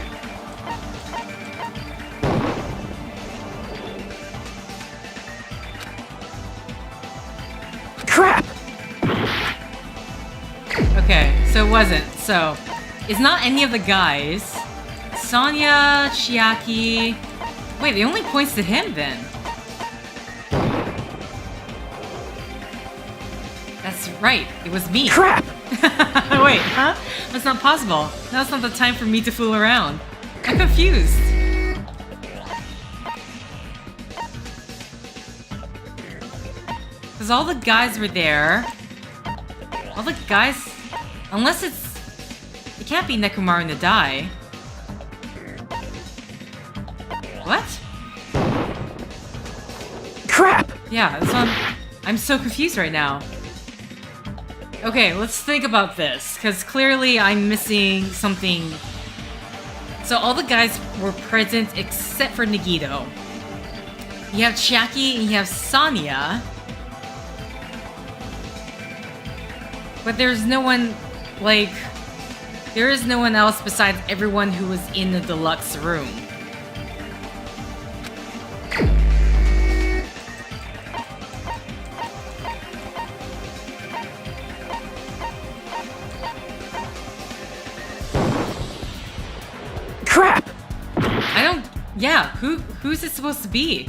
Crap! Okay, so it wasn't. So, it's not any of the guys. Sonya, Chiaki... Wait, it only points to him then. That's right, it was me. Crap! Wait, huh? That's not possible. Now's not the time for me to fool around. I'm confused. Because all the guys were there. All the guys... Unless it's... It can't be Nekomaru Nadai. What? Crap! Yeah, that's what I'm so confused right now. Okay, let's think about this, because clearly I'm missing something. So all the guys were present except for Nagito. You have Chiaki and you have Sonya. But there's no one, like... There is no one else besides everyone who was in the deluxe room. Crap! I don't... Yeah, who's it supposed to be?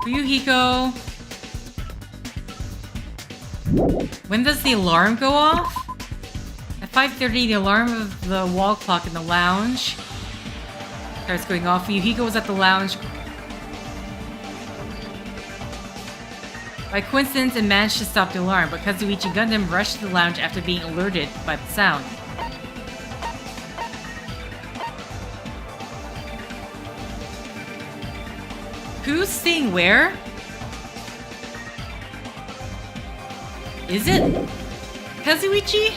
Fuyuhiko... When does the alarm go off? At 5:30, the alarm of the wall clock in the lounge starts going off. Fuyuhiko was at the lounge by coincidence and managed to stop the alarm, but Kazuichi Gundam rushed to the lounge after being alerted by the sound. Who's staying where? Is it Kazuichi?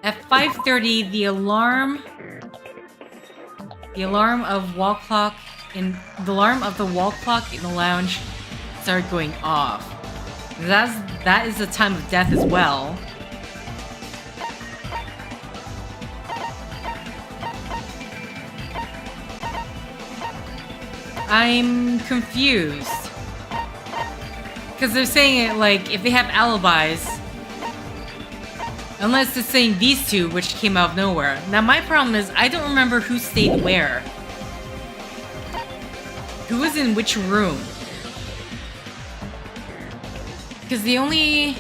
At 5:30, the alarm of the wall clock in the lounge started going off. That is the time of death as well. I'm confused. Because they're saying it like, if they have alibis, unless it's saying these two, which came out of nowhere. Now my problem is, I don't remember who stayed where. Who was in which room? Because the only...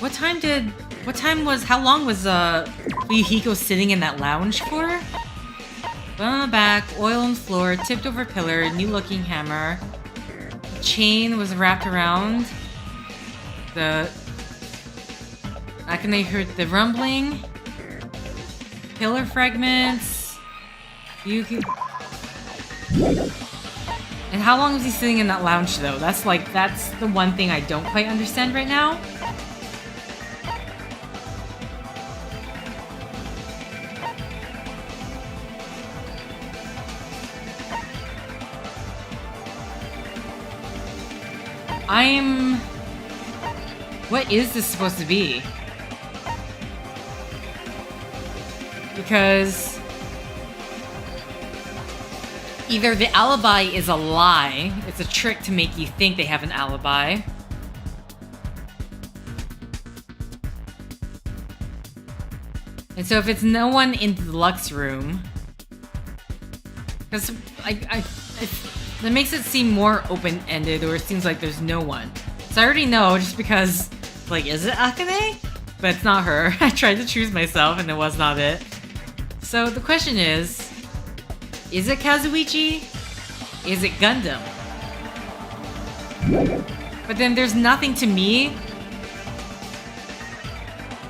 How long was Fuyuhiko sitting in that lounge for? Bone on the back, oil on the floor, tipped over pillar, new looking hammer. The chain was wrapped around. Akane heard the rumbling. Pillar fragments. And how long was he sitting in that lounge though? That's the one thing I don't quite understand right now. What is this supposed to be? Because either the alibi is a lie, it's a trick to make you think they have an alibi. And so if it's no one in the deluxe room, because that makes it seem more open-ended, or it seems like there's no one. So I already know, just because, like, is it Akane? but it's not her. I tried to choose myself and it was not it. So the question is it Kazuichi? Is it Gundam? But then there's nothing to me.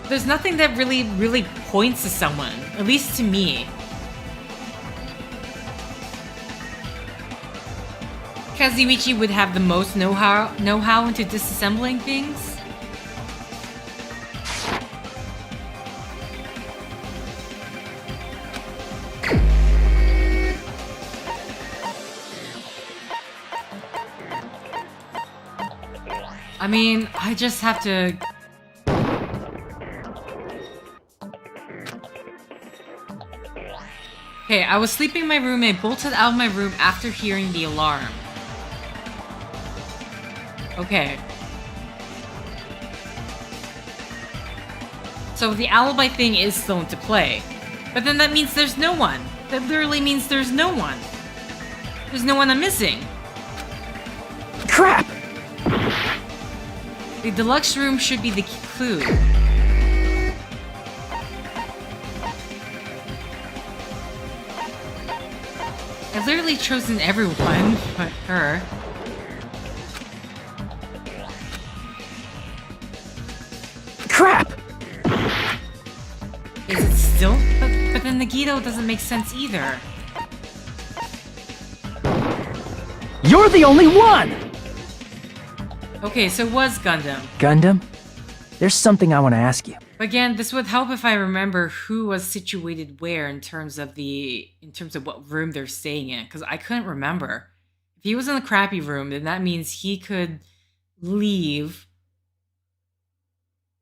There's nothing that really points to someone, at least to me. Kazuichi would have the most know-how into disassembling things. I mean, I just have to... Okay, I was sleeping in my room and bolted out of my room after hearing the alarm. Okay. So the alibi thing is still into play. But then that means there's no one. That literally means there's no one. There's no one I'm missing. Crap! The deluxe room should be the clue. I've literally chosen everyone but her. Crap! Is it still? But then Nagito doesn't make sense either. You're the only one! Okay, so it was Gundam. Gundam? There's something I want to ask you. Again, this would help if I remember who was situated where in terms of what room they're staying in, because I couldn't remember. If he was in the crappy room, then that means he could leave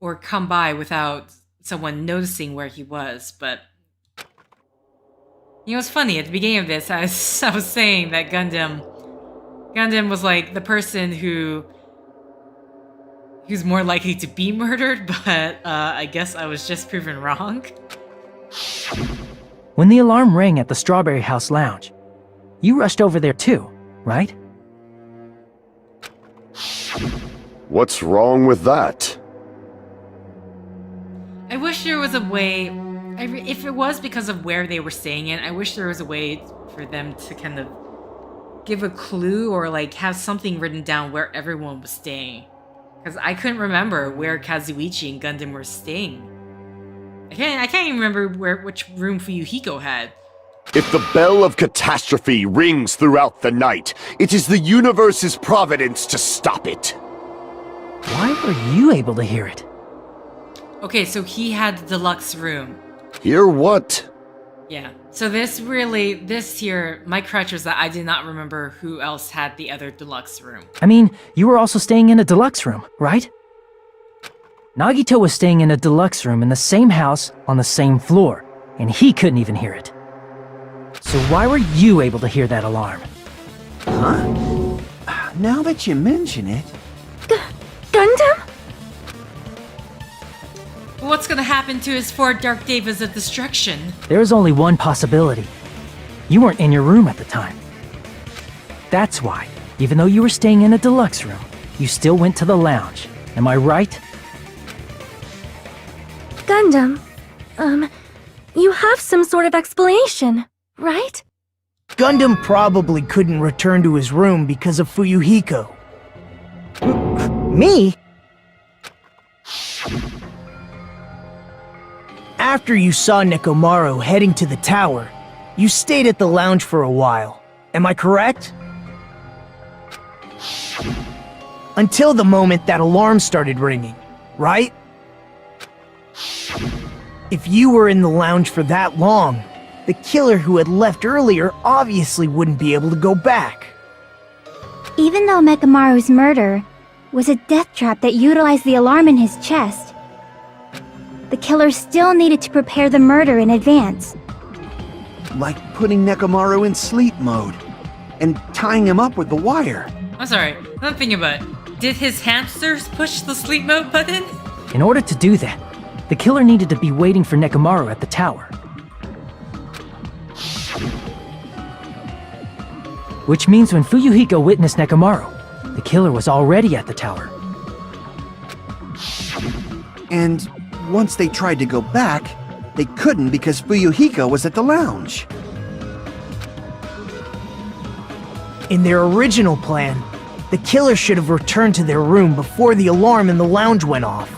or come by without someone noticing where he was. But you know, it's funny, at the beginning of this, I was saying that Gundam was like the person who's more likely to be murdered, but I guess I was just proven wrong. When the alarm rang at the Strawberry House Lounge, you rushed over there too, right? What's wrong with that? I wish there was a way, if it was because of where they were staying in, I wish there was a way for them to kind of give a clue or like have something written down where everyone was staying. Because I couldn't remember where Kazuichi and Gundam were staying. I can't even remember which room Fuyuhiko had. If the bell of catastrophe rings throughout the night, it is the universe's providence to stop it. Why were you able to hear it? Okay, so he had the deluxe room. Hear what? Yeah. So this here, my crutch was that I did not remember who else had the other deluxe room. I mean, you were also staying in a deluxe room, right? Nagito was staying in a deluxe room in the same house on the same floor, and he couldn't even hear it. So why were you able to hear that alarm? Huh? Now that you mention it... Gundam? What's gonna happen to his 4 Dark Devas of destruction? There is only one possibility. You weren't in your room at the time. That's why, even though you were staying in a deluxe room, you still went to the lounge. Am I right? Gundam, you have some sort of explanation, right? Gundam probably couldn't return to his room because of Fuyuhiko. Me? After you saw Nekomaru heading to the tower, you stayed at the lounge for a while. Am I correct? Until the moment that alarm started ringing, right? If you were in the lounge for that long, the killer who had left earlier obviously wouldn't be able to go back. Even though Mekamaru's murder was a death trap that utilized the alarm in his chest, the killer still needed to prepare the murder in advance. Like putting Nekomaru in sleep mode and tying him up with the wire. I'm sorry, I'm thinking about it. Did his hamsters push the sleep mode button? In order to do that, the killer needed to be waiting for Nekomaru at the tower. Which means when Fuyuhiko witnessed Nekomaru, the killer was already at the tower. And once they tried to go back, they couldn't because Fuyuhiko was at the lounge. In their original plan, the killer should have returned to their room before the alarm in the lounge went off.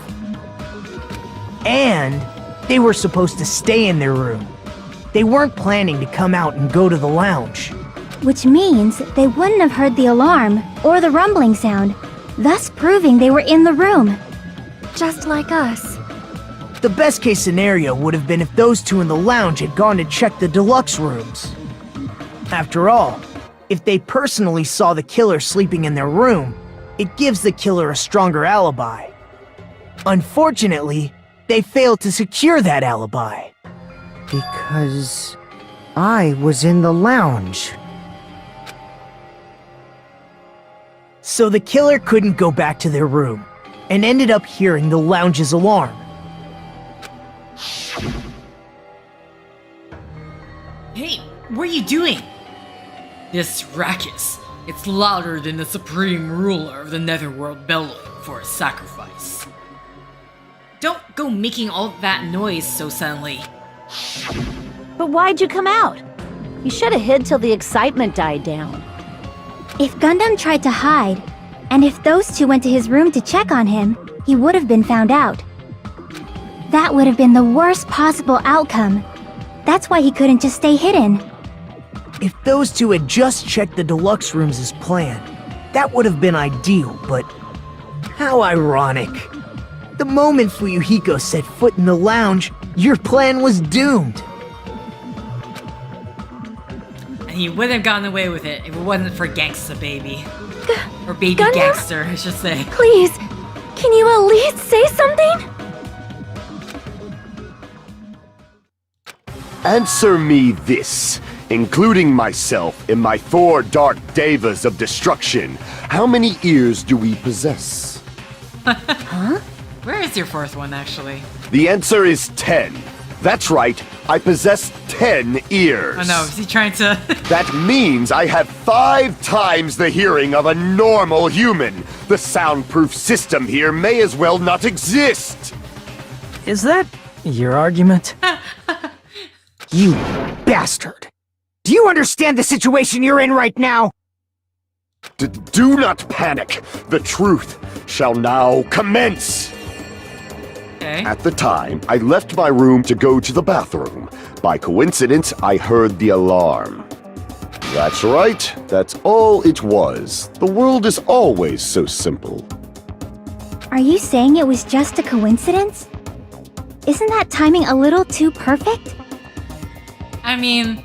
And they were supposed to stay in their room. They weren't planning to come out and go to the lounge. Which means they wouldn't have heard the alarm or the rumbling sound, thus proving they were in the room. Just like us. The best case scenario would have been if those two in the lounge had gone to check the deluxe rooms. After all, if they personally saw the killer sleeping in their room, it gives the killer a stronger alibi. Unfortunately, they failed to secure that alibi. Because I was in the lounge. So the killer couldn't go back to their room, and ended up hearing the lounge's alarm. Hey, what are you doing? This ruckus. It's louder than the supreme ruler of the netherworld bellowing for a sacrifice. Don't go making all that noise so suddenly. But why'd you come out? You should have hid till the excitement died down. If Gundam tried to hide, and if those two went to his room to check on him, he would have been found out. That would have been the worst possible outcome. That's why he couldn't just stay hidden. If those two had just checked the deluxe rooms as planned, that would have been ideal, but how ironic. The moment Fuyuhiko set foot in the lounge, your plan was doomed. And you wouldn't have gotten away with it if it wasn't for Gangsta Baby. Or Baby Gundam? Gangster, I should say. Please, can you at least say something? Answer me this. Including myself in my 4 dark devas of destruction, how many ears do we possess? Where is your 4th one, actually? The answer is 10. That's right, I possess 10 ears. Oh no, is he trying to... That means I have 5 times the hearing of a normal human. The soundproof system here may as well not exist. Is that your argument? You bastard! Do you understand the situation you're in right now? Do not panic. The truth shall now commence. Okay. At the time, I left my room to go to the bathroom. By coincidence, I heard the alarm. That's right, that's all it was. The world is always so simple. Are you saying it was just a coincidence? Isn't that timing a little too perfect? I mean...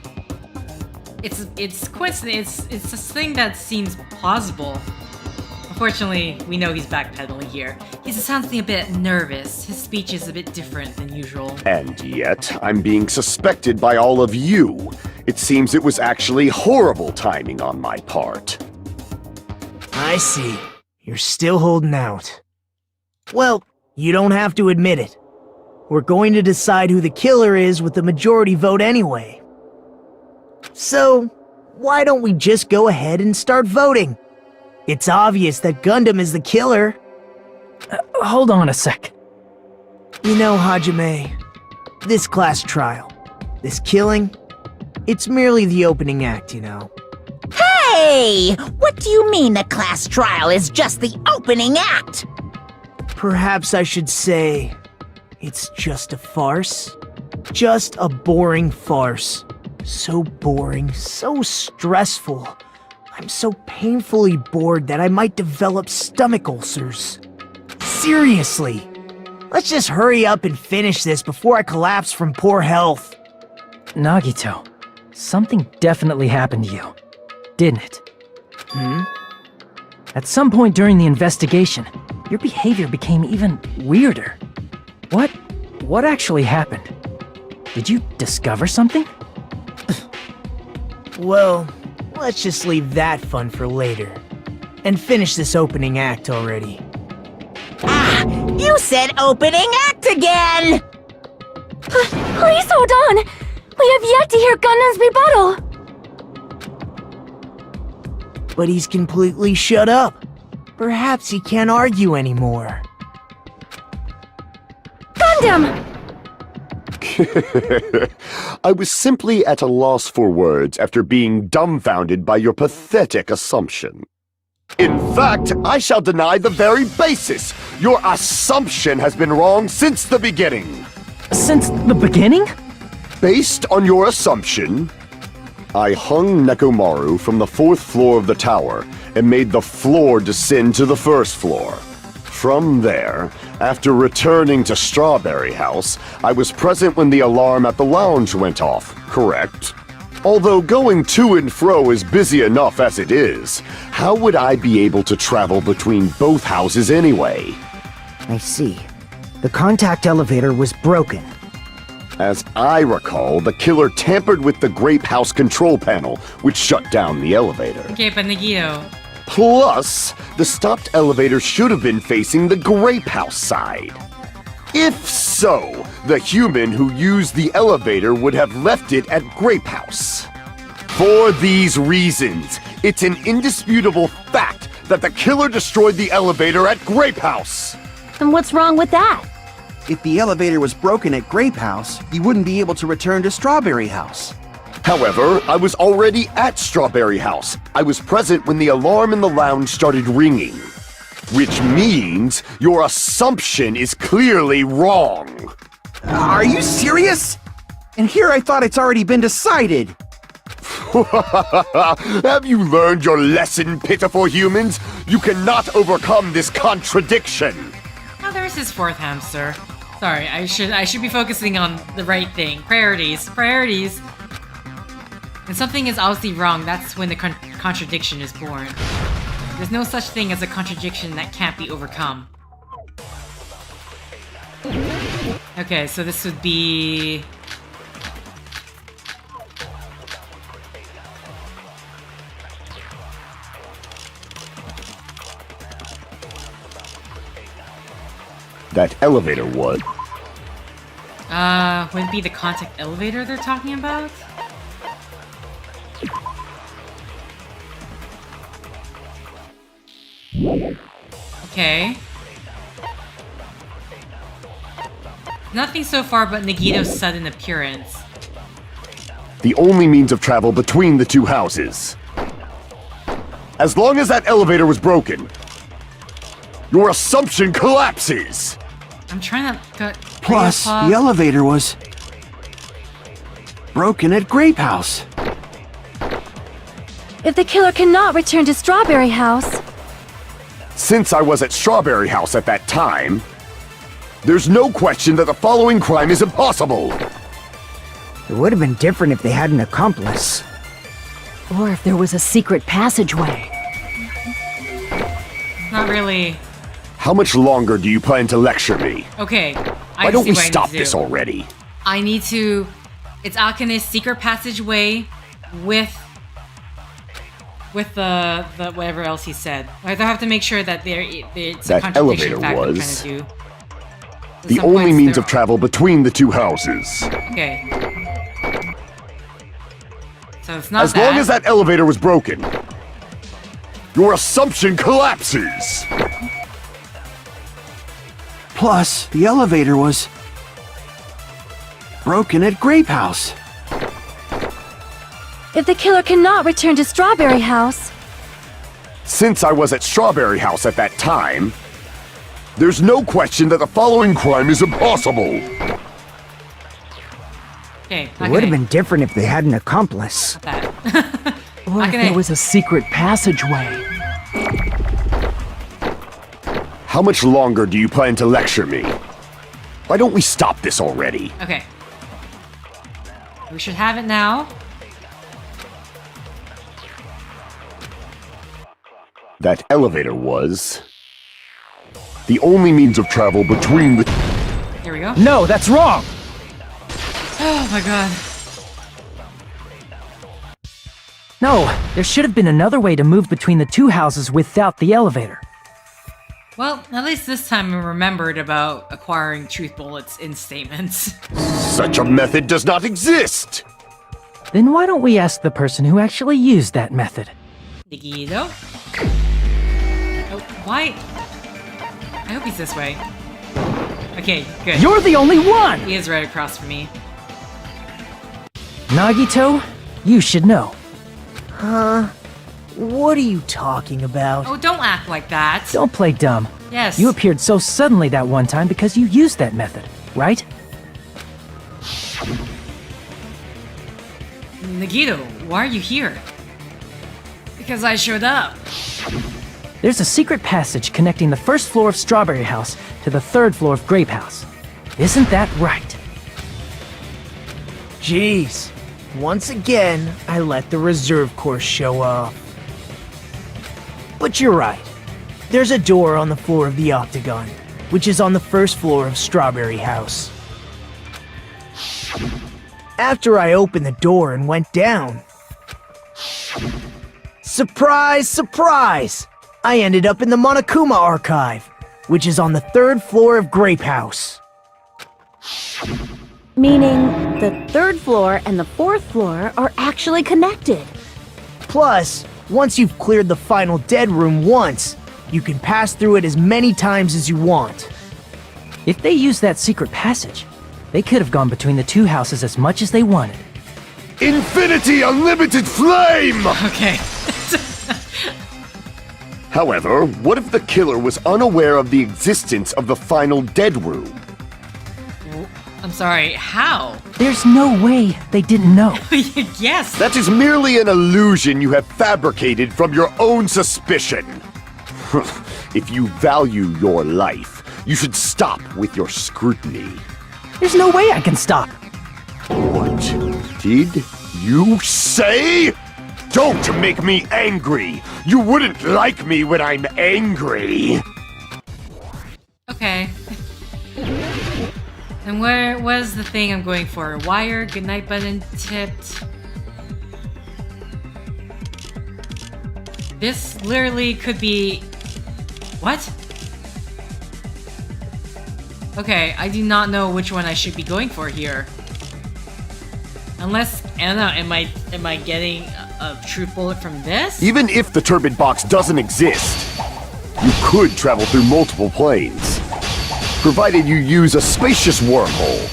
It's coincidence. It's this thing that seems plausible. Unfortunately, we know he's backpedaling here. He sounds a bit nervous. His speech is a bit different than usual. And yet, I'm being suspected by all of you. It seems it was actually horrible timing on my part. I see. You're still holding out. Well, you don't have to admit it. We're going to decide who the killer is with the majority vote anyway. So, why don't we just go ahead and start voting? It's obvious that Gundam is the killer. Hold on a sec. You know, Hajime, this class trial, this killing, it's merely the opening act, you know. Hey! What do you mean the class trial is just the opening act? Perhaps I should say, it's just a farce. Just a boring farce. So boring, so stressful. I'm so painfully bored that I might develop stomach ulcers. Seriously, let's just hurry up and finish this before I collapse from poor health. Nagito, something definitely happened to you, didn't it? At some point during the investigation, your behavior became even weirder. What actually happened? Did you discover something? Well, let's just leave that fun for later. And finish this opening act already. Ah! You said opening act again! Please hold on! We have yet to hear Gundam's rebuttal! But he's completely shut up. Perhaps he can't argue anymore. Gundam! Find him! I was simply at a loss for words after being dumbfounded by your pathetic assumption. In fact, I shall deny the very basis. Your assumption has been wrong since the beginning. Since the beginning? Based on your assumption, I hung Nekomaru from the 4th floor of the tower and made the floor descend to the 1st floor. From there, after returning to Strawberry House, I was present when the alarm at the lounge went off, correct? Although going to and fro is busy enough as it is, how would I be able to travel between both houses anyway? I see. The contact elevator was broken. As I recall, the killer tampered with the Grape House control panel, which shut down the elevator. Okay, but Nagito. Plus, the stopped elevator should have been facing the Grape House side. If so, the human who used the elevator would have left it at Grape House. For these reasons, it's an indisputable fact that the killer destroyed the elevator at Grape House. And what's wrong with that? If the elevator was broken at Grape House, you wouldn't be able to return to Strawberry House. However, I was already at Strawberry House. I was present when the alarm in the lounge started ringing. Which means your assumption is clearly wrong. Are you serious? And here I thought it's already been decided. Have you learned your lesson, pitiful humans? You cannot overcome this contradiction. Oh, there's his 4th hamster. Sorry, I should be focusing on the right thing. Priorities. When something is obviously wrong, that's when the contradiction is born. There's no such thing as a contradiction that can't be overcome. Okay, so this would be... That elevator was... would it be the contact elevator they're talking about? Okay. Nothing so far but Nagito's sudden appearance. The only means of travel between the two houses. As long as that elevator was broken, your assumption collapses! I'm trying to... Plus, the elevator was broken at Grape House. If the killer cannot return to Strawberry House... Since I was at Strawberry House at that time, there's no question that the following crime is impossible. It would have been different if they had an accomplice. Or if there was a secret passageway. Not really. How much longer do you plan to lecture me? Okay. Why don't we stop this already? I need to... It's Akane's secret passageway with the whatever else he said. I have to make sure that it's a That contradiction elevator fact I'm was trying to do. the only means of travel between the two houses. Okay. So it's not As long as that elevator was broken, your assumption collapses. Plus, the elevator was broken at Grape House. If the killer cannot return to Strawberry House... Since I was at Strawberry House at that time, there's no question that the following crime is impossible. Okay, It would have been different if they had an accomplice. Or if there was a secret passageway. How much longer do you plan to lecture me? Why don't we stop this already? Okay. We should have it now. That elevator was the only means of travel between the... Here we go. No, that's wrong! Oh my god. No, there should have been another way to move between the two houses without the elevator. Well, at least this time I remembered about acquiring truth bullets in statements. Such a method does not exist! Then why don't we ask the person who actually used that method? Nagito? Oh, why? I hope he's this way. Okay, good. You're the only one! He is right across from me. Nagito, you should know. Huh? What are you talking about? Oh, don't act like that. Don't play dumb. Yes. You appeared so suddenly that one time because you used that method, right? Nagito, why are you here? Because I showed up. There's a secret passage connecting the first floor of Strawberry House to the third floor of Grape House. Isn't that right? Jeez. Once again, I let the reserve course show off. But you're right. There's a door on the floor of the Octagon, which is on the first floor of Strawberry House. After I opened the door and went down... Surprise, surprise! I ended up in the Monokuma archive, which is on the third floor of Grape House. Meaning, the third floor and the fourth floor are actually connected. Plus, once you've cleared the final dead room once, you can pass through it as many times as you want. If they used that secret passage, they could have gone between the two houses as much as they wanted. Infinity Unlimited Flame! Okay. However, what if the killer was unaware of the existence of the final dead room? I'm sorry, how? There's no way they didn't know. Yes. That is merely an illusion you have fabricated from your own suspicion. If you value your life, you should stop with your scrutiny. There's no way I can stop. What did you say? Don't make me angry! You wouldn't like me when I'm angry! Okay. And where was the thing I'm going for? Wire, goodnight button, tipped. This literally could be... What? Okay, I do not know which one I should be going for here. Unless, I don't know, am I getting a truth bullet from this? Even if the turbid box doesn't exist, you could travel through multiple planes, provided you use a spacious wormhole.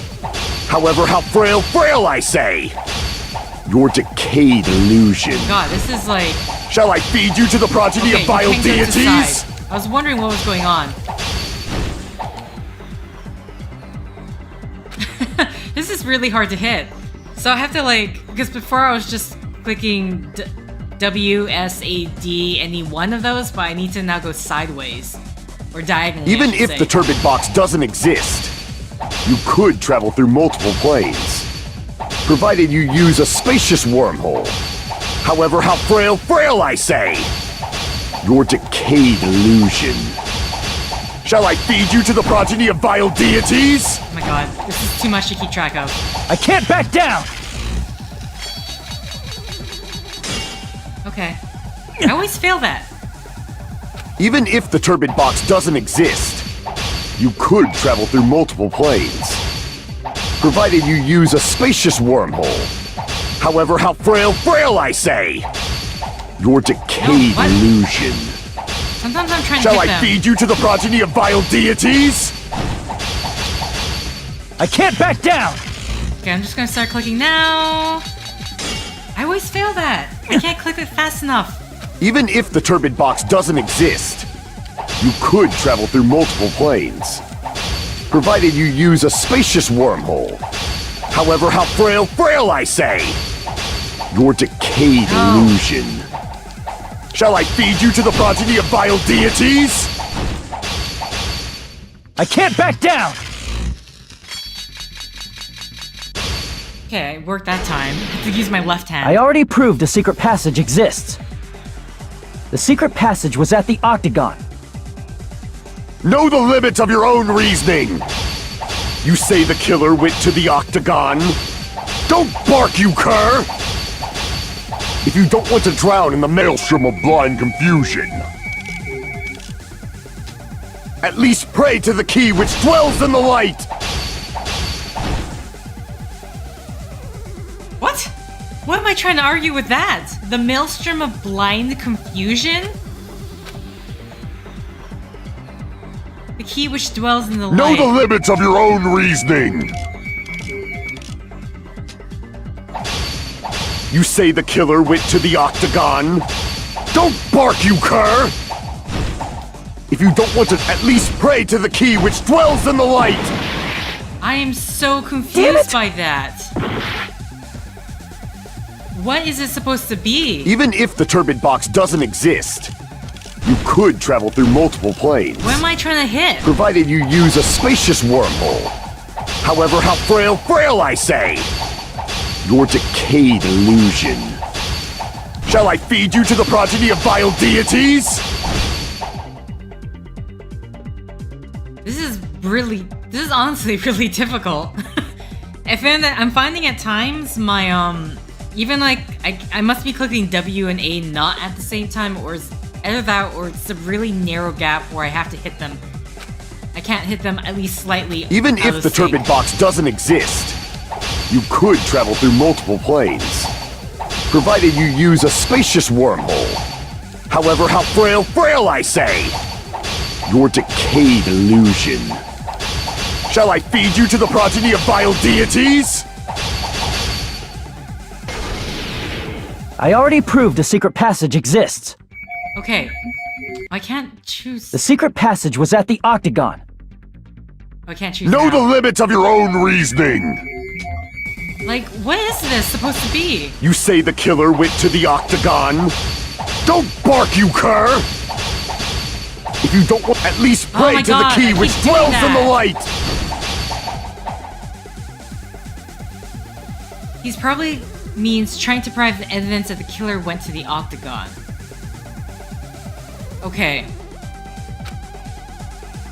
However, how frail I say! Your decayed illusion. God, this is like... Shall I feed you to the progeny Okay, of vile you can't go to the deities? side. I was wondering what was going on. This is really hard to hit. So I have to like, because before I was just clicking W, S, A, D, any one of those, but I need to now go sideways. Or diagonally, Even I should if say. the turbid box doesn't exist, you could travel through multiple planes, provided you use a spacious wormhole. However, how frail I say! Your decayed illusion. Shall I feed you to the progeny of vile deities? Oh my god, this is too much to keep track of. I can't back down! Okay. I always fail that. Even if the turbid box doesn't exist, you could travel through multiple planes, provided you use a spacious wormhole. However, how frail I say! Your decayed what? illusion. Sometimes I'm trying Shall to I hit them. feed you to the progeny of vile deities? I can't back down! Okay, I'm just gonna start clicking now. I always fail that. I can't click it fast enough. Even if the turbid box doesn't exist, you could travel through multiple planes, provided you use a spacious wormhole. However, how frail I say! Your decayed illusion. Shall I feed you to the progeny of vile deities? I can't back down! Okay, it worked that time. I have to use my left hand. I already proved a secret passage exists. The secret passage was at the Octagon. Know the limits of your own reasoning! You say the killer went to the Octagon? Don't bark, you cur! If you don't want to drown in the maelstrom of blind confusion, at least pray to the key which dwells in the light! What? What am I trying to argue with that? The maelstrom of blind confusion? key which dwells in the Know light. the limits of your own reasoning! You say the killer went to the octagon? Don't bark, you cur! If you don't want to at least pray to the key which dwells in the light! I am so confused by that. What is it supposed to be? Even if the turbid box doesn't exist, you could travel through multiple planes. What am I trying to hit? Provided you use a spacious wormhole. However, how frail I say! Your decayed illusion. Shall I feed you to the progeny of vile deities? This is honestly really difficult. I'm finding at times my even like I must be clicking W and A not at the same time, or either that or it's a really narrow gap where I have to hit them. I can't hit them at least slightly. Even if the turbid box doesn't exist, you could travel through multiple planes. Provided you use a spacious wormhole. However, how frail I say! Your decayed illusion. Shall I feed you to the progeny of vile deities? I already proved a secret passage exists. Okay. I can't choose. The secret passage was at the octagon. I can't choose. Know now. the limits of your own reasoning! Like, what is this supposed to be? You say the killer went to the octagon? Don't bark, you cur! If you don't want, at least Oh pray my to God, the key I which keep doing dwells in the that. light! He's probably means trying to provide the evidence that the killer went to the octagon. Okay.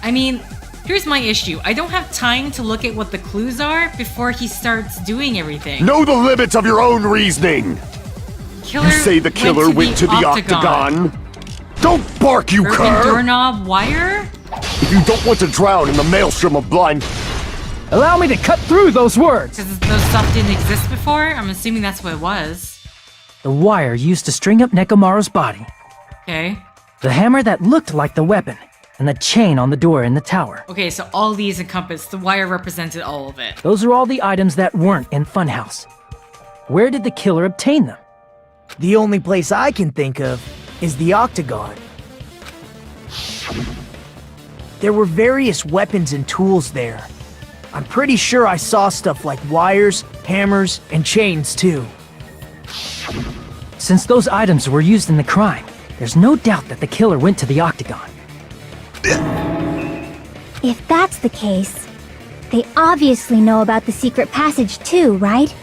I mean, here's my issue. I don't have time to look at what the clues are before he starts doing everything. Know the limits of your own reasoning! Killer You say the killer went to the octagon? Don't bark, you Broken cur! doorknob wire? If you don't want to drown in the maelstrom of blind... Allow me to cut through those words! Because those stuff didn't exist before? I'm assuming that's what it was. The wire used to string up Nekomaru's body. Okay. The hammer that looked like the weapon. And the chain on the door in the tower. Okay, so all these encompassed. The wire represented all of it. Those are all the items that weren't in Funhouse. Where did the killer obtain them? The only place I can think of is the octagon. There were various weapons and tools there. I'm pretty sure I saw stuff like wires, hammers, and chains too. Since those items were used in the crime, there's no doubt that the killer went to the octagon. If that's the case, they obviously know about the secret passage too, right?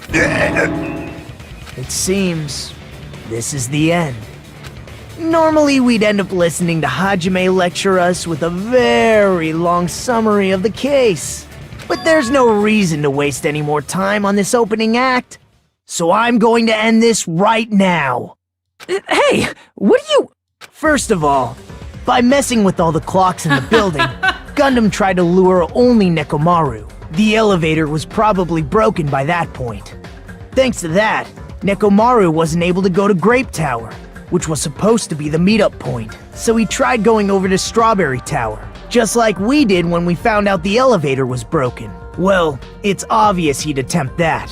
It seems this is the end. Normally we'd end up listening to Hajime lecture us with a very long summary of the case. But there's no reason to waste any more time on this opening act. So I'm going to end this right now. Hey, what are you... First of all, by messing with all the clocks in the building, Gundam tried to lure only Nekomaru. The elevator was probably broken by that point. Thanks to that, Nekomaru wasn't able to go to Grape Tower, which was supposed to be the meetup point. So he tried going over to Strawberry Tower, just like we did when we found out the elevator was broken. Well, it's obvious he'd attempt that.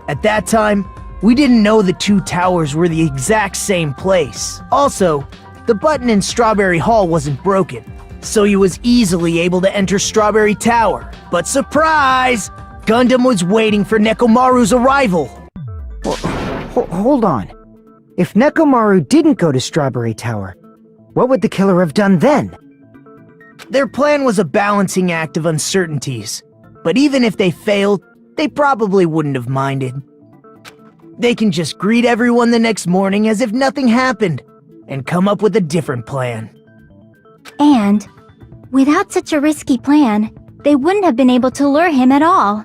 At that time, we didn't know the two towers were the exact same place. Also, the button in Strawberry Hall wasn't broken, so he was easily able to enter Strawberry Tower. But surprise! Gundam was waiting for Nekomaru's arrival. Hold on. If Nekomaru didn't go to Strawberry Tower, what would the killer have done then? Their plan was a balancing act of uncertainties, but even if they failed, they probably wouldn't have minded. They can just greet everyone the next morning as if nothing happened, and come up with a different plan. And, without such a risky plan, they wouldn't have been able to lure him at all.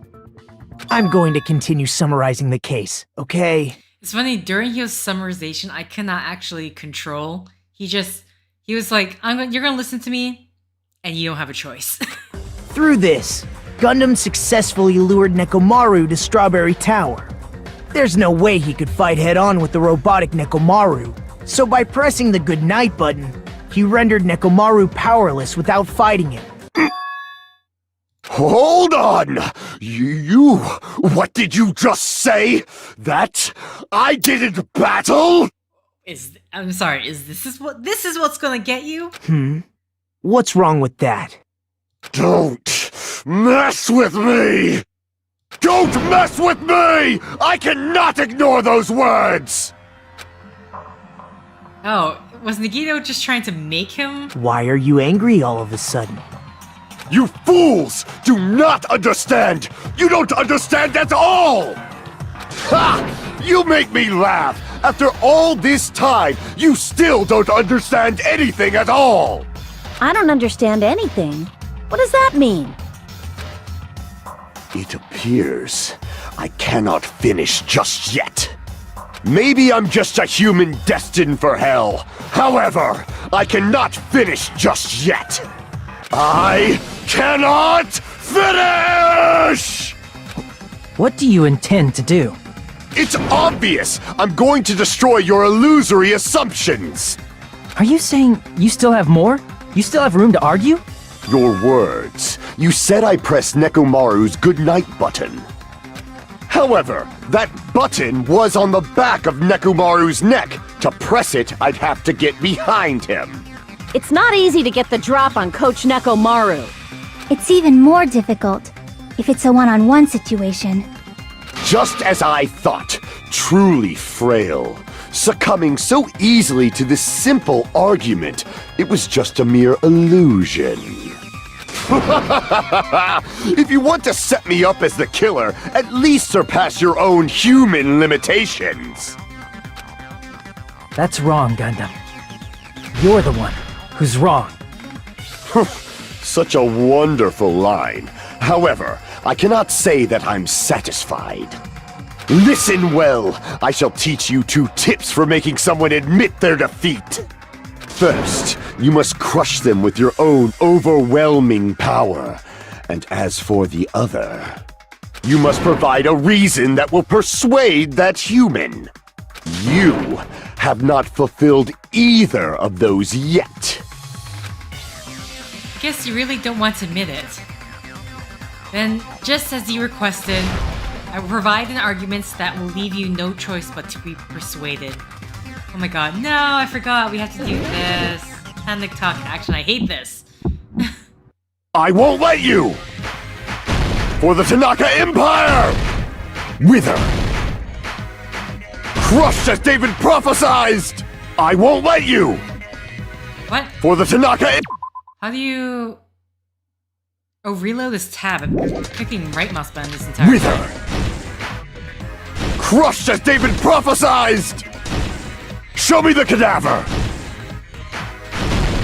I'm going to continue summarizing the case, okay? It's funny, during his summarization, I cannot actually control. He was like, you're gonna listen to me, and you don't have a choice. Through this, Gundam successfully lured Nekomaru to Strawberry Tower. There's no way he could fight head-on with the robotic Nekomaru, so by pressing the goodnight button, He rendered Nekomaru powerless without fighting him. Hold on! What did you just say? That I didn't battle? I'm sorry, this is what's gonna get you? What's wrong with that? Don't mess with me! Don't mess with me! I cannot ignore those words! Oh, was Nagito just trying to make him? Why are you angry all of a sudden? You fools do not understand! You don't understand at all! Ha! You make me laugh! After all this time, you still don't understand anything at all! I don't understand anything. What does that mean? It appears I cannot finish just yet. Maybe I'm just a human destined for hell. However, I cannot finish just yet. I cannot finish! What do you intend to do? It's obvious! I'm going to destroy your illusory assumptions! Are you saying you still have more? You still have room to argue? Your words. You said I pressed Nekomaru's goodnight button. However, that button was on the back of Nekomaru's neck. To press it, I'd have to get behind him. It's not easy to get the drop on Coach Nekomaru. It's even more difficult if it's a one-on-one situation. Just as I thought, truly frail. Succumbing so easily to this simple argument, it was just a mere illusion. If you want to set me up as the killer, at least surpass your own human limitations. That's wrong, Gundam. You're the one who's wrong. Such a wonderful line. However, I cannot say that I'm satisfied. Listen well. I shall teach you 2 tips for making someone admit their defeat. First, you must crush them with your own overwhelming power. And as for the other, you must provide a reason that will persuade that human. You have not fulfilled either of those yet. Guess you really don't want to admit it. Then, just as you requested, I will provide an argument that will leave you no choice but to be persuaded. Oh my god, no, I forgot we have to do this. Panic talk action, I hate this. I won't let you! For the Tanaka Empire! Wither! Crushed as David prophesized! I won't let you! What? For the Tanaka How do you... Oh, reload this tab. I'm clicking right mouse button this entire Wither! time. Crushed as David prophesized! Show me the cadaver!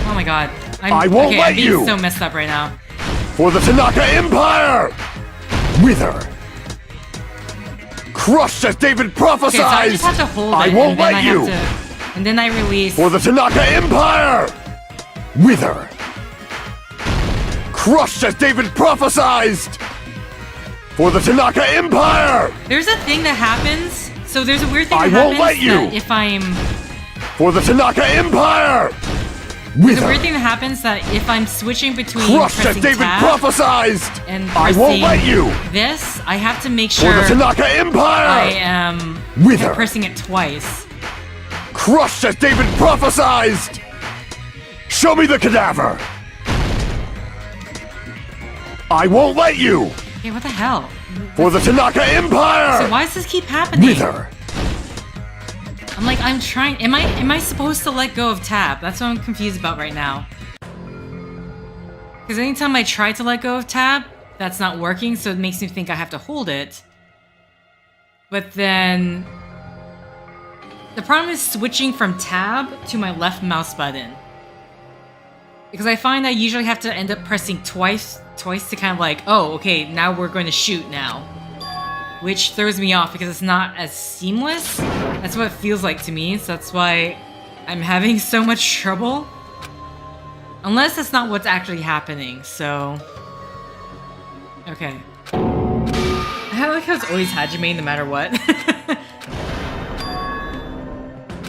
Oh my god. I won't let I'm being you! so messed up right now. For the Tanaka Empire! Wither! Crushed as David prophesized! Okay, so I just have to hold it. I won't let you! And then I release... For the Tanaka Empire! Wither! Crushed as David prophesized! For the Tanaka Empire! There's a thing that happens. So there's a weird thing I that won't happens let you! that if I'm... For the Tanaka Empire! There's a weird thing that happens that if I'm switching between Crushed as pressing David tab prophesized! and I won't let you! this, I have to make For sure the Tanaka Empire! I am Wither! pressing it twice. Crushed as David prophesized! Show me the cadaver! I won't let you! Okay, what the hell? For the Tanaka Empire! So why does this keep happening? Wither! I'm like, I'm trying. Am I supposed to let go of tab? That's what I'm confused about right now. Because anytime I try to let go of tab, that's not working, so it makes me think I have to hold it. But then... The problem is switching from tab to my left mouse button. Because I find I usually have to end up pressing twice to kind of like, oh, okay, now we're going to shoot now. Which throws me off because it's not as seamless. That's what it feels like to me, so that's why I'm having so much trouble. Unless that's not what's actually happening, so... Okay. I like how it's always Hajime no matter what.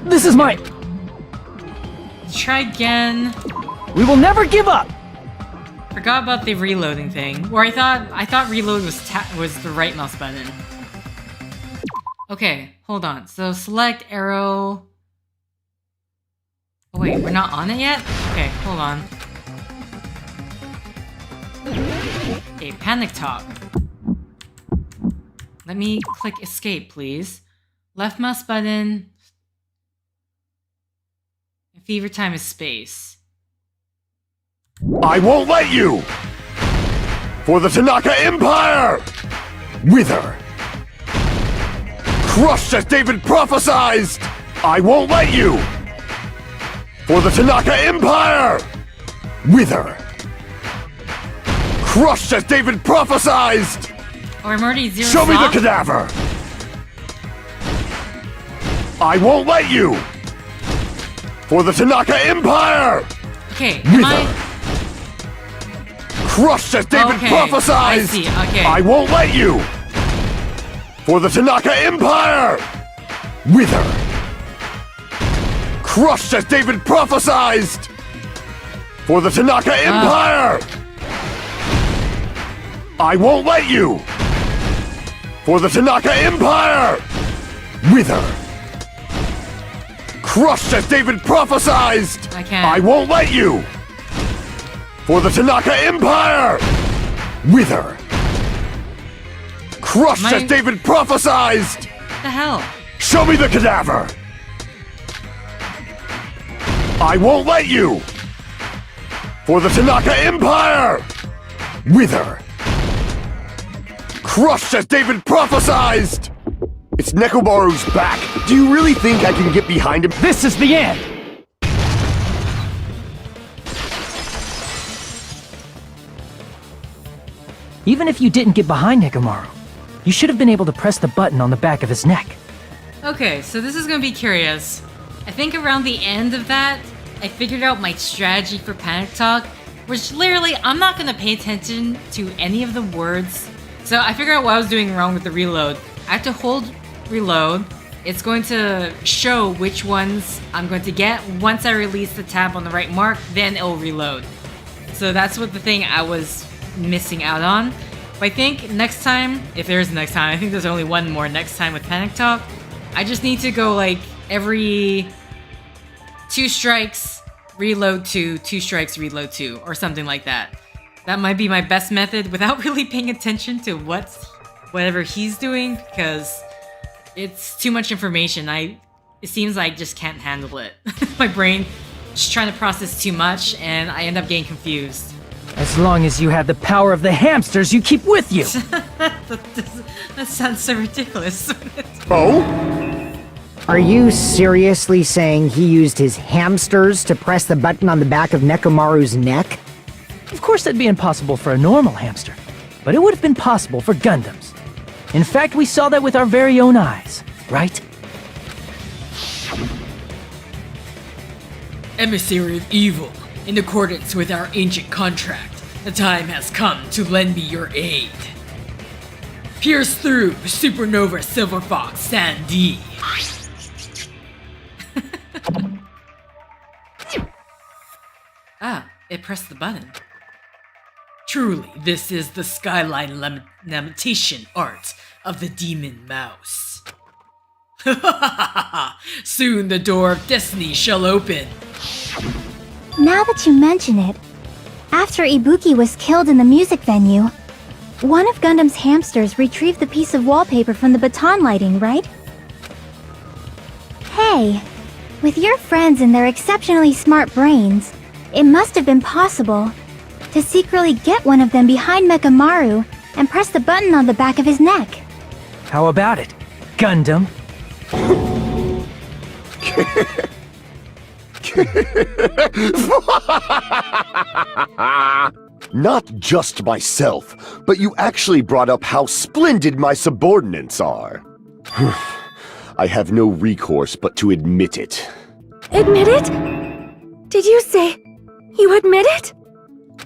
This is my... try again. We will never give up! Forgot about the reloading thing. Or I thought reload was the right mouse button. Okay, hold on. So select arrow. Oh wait, we're not on it yet? Okay, hold on. Okay, panic talk. Let me click escape, please. Left mouse button. Fever time is space. I won't let you! For the Tanaka Empire! Wither! Crushed as David prophesied! I won't let you! For the Tanaka Empire! Wither! Crushed as David prophesied! Or I'm already zero. Show me the cadaver! I won't let you! For the Tanaka Empire! Okay, am I... Crushed as David prophesied! I see, okay. I won't let you! For the Tanaka Empire! Wither! Crushed as David prophesied! For the Tanaka Empire! I won't let you! For the Tanaka Empire! Wither! Crushed as David prophesied! I can't. I won't let you! For the Tanaka Empire! Wither! Crushed as David prophesied! What the hell? Show me the cadaver! I won't let you! For the Tanaka Empire! Wither! Crushed as David prophesied! It's Nekomaru's back! Do you really think I can get behind him? This is the end! Even if you didn't get behind Nekomaru, you should have been able to press the button on the back of his neck. Okay, so this is gonna be curious. I think around the end of that, I figured out my strategy for panic talk, which literally, I'm not gonna pay attention to any of the words. So I figured out what I was doing wrong with the reload. I have to hold reload. It's going to show which ones I'm going to get. Once I release the tab on the right mark, then it'll reload. So that's what the thing I was missing out on. But I think next time, if there is a next time, I think there's only one more next time with Panic Talk. I just need to go like every 2 strikes, reload 2, 2 strikes, reload 2, or something like that. That might be my best method without really paying attention to whatever he's doing, because it's too much information. It seems like I just can't handle it. My brain just trying to process too much, and I end up getting confused. As long as you have the power of the hamsters you keep with you! That sounds so ridiculous. Oh? Are you seriously saying he used his hamsters to press the button on the back of Nekomaru's neck? Of course that'd be impossible for a normal hamster, but it would have been possible for Gundams. In fact, we saw that with our very own eyes, right? Emissary of evil, in accordance with our ancient contract, the time has come to lend me your aid. Pierce through Supernova Silver Fox Sandy. Ah, it pressed the button. Truly, this is the skyline lamentation art of the demon mouse. Soon the door of destiny shall open. Now that you mention it, after Ibuki was killed in the music venue, one of Gundam's hamsters retrieved the piece of wallpaper from the baton lighting, right? Hey, with your friends and their exceptionally smart brains, it must have been possible to secretly get one of them behind Mekamaru and press the button on the back of his neck. How about it, Gundam? Not just myself, but you actually brought up how splendid my subordinates are. I have no recourse but to admit it. Admit it? Did you say you admit it?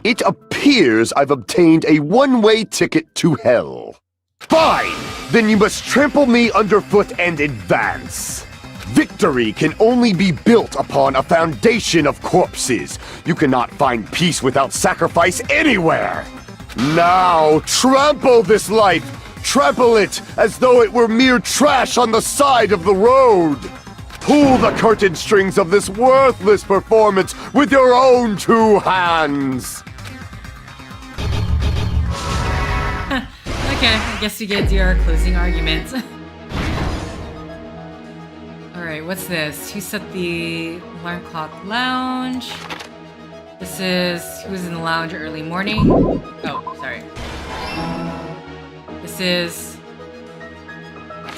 It appears I've obtained a one-way ticket to hell. Fine! Then you must trample me underfoot and advance. Victory can only be built upon a foundation of corpses. You cannot find peace without sacrifice anywhere. Now, trample this life. Trample it as though it were mere trash on the side of the road. Pull the curtain strings of this worthless performance with your own 2 hands. Okay, I guess we get to our closing argument. Alright, what's this? Who set the alarm clock lounge? This is who's in the lounge early morning. Oh, sorry. This is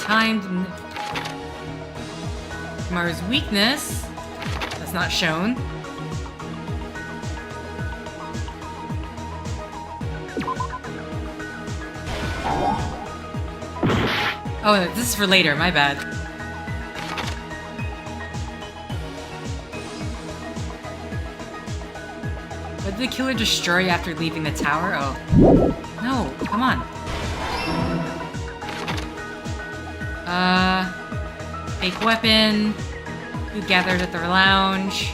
timed Mars weakness. That's not shown. Oh, this is for later, my bad. What did the killer destroy after leaving the tower? Oh. No, come on. Fake weapon. Who gathered at their lounge?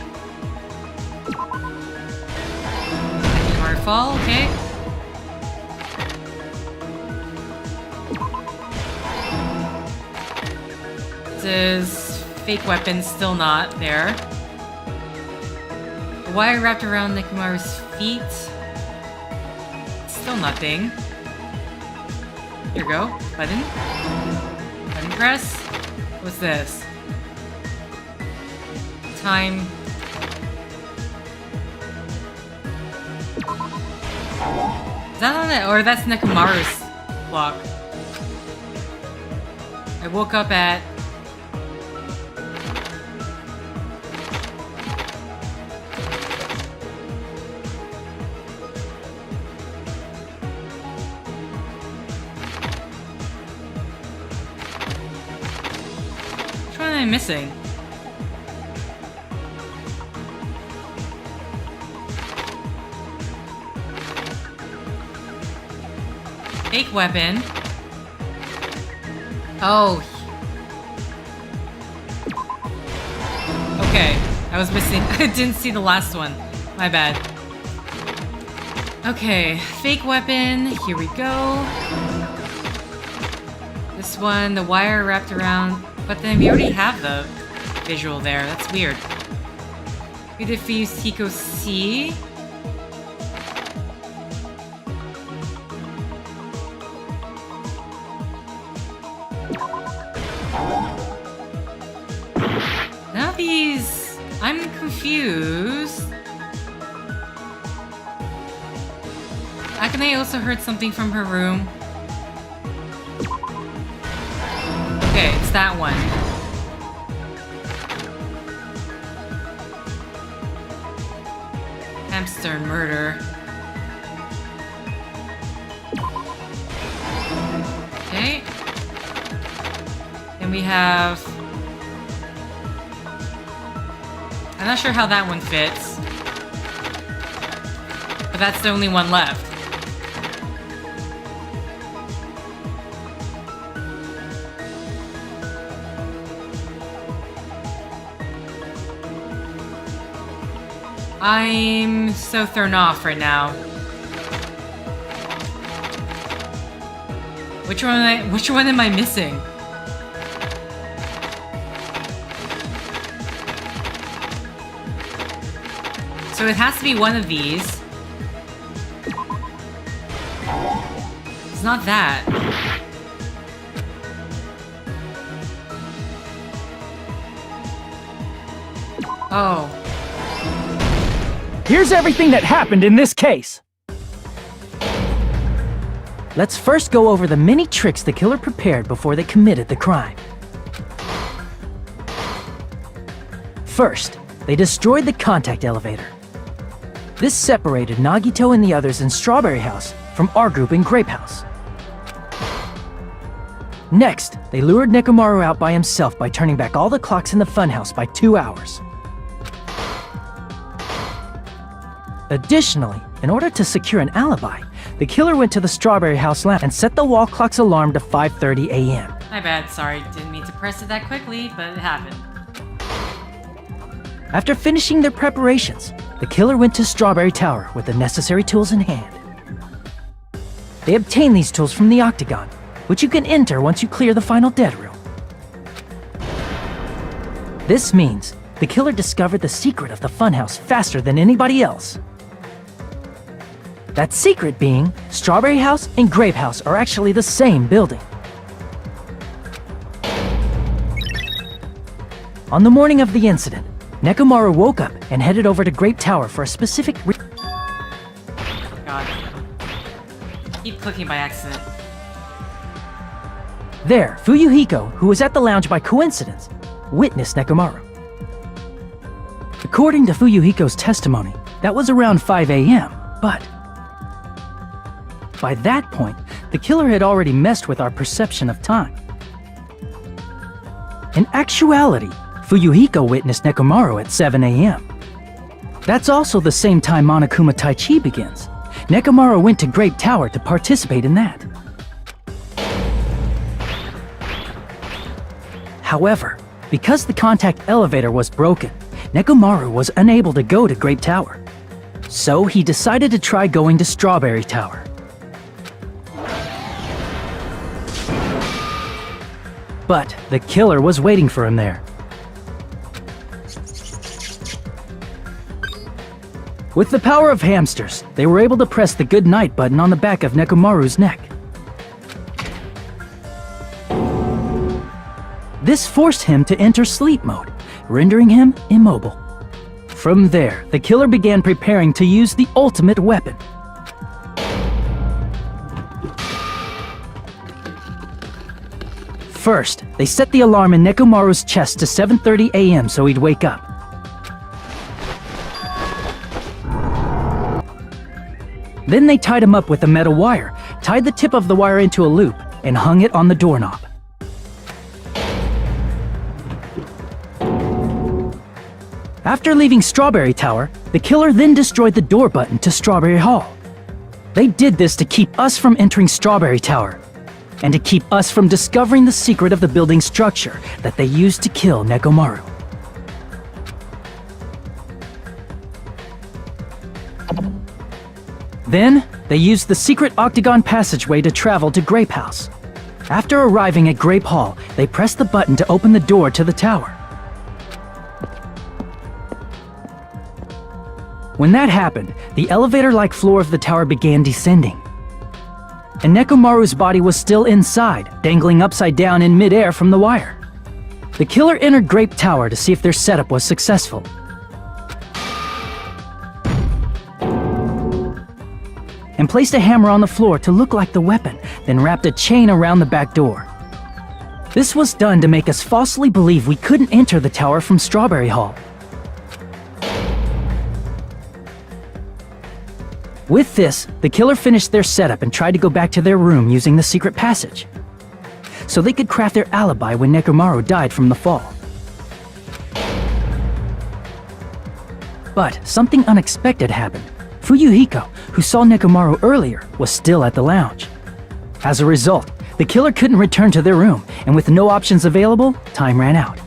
Waterfall, okay. This is fake weapon, still not there. The wire wrapped around Nekomaru's feet. Still nothing. Here we go. Button. Button press. What's this? Time. Is that on it? Or that's Nekomaru's clock. I woke up at... Which one am I missing? Fake weapon. Oh. Okay, I was missing. I didn't see the last one. My bad. Okay, fake weapon. Here we go. This one, the wire wrapped around. But then we already have the visual there. That's weird. We defused Hiko C. Now these... I'm confused. Akane also heard something from her room. Okay, it's that one. Hamster murder. Okay. Then we have... I'm not sure how that one fits. But that's the only one left. I'm so thrown off right now. Which one am I missing? So it has to be one of these. It's not that. Oh. Here's everything that happened in this case. Let's first go over the many tricks the killer prepared before they committed the crime. First, they destroyed the contact elevator. This separated Nagito and the others in Strawberry House from our group in Grape House. Next, they lured Nekomaru out by himself by turning back all the clocks in the funhouse by 2 hours. Additionally, in order to secure an alibi, the killer went to the Strawberry House lounge and set the wall clock's alarm to 5:30 a.m. My bad, sorry, didn't mean to press it that quickly, but it happened. After finishing their preparations, the killer went to Strawberry Tower with the necessary tools in hand. They obtained these tools from the Octagon, which you can enter once you clear the final dead room. This means the killer discovered the secret of the funhouse faster than anybody else. That secret being, Strawberry House and Grape House are actually the same building. On the morning of the incident, Nekomaru woke up and headed over to Grape Tower for a specific God. Keep clicking by accident. There, Fuyuhiko, who was at the lounge by coincidence, witnessed Nekomaru. According to Fuyuhiko's testimony, that was around 5 a.m., but by that point, the killer had already messed with our perception of time. In actuality, Fuyuhiko witnessed Nekomaru at 7 a.m. That's also the same time Monokuma Tai Chi begins. Nekomaru went to Grape Tower to participate in that. However, because the contact elevator was broken, Nekomaru was unable to go to Grape Tower. So he decided to try going to Strawberry Tower. But the killer was waiting for him there. With the power of hamsters, they were able to press the good night button on the back of Nekomaru's neck. This forced him to enter sleep mode, rendering him immobile. From there, the killer began preparing to use the ultimate weapon. First, they set the alarm in Nekomaru's chest to 7:30 a.m. so he'd wake up. Then they tied him up with a metal wire, tied the tip of the wire into a loop, and hung it on the doorknob. After leaving Strawberry Tower, the killer then destroyed the door button to Strawberry Hall. They did this to keep us from entering Strawberry Tower, and to keep us from discovering the secret of the building structure that they used to kill Nekomaru. Then, they used the secret octagon passageway to travel to Grape House. After arriving at Grape Hall, they pressed the button to open the door to the tower. When that happened, the elevator-like floor of the tower began descending. And Nekomaru's body was still inside, dangling upside down in midair from the wire. The killer entered Grape Tower to see if their setup was successful. And placed a hammer on the floor to look like the weapon, then wrapped a chain around the back door. This was done to make us falsely believe we couldn't enter the tower from Strawberry Hall. With this, the killer finished their setup and tried to go back to their room using the secret passage, so they could craft their alibi when Nekomaru died from the fall. But something unexpected happened. Fuyuhiko, who saw Nekomaru earlier, was still at the lounge. As a result, the killer couldn't return to their room, and with no options available, time ran out.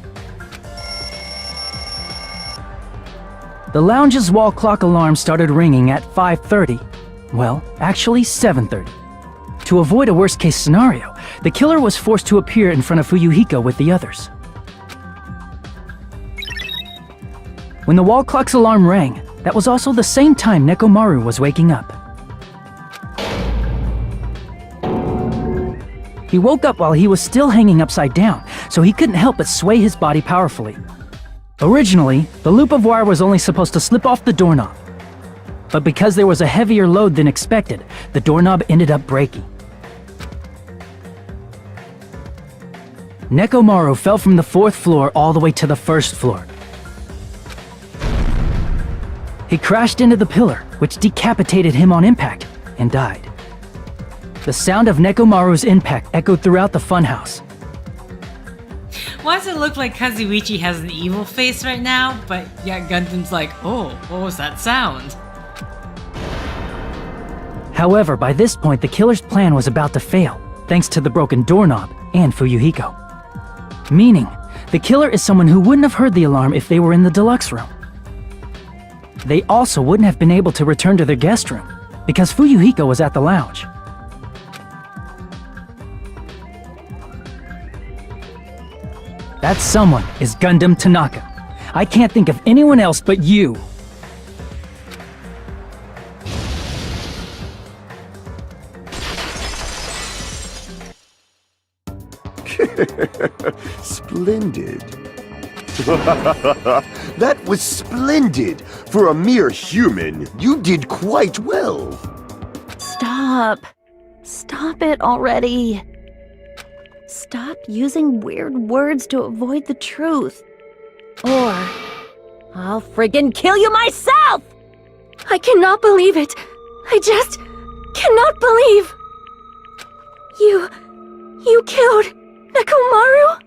The lounge's wall clock alarm started ringing at 5:30. Well, actually 7:30. To avoid a worst-case scenario, the killer was forced to appear in front of Fuyuhiko with the others. When the wall clock's alarm rang, that was also the same time Nekomaru was waking up. He woke up while he was still hanging upside down, so he couldn't help but sway his body powerfully. Originally, the loop of wire was only supposed to slip off the doorknob. But because there was a heavier load than expected, the doorknob ended up breaking. Nekomaru fell from the 4th floor all the way to the 1st floor. He crashed into the pillar, which decapitated him on impact, and died. The sound of Nekomaru's impact echoed throughout the funhouse. Why does it look like Kazuichi has an evil face right now, but yet Gundam's like, oh, what was that sound? However, by this point, the killer's plan was about to fail, thanks to the broken doorknob and Fuyuhiko. Meaning, the killer is someone who wouldn't have heard the alarm if they were in the deluxe room. They also wouldn't have been able to return to their guest room, because Fuyuhiko was at the lounge. That someone is Gundam Tanaka. I can't think of anyone else but you. Splendid. That was splendid! For a mere human, you did quite well. Stop. Stop it already. Stop using weird words to avoid the truth. Or I'll friggin' kill you myself! I cannot believe it. I just cannot believe. You killed Nekomaru?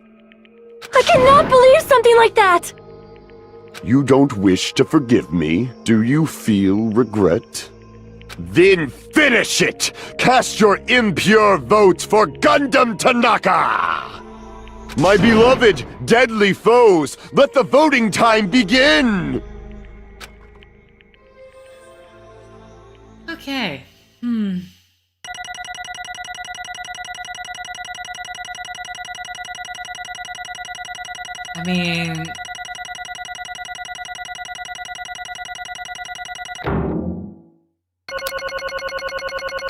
I cannot believe something like that! You don't wish to forgive me? Do you feel regret? Then finish it! Cast your impure votes for Gundam Tanaka! My beloved, deadly foes, let the voting time begin! Okay. I mean...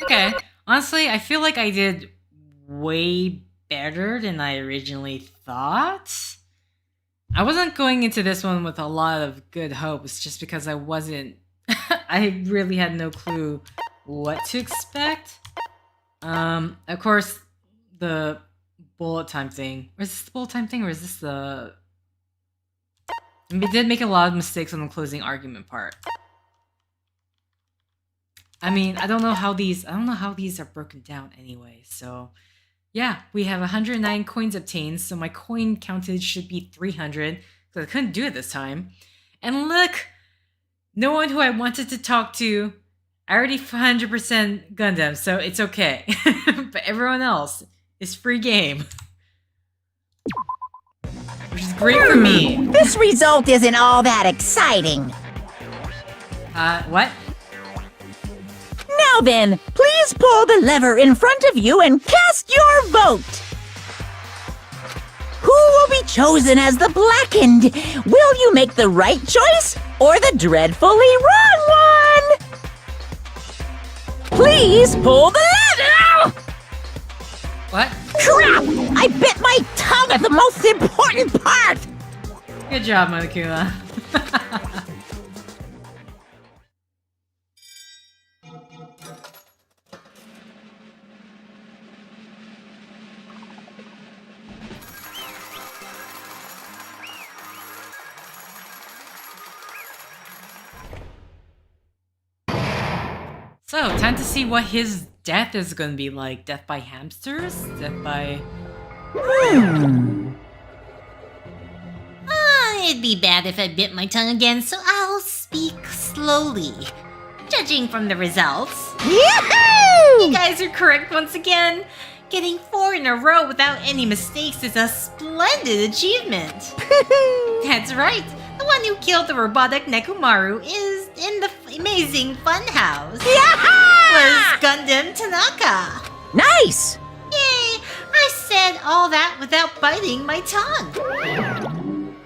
Okay. Honestly, I feel like I did way better than I originally thought. I wasn't going into this one with a lot of good hopes just because I wasn't... I really had no clue what to expect. Of course, the bullet time thing. Or is this the bullet time thing, or is this the... I mean, it did make a lot of mistakes on the closing argument part. I mean, I don't know how these are broken down anyway, so... Yeah, we have 109 coins obtained, so my coin countage should be 300, because I couldn't do it this time. And look! No one who I wanted to talk to, I already 100% Gundam, so it's okay. But everyone else is free game. Which is great for me. This result isn't all that exciting. What? Now then, please pull the lever in front of you and cast your vote. Who will be chosen as the blackened? Will you make the right choice or the dreadfully wrong one? Please pull the lever! What? Crap! I bit my tongue at the most important part! Good job, Monokuma. So, time to see what his death is gonna be like. Death by hamsters? Death by... It'd be bad if I bit my tongue again, so I'll speak slowly. Judging from the results... Yahoo! You guys are correct once again. Getting 4 in a row without any mistakes is a splendid achievement. That's right. The one who killed the robotic Nekomaru is in the amazing funhouse. Was Gundam Tanaka. Nice! Yay! I said all that without biting my tongue.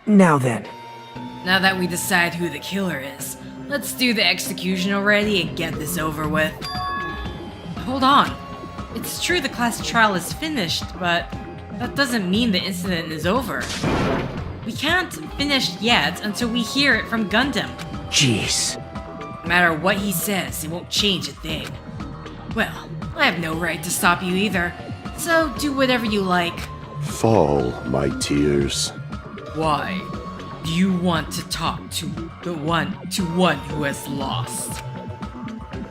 Now then. Now that we decide who the killer is, let's do the execution already and get this over with. Hold on. It's true the class trial is finished, but that doesn't mean the incident is over. We can't finish yet until we hear it from Gundam. Jeez. No matter what he says, it won't change a thing. Well, I have no right to stop you either, so do whatever you like. Fall, my tears. Why? Do you want to talk to one who has lost?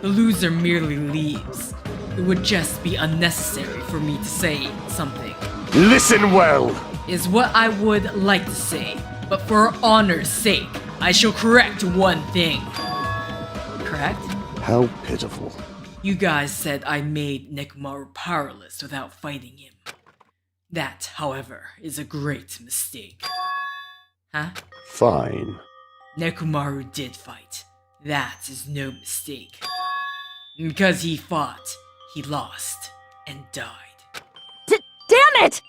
The loser merely leaves. It would just be unnecessary for me to say something. Listen well! Is what I would like to say, but for honor's sake, I shall correct one thing. Correct? How pitiful. You guys said I made Nekomaru powerless without fighting him. That, however, is a great mistake. Huh? Fine. Nekomaru did fight. That is no mistake. Because he fought, he lost and died. Damn it!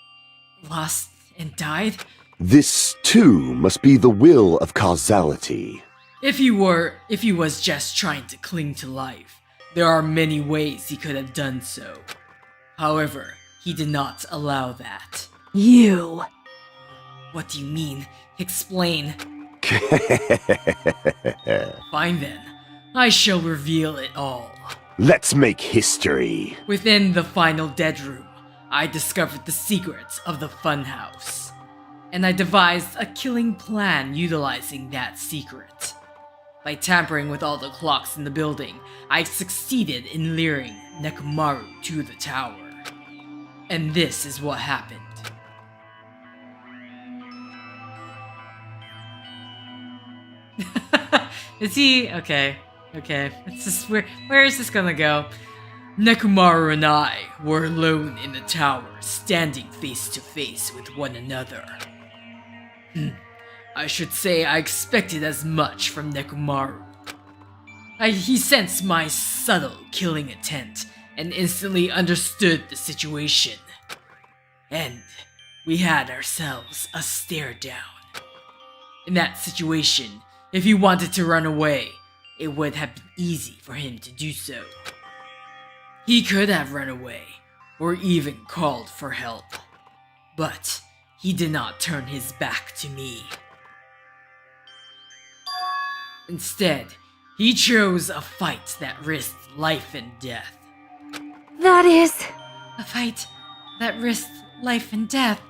Lost and died? This, too, must be the will of causality. If he was just trying to cling to life, there are many ways he could have done so. However, he did not allow that. You! What do you mean? Explain. Fine then. I shall reveal it all. Let's make history. Within the final dead room, I discovered the secrets of the funhouse. And I devised a killing plan utilizing that secret. By tampering with all the clocks in the building, I succeeded in luring Nekomaru to the tower. And this is what happened. Is he? Okay. It's just, where is this gonna go? Nekomaru and I were alone in the tower, standing face to face with one another. I should say I expected as much from Nekomaru. He sensed my subtle killing intent and instantly understood the situation. And we had ourselves a stare down. In that situation, if he wanted to run away, it would have been easy for him to do so. He could have run away, or even called for help. But he did not turn his back to me. Instead, he chose a fight that risked life and death. That is... A fight that risked life and death.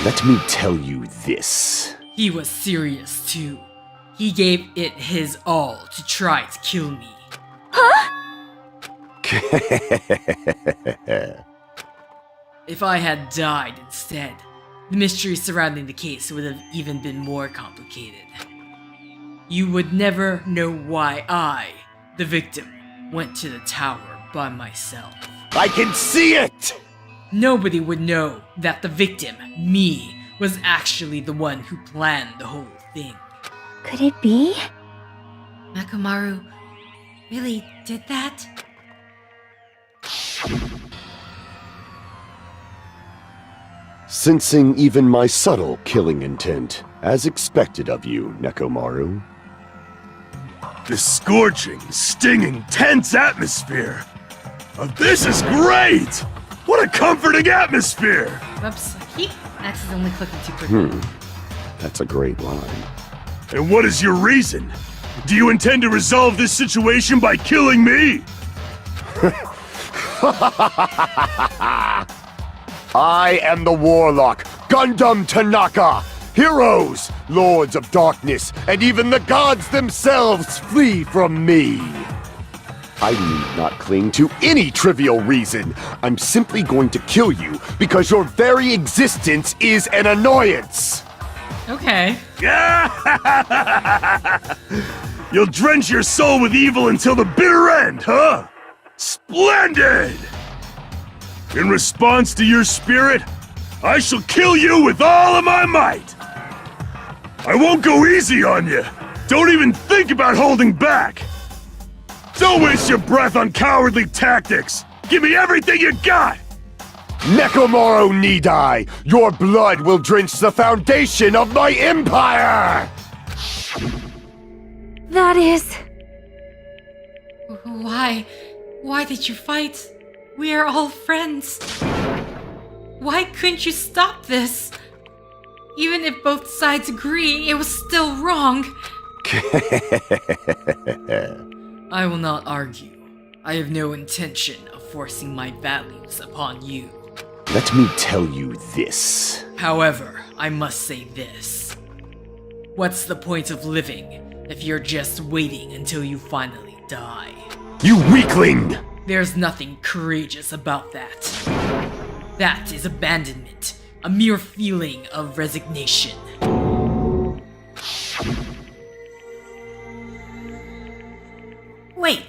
Let me tell you this. He was serious too. He gave it his all to try to kill me. Huh? If I had died instead, the mystery surrounding the case would have even been more complicated. You would never know why I, the victim, went to the tower by myself. I can see it! Nobody would know that the victim, me, was actually the one who planned the whole thing. Could it be? Nekomaru really did that? Sensing even my subtle killing intent, as expected of you, Nekomaru. This scorching, stinging, tense atmosphere. This is great! What a comforting atmosphere! Whoops, I keep accidentally clicking too quickly. That's a great line. And what is your reason? Do you intend to resolve this situation by killing me? I am the Warlock, Gundam Tanaka! Heroes, Lords of Darkness, and even the gods themselves flee from me! I need not cling to any trivial reason. I'm simply going to kill you because your very existence is an annoyance! Okay. You'll drench your soul with evil until the bitter end, huh? Splendid! In response to your spirit, I shall kill you with all of my might! I won't go easy on you! Don't even think about holding back! Don't waste your breath on cowardly tactics! Give me everything you got! Nekomaru Nidai, your blood will drench the foundation of my empire! That is... Why? Why did you fight? We are all friends. Why couldn't you stop this? Even if both sides agree, it was still wrong. I will not argue. I have no intention of forcing my values upon you. Let me tell you this. However, I must say this. What's the point of living if you're just waiting until you finally die? You weakling! There's nothing courageous about that. That is abandonment, a mere feeling of resignation. Wait,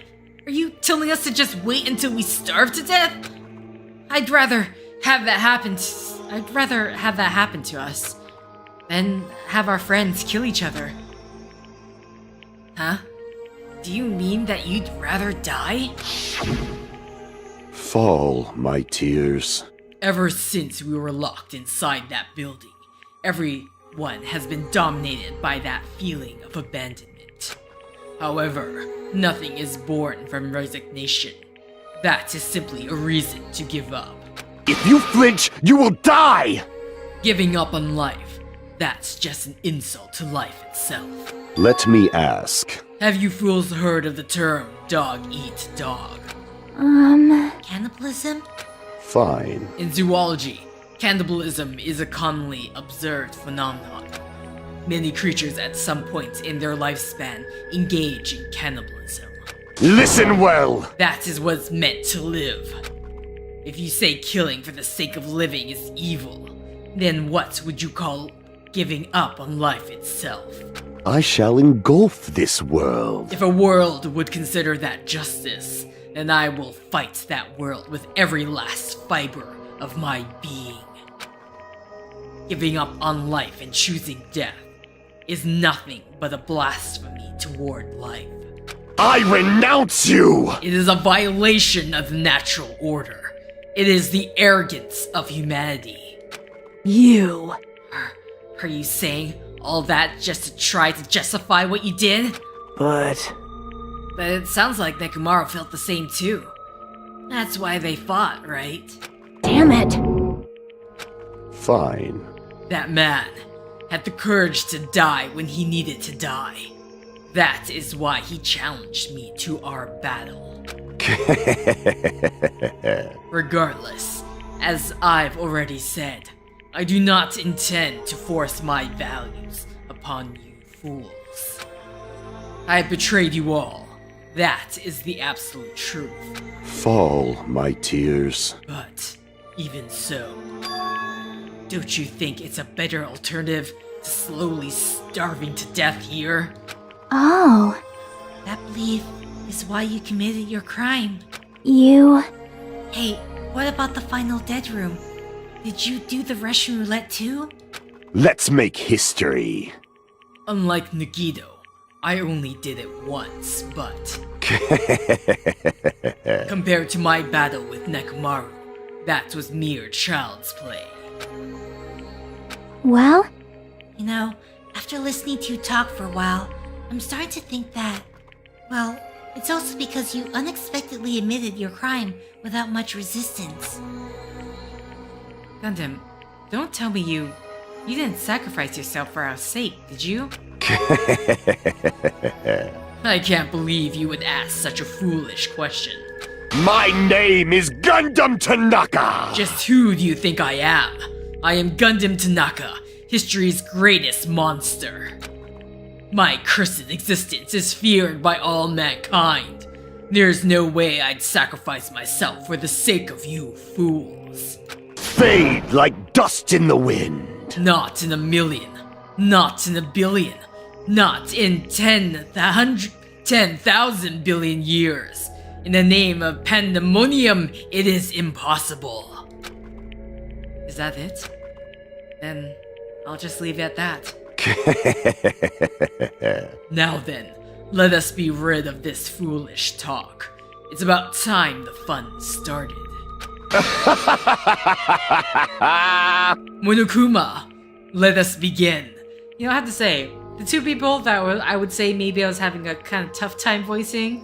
are you telling us to just wait until we starve to death? I'd rather have that happen I'd rather have that happen to us than have our friends kill each other. Huh? Do you mean that you'd rather die? Fall, my tears. Ever since we were locked inside that building, everyone has been dominated by that feeling of abandonment. However, nothing is born from resignation. That is simply a reason to give up. If you flinch, you will die! Giving up on life, that's just an insult to life itself. Let me ask. Have you fools heard of the term dog eat dog? Cannibalism? Fine. In zoology, cannibalism is a commonly observed phenomenon. Many creatures at some point in their lifespan engage in cannibalism. Listen well! That is what's meant to live. If you say killing for the sake of living is evil, then what would you call giving up on life itself? I shall engulf this world. If a world would consider that justice, then I will fight that world with every last fiber of my being. Giving up on life and choosing death is nothing but a blasphemy toward life. I renounce you! It is a violation of the natural order. It is the arrogance of humanity. You. Are you saying all that just to try to justify what you did? But it sounds like Nekomaru felt the same too. That's why they fought, right? Damn it! Fine. That man had the courage to die when he needed to die. That is why he challenged me to our battle. Regardless, as I've already said, I do not intend to force my values upon you fools. I betrayed you all. That is the absolute truth. Fall, my tears. But even so, don't you think it's a better alternative to slowly starving to death here? Oh, That belief is why you committed your crime. you... Hey, what about the final dead room? Did you do the Russian roulette too? Let's make history. Unlike Nagito, I only did it once, but compared to my battle with Nekomaru, that was mere child's play. Well, You know, after listening to you talk for a while, I'm starting to think that, well, it's also because you unexpectedly admitted your crime without much resistance. Gundam, don't tell me you didn't sacrifice yourself for our sake, did you? I can't believe you would ask such a foolish question. My name is Gundam Tanaka! Just who do you think I am? I am Gundam Tanaka, history's greatest monster. My cursed existence is feared by all mankind. There's no way I'd sacrifice myself for the sake of you fools. Fade like dust in the wind. Not in a million. Not in a billion. Not in 10,000 billion years. In the name of pandemonium, it is impossible. Is that it? Then I'll just leave it at that. Now then, let us be rid of this foolish talk. It's about time the fun started. Monokuma, let us begin. You know, I have to say, the two people that I would say maybe I was having a kind of tough time voicing,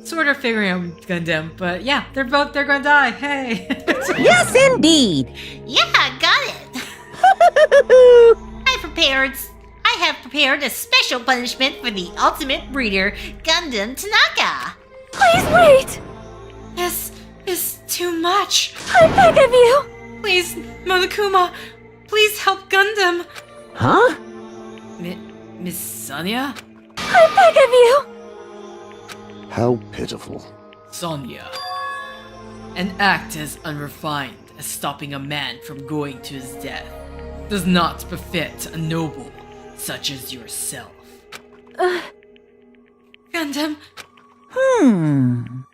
sort of figuring out Gundam, but yeah, they're gonna die. Hey. Yes, indeed. Yeah, got it. I have prepared a special punishment for the ultimate breeder, Gundam Tanaka. Please wait! This is too much. I beg of you! Please, Monokuma, please help Gundam. Huh? Miss Sonia? I beg of you! How pitiful. Sonia. An act as unrefined as stopping a man from going to his death does not befit a noble such as yourself. Gundam?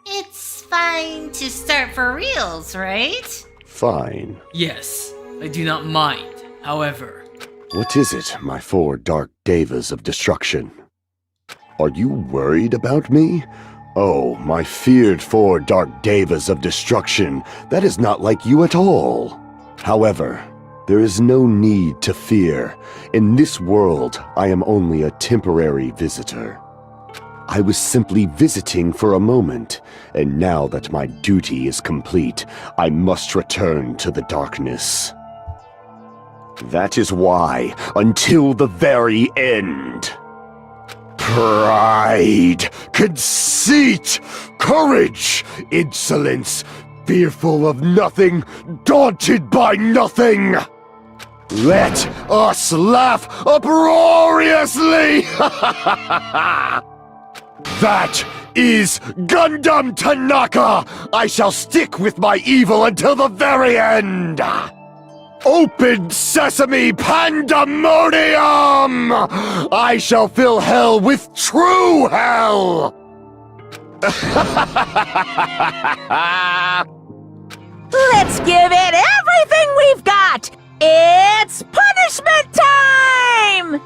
It's fine to start for reals, right? Fine. Yes, I do not mind, however. What is it, my 4 dark devas of destruction? Are you worried about me? Oh, my feared 4 dark devas of destruction, that is not like you at all. However, there is no need to fear. In this world, I am only a temporary visitor. I was simply visiting for a moment, and now that my duty is complete, I must return to the darkness. That is why, until the very end. Pride, conceit, courage, insolence, fearful of nothing, daunted by nothing. Let us laugh uproariously! That is Gundam Tanaka! I shall stick with my evil until the very end! Open sesame pandemonium! I shall fill hell with true hell! Let's give it everything we've got! It's punishment time!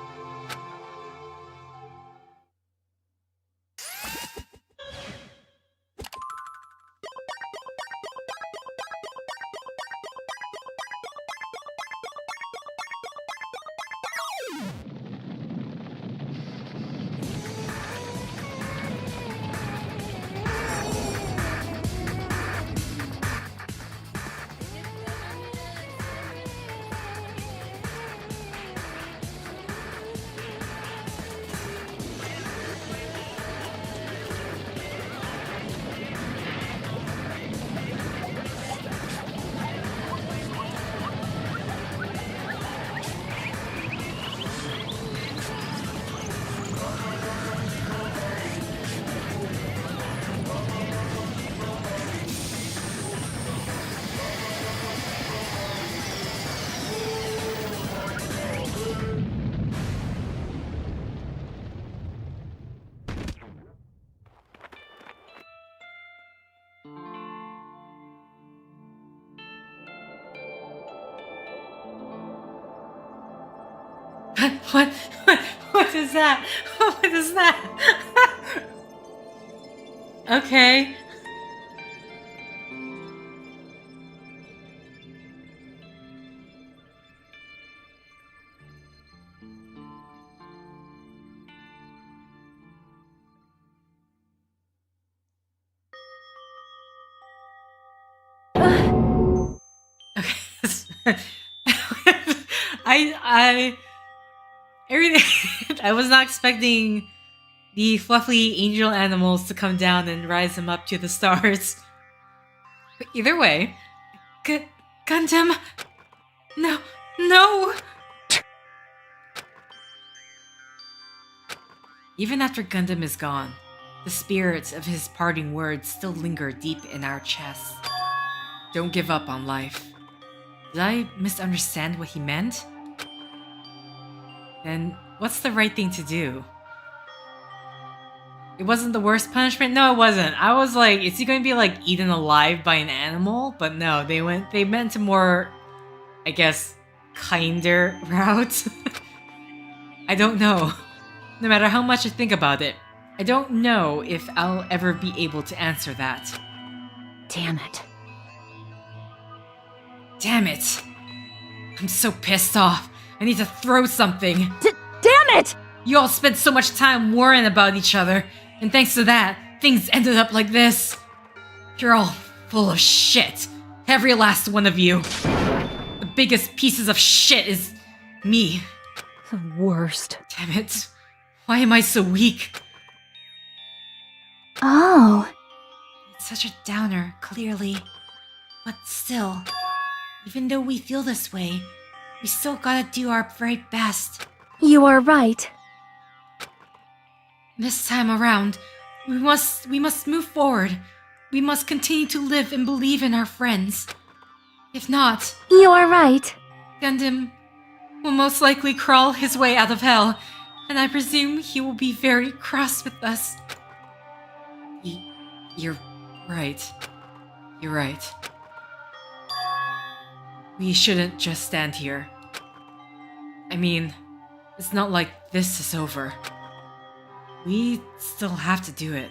What is that? What is that? Okay. I everything. I was not expecting the fluffy angel animals to come down and rise them up to the stars. But either way, Gundam, no. Even after Gundam is gone, the spirits of his parting words still linger deep in our chests. Don't give up on life. Did I misunderstand what he meant? Then what's the right thing to do? It wasn't the worst punishment? No, it wasn't. I was like, is he going to be like eaten alive by an animal? But no, they meant a more, I guess, kinder route. I don't know. No matter how much I think about it, I don't know if I'll ever be able to answer that. Damn it. Damn it! I'm so pissed off. I need to throw something. Damn it! You all spent so much time worrying about each other, and thanks to that, things ended up like this. You're all full of shit. Every last one of you. The biggest pieces of shit is me. The worst. Damn it. Why am I so weak? Oh. It's such a downer, clearly. But still, even though we feel this way, we still gotta do our very best. You are right. This time around, we must move forward. We must continue to live and believe in our friends. If not, You are right. Gundam will most likely crawl his way out of hell, and I presume he will be very cross with us. You're right. You're right. we shouldn't just stand here. I mean, it's not like this is over. We still have to do it.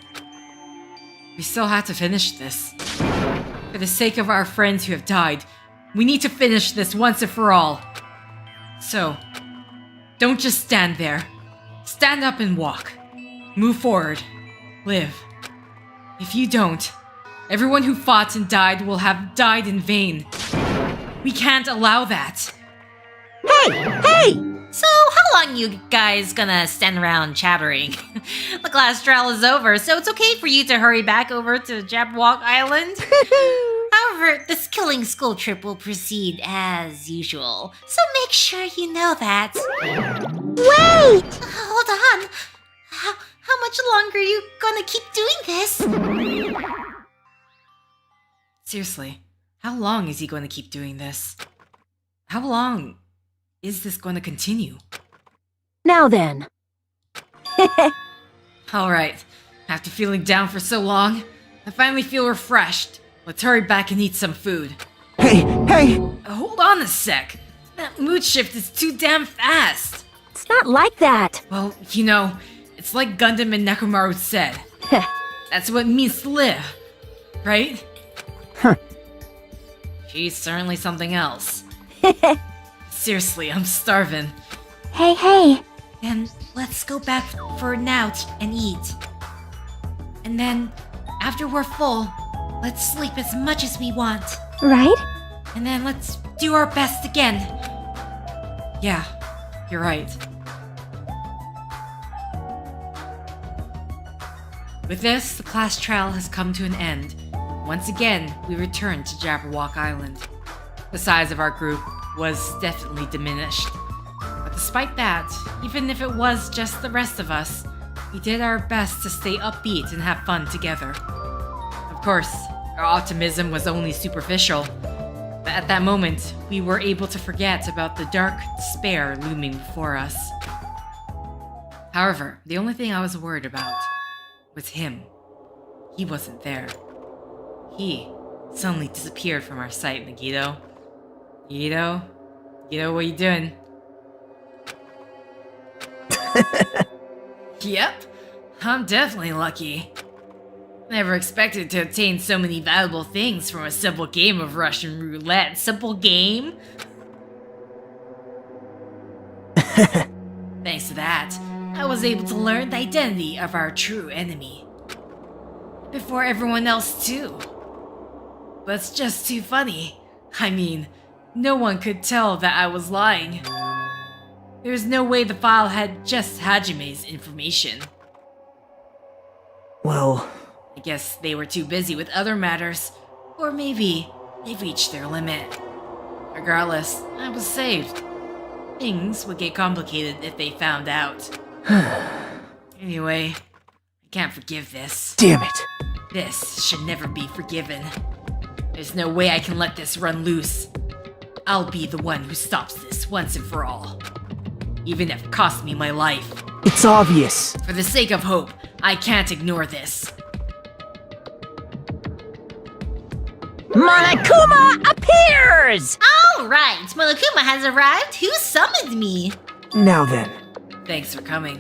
We still have to finish this. For the sake of our friends who have died, we need to finish this once and for all. So, don't just stand there. Stand up and walk. Move forward. Live. If you don't, everyone who fought and died will have died in vain. We can't allow that. Hey! So, how long you guys gonna stand around chattering? The class trial is over, so it's okay for you to hurry back over to Jabberwock Island. However, this killing school trip will proceed as usual, so make sure you know that. Wait! Hold on. How much longer are you gonna keep doing this? Seriously, how long is he going to keep doing this? How long is this going to continue? Now then. Alright, after feeling down for so long, I finally feel refreshed. Let's hurry back and eat some food. Hey! Hold on a sec. That mood shift is too damn fast. It's not like that. Well, you know, it's like Gundam and Nekomaru said. That's what it means to live, right? Huh. She's certainly something else. Seriously, I'm starving. Hey. Then let's go back for now and eat. And then, after we're full, let's sleep as much as we want. Right? And then let's do our best again. Yeah, you're right. With this, the class trial has come to an end. Once again, we return to Jabberwock Island. The size of our group was definitely diminished. But despite that, even if it was just the rest of us, we did our best to stay upbeat and have fun together. Of course, our optimism was only superficial, but at that moment, we were able to forget about the dark despair looming before us. However, the only thing I was worried about was him. He wasn't there. He suddenly disappeared from our sight, Nagito. Nagito, what you doing? Yep, I'm definitely lucky. Never expected to obtain so many valuable things from a simple game of Russian roulette. Simple game? Thanks to that, I was able to learn the identity of our true enemy. Before everyone else too. But it's just too funny. I mean, no one could tell that I was lying. There's no way the file had just Hajime's information. Well, I guess they were too busy with other matters, or maybe they reached their limit. Regardless, I was saved. Things would get complicated if they found out. Anyway, I can't forgive this. damn it. This should never be forgiven. There's no way I can let this run loose. I'll be the one who stops this once and for all. Even if it costs me my life. It's obvious. For the sake of hope, I can't ignore this. Monokuma appears! Alright, Monokuma has arrived. Who summoned me? Now then. Thanks for coming.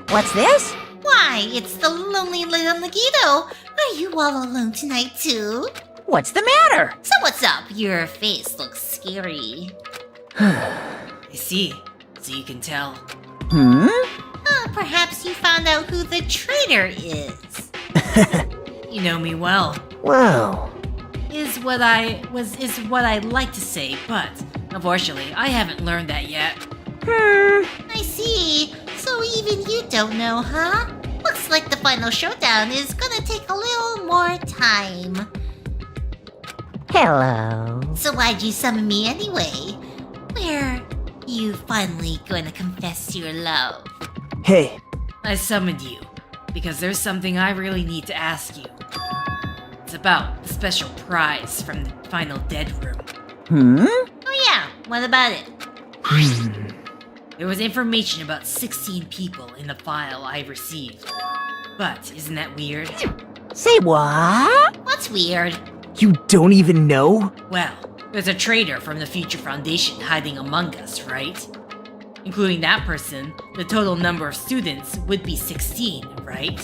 What's this? Why, it's the lonely little Nagito. Are you all alone tonight too? What's the matter? So what's up? Your face looks scary. I see. So you can tell. Perhaps you found out who the traitor is. You know me well. Well, Is what I'd like to say, but unfortunately, I haven't learned that yet. I see. So even you don't know, huh? Looks like the final showdown is gonna take a little more time. Hello. So why'd you summon me anyway? Where you finally gonna confess your love? hey, I summoned you because there's something I really need to ask you. It's about the special prize from the final dead room. Oh yeah, what about it? There was information about 16 people in the file I received. But isn't that weird? Say what? What's weird? You don't even know? Well, there's a traitor from the Future Foundation hiding among us, right? Including that person, the total number of students would be 16, right?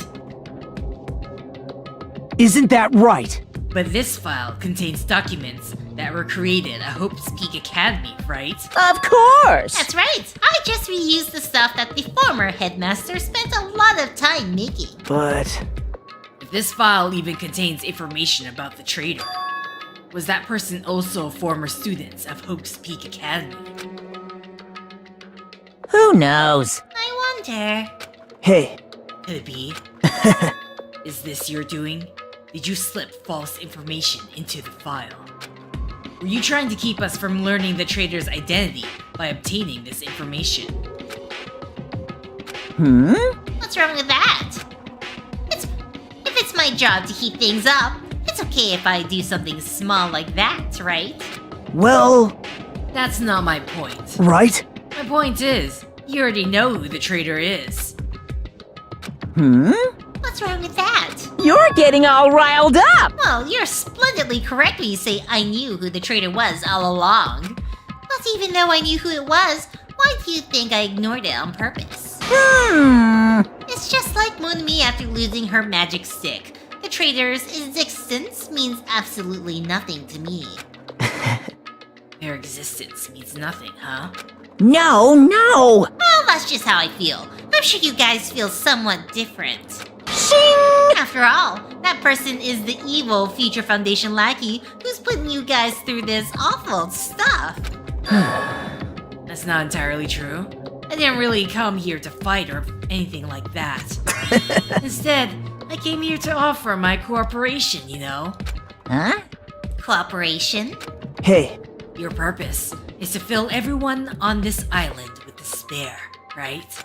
Isn't that right? But this file contains documents that were created at Hope's Peak Academy, right? Of course! That's right. I just reused the stuff that the former headmaster spent a lot of time making. But... If this file even contains information about the traitor, was that person also former students of Hope's Peak Academy? Who knows? I wonder. Hey. Could it be? Is this your doing? Did you slip false information into the file? Were you trying to keep us from learning the traitor's identity by obtaining this information? What's wrong with that? If it's my job to keep things up, it's okay if I do something small like that, right? Well... That's not my point. Right? My point is, you already know who the traitor is. What's wrong with that? You're getting all riled up! Well, you're splendidly correct when you say I knew who the traitor was all along. But even though I knew who it was, why do you think I ignored it on purpose? It's just like Monokuma after losing her magic stick. The traitor's existence means absolutely nothing to me. Their existence means nothing, huh? No! Well, that's just how I feel. I'm sure you guys feel somewhat different. Shing! After all, that person is the evil Future Foundation lackey who's putting you guys through this awful stuff. That's not entirely true. I didn't really come here to fight or anything like that. Instead, I came here to offer my cooperation, you know? Huh? Cooperation? Hey. Your purpose is to fill everyone on this island with despair, right?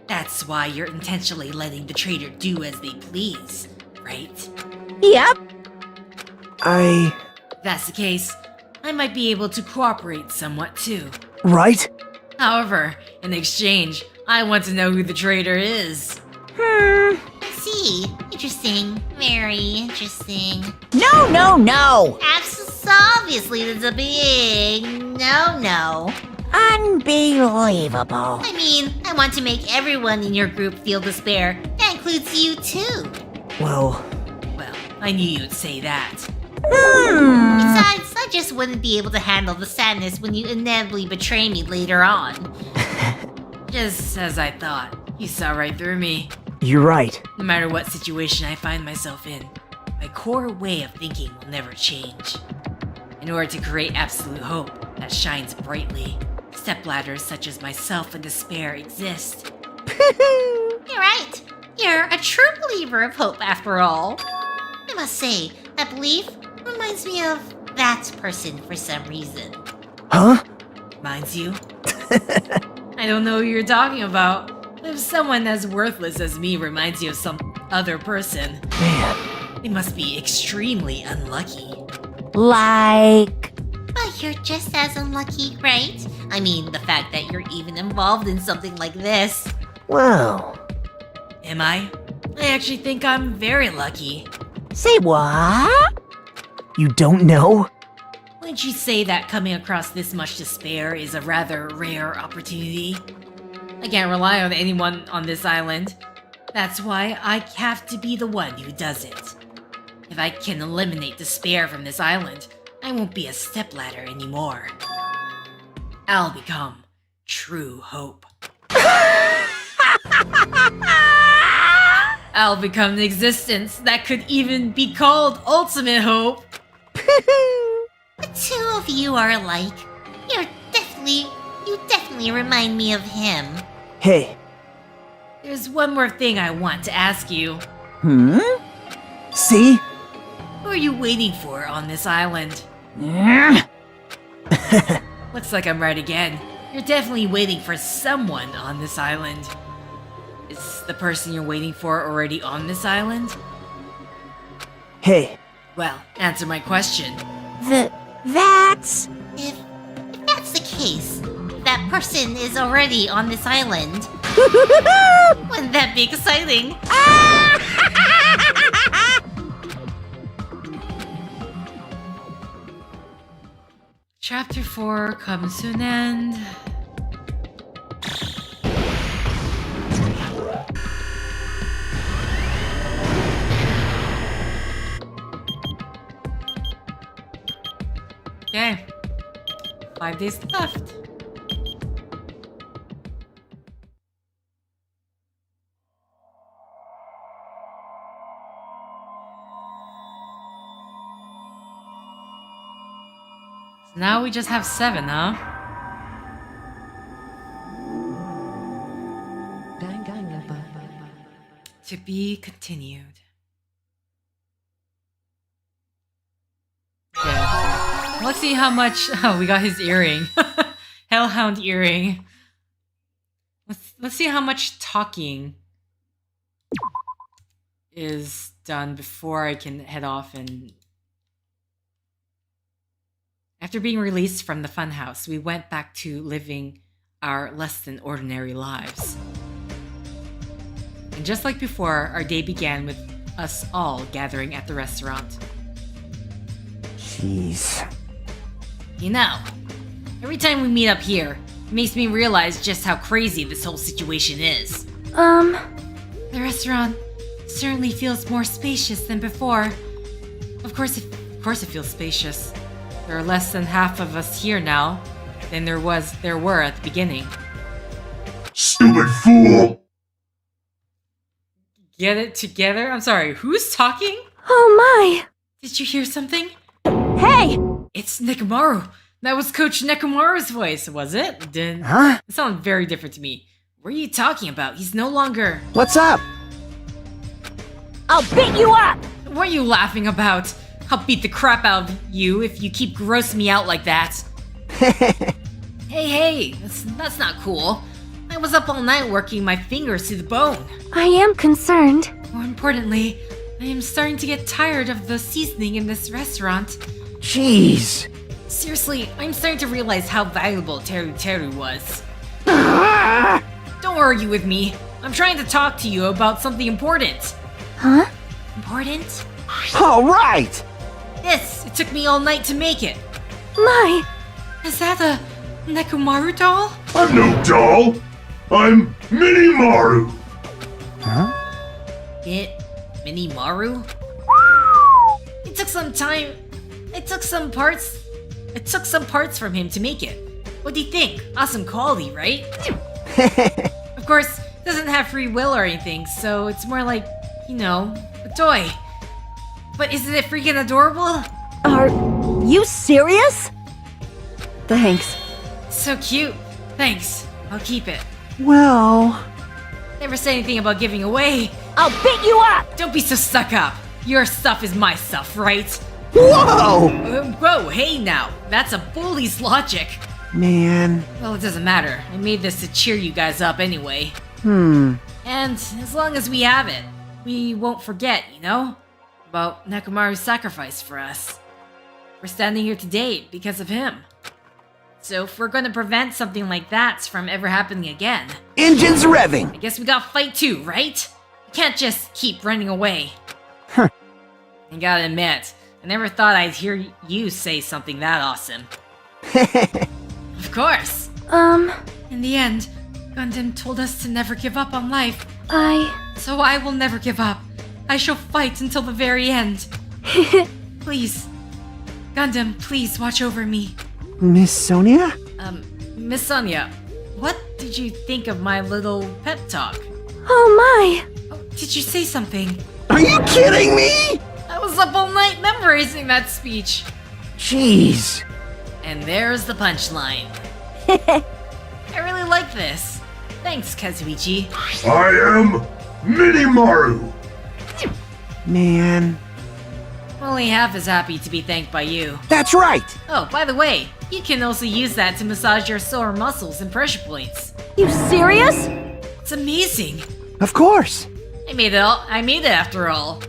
That's why you're intentionally letting the traitor do as they please, right? Yep. If that's the case, I might be able to cooperate somewhat too. Right? However, in exchange, I want to know who the traitor is. I see. Interesting. Very interesting. No! Obviously, there's a big no. Unbelievable. I mean, I want to make everyone in your group feel despair. That includes you too. Well, I knew you'd say that. Besides, I just wouldn't be able to handle the sadness when you inevitably betray me later on. Just as I thought. You saw right through me. You're right. No matter what situation I find myself in, my core way of thinking will never change. In order to create absolute hope that shines brightly, stepladders such as myself and despair exist. You're right. You're a true believer of hope after all. I must say, that belief reminds me of that person for some reason. Huh? Reminds you? I don't know who you're talking about. If someone as worthless as me reminds you of some other person, man, they must be extremely unlucky. Like... But you're just as unlucky, right? I mean, the fact that you're even involved in something like this. Well... Am I? I actually think I'm very lucky. Say what? You don't know? Wouldn't you say that coming across this much despair is a rather rare opportunity? I can't rely on anyone on this island. That's why I have to be the one who does it. If I can eliminate despair from this island, I won't be a stepladder anymore. I'll become true hope. I'll become an existence that could even be called ultimate hope. The two of you are alike. You definitely remind me of him. Hey. There's one more thing I want to ask you. See? Who are you waiting for on this island? Looks like I'm right again. You're definitely waiting for someone on this island. Is the person you're waiting for already on this island? Hey. Well, answer my question. That's... If that's the case, that person is already on this island. Wouldn't that be exciting? Chapter 4 comes to an end. Okay. 5 days left. So now we just have 7, huh? To be continued. Yeah. Let's see how much. Oh, we got his earring. Hellhound earring. Let's see how much talking is done before I can head off and. After being released from the funhouse, we went back to living our less than ordinary lives. And just like before, our day began with us all gathering at the restaurant. Jeez. You know, every time we meet up here, it makes me realize just how crazy this whole situation is. The restaurant certainly feels more spacious than before. Of course it feels spacious. There are less than half of us here now than there were at the beginning. Stupid fool! Get it together? I'm sorry, who's talking? Oh my! Did you hear something? Hey! It's Nekomaru. That was Coach Nekomaru's voice, was it? It didn't. Huh? It sounded very different to me. What are you talking about? He's no longer. What's up? I'll beat you up! What are you laughing about? I'll beat the crap out of you if you keep grossing me out like that. Hey, that's not cool. I was up all night working my fingers to the bone. I am concerned. More importantly, I am starting to get tired of the seasoning in this restaurant. Jeez. Seriously, I'm starting to realize how valuable Teru Teru was. Don't argue with me. I'm trying to talk to you about something important. Huh? Important? All right. Yes, it took me all night to make it. My! Is that a Nekomaru doll? I'm no doll! I'm Mini-Maru! Huh? Mini-Maru? It took some time. It took some parts from him to make it. What do you think? Awesome quality, right? Of course, it doesn't have free will or anything, so it's more like, you know, a toy. But isn't it freaking adorable? Are you serious? Thanks. So cute. Thanks. I'll keep it. Well... Never say anything about giving away. I'll beat you up! Don't be so stuck up. Your stuff is my stuff, right? Whoa! Whoa, hey now. That's a bully's logic. Man. Well, it doesn't matter. I made this to cheer you guys up anyway. And as long as we have it, we won't forget, you know? About Nekomaru's sacrifice for us. We're standing here today because of him. So if we're gonna prevent something like that from ever happening again... Engines revving! I guess we gotta fight too, right? We can't just keep running away. Huh. I gotta admit, I never thought I'd hear you say something that awesome. Of course! In the end, Gundam told us to never give up on life. So I will never give up. I shall fight until the very end. Please. Gundam, please watch over me. Miss Sonia? Miss Sonia, what did you think of my little pep talk? Oh my! Oh, did you say something? Are you kidding me? I was up all night memorizing that speech. Jeez. And there's the punchline. I really like this. Thanks, Kazuichi. I am Mini-Maru! Man. I'm only half as happy to be thanked by you. That's right! Oh, by the way, you can also use that to massage your sore muscles and pressure points. You serious? It's amazing. Of course. I made it after all.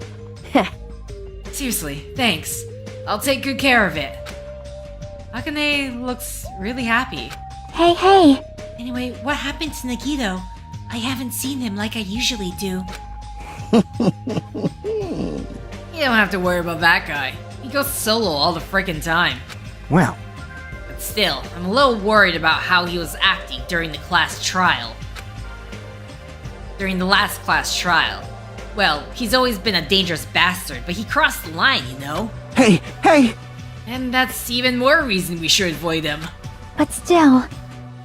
Seriously, thanks. I'll take good care of it. Akane looks really happy. Hey. Anyway, what happened to Nagito? I haven't seen him like I usually do. You don't have to worry about that guy. He goes solo all the frickin' time. Well. But Still, I'm a little worried about how he was acting during the last class trial. Well, he's always been a dangerous bastard, but he crossed the line, you know? Hey, hey! And that's even more reason we should avoid him. But still,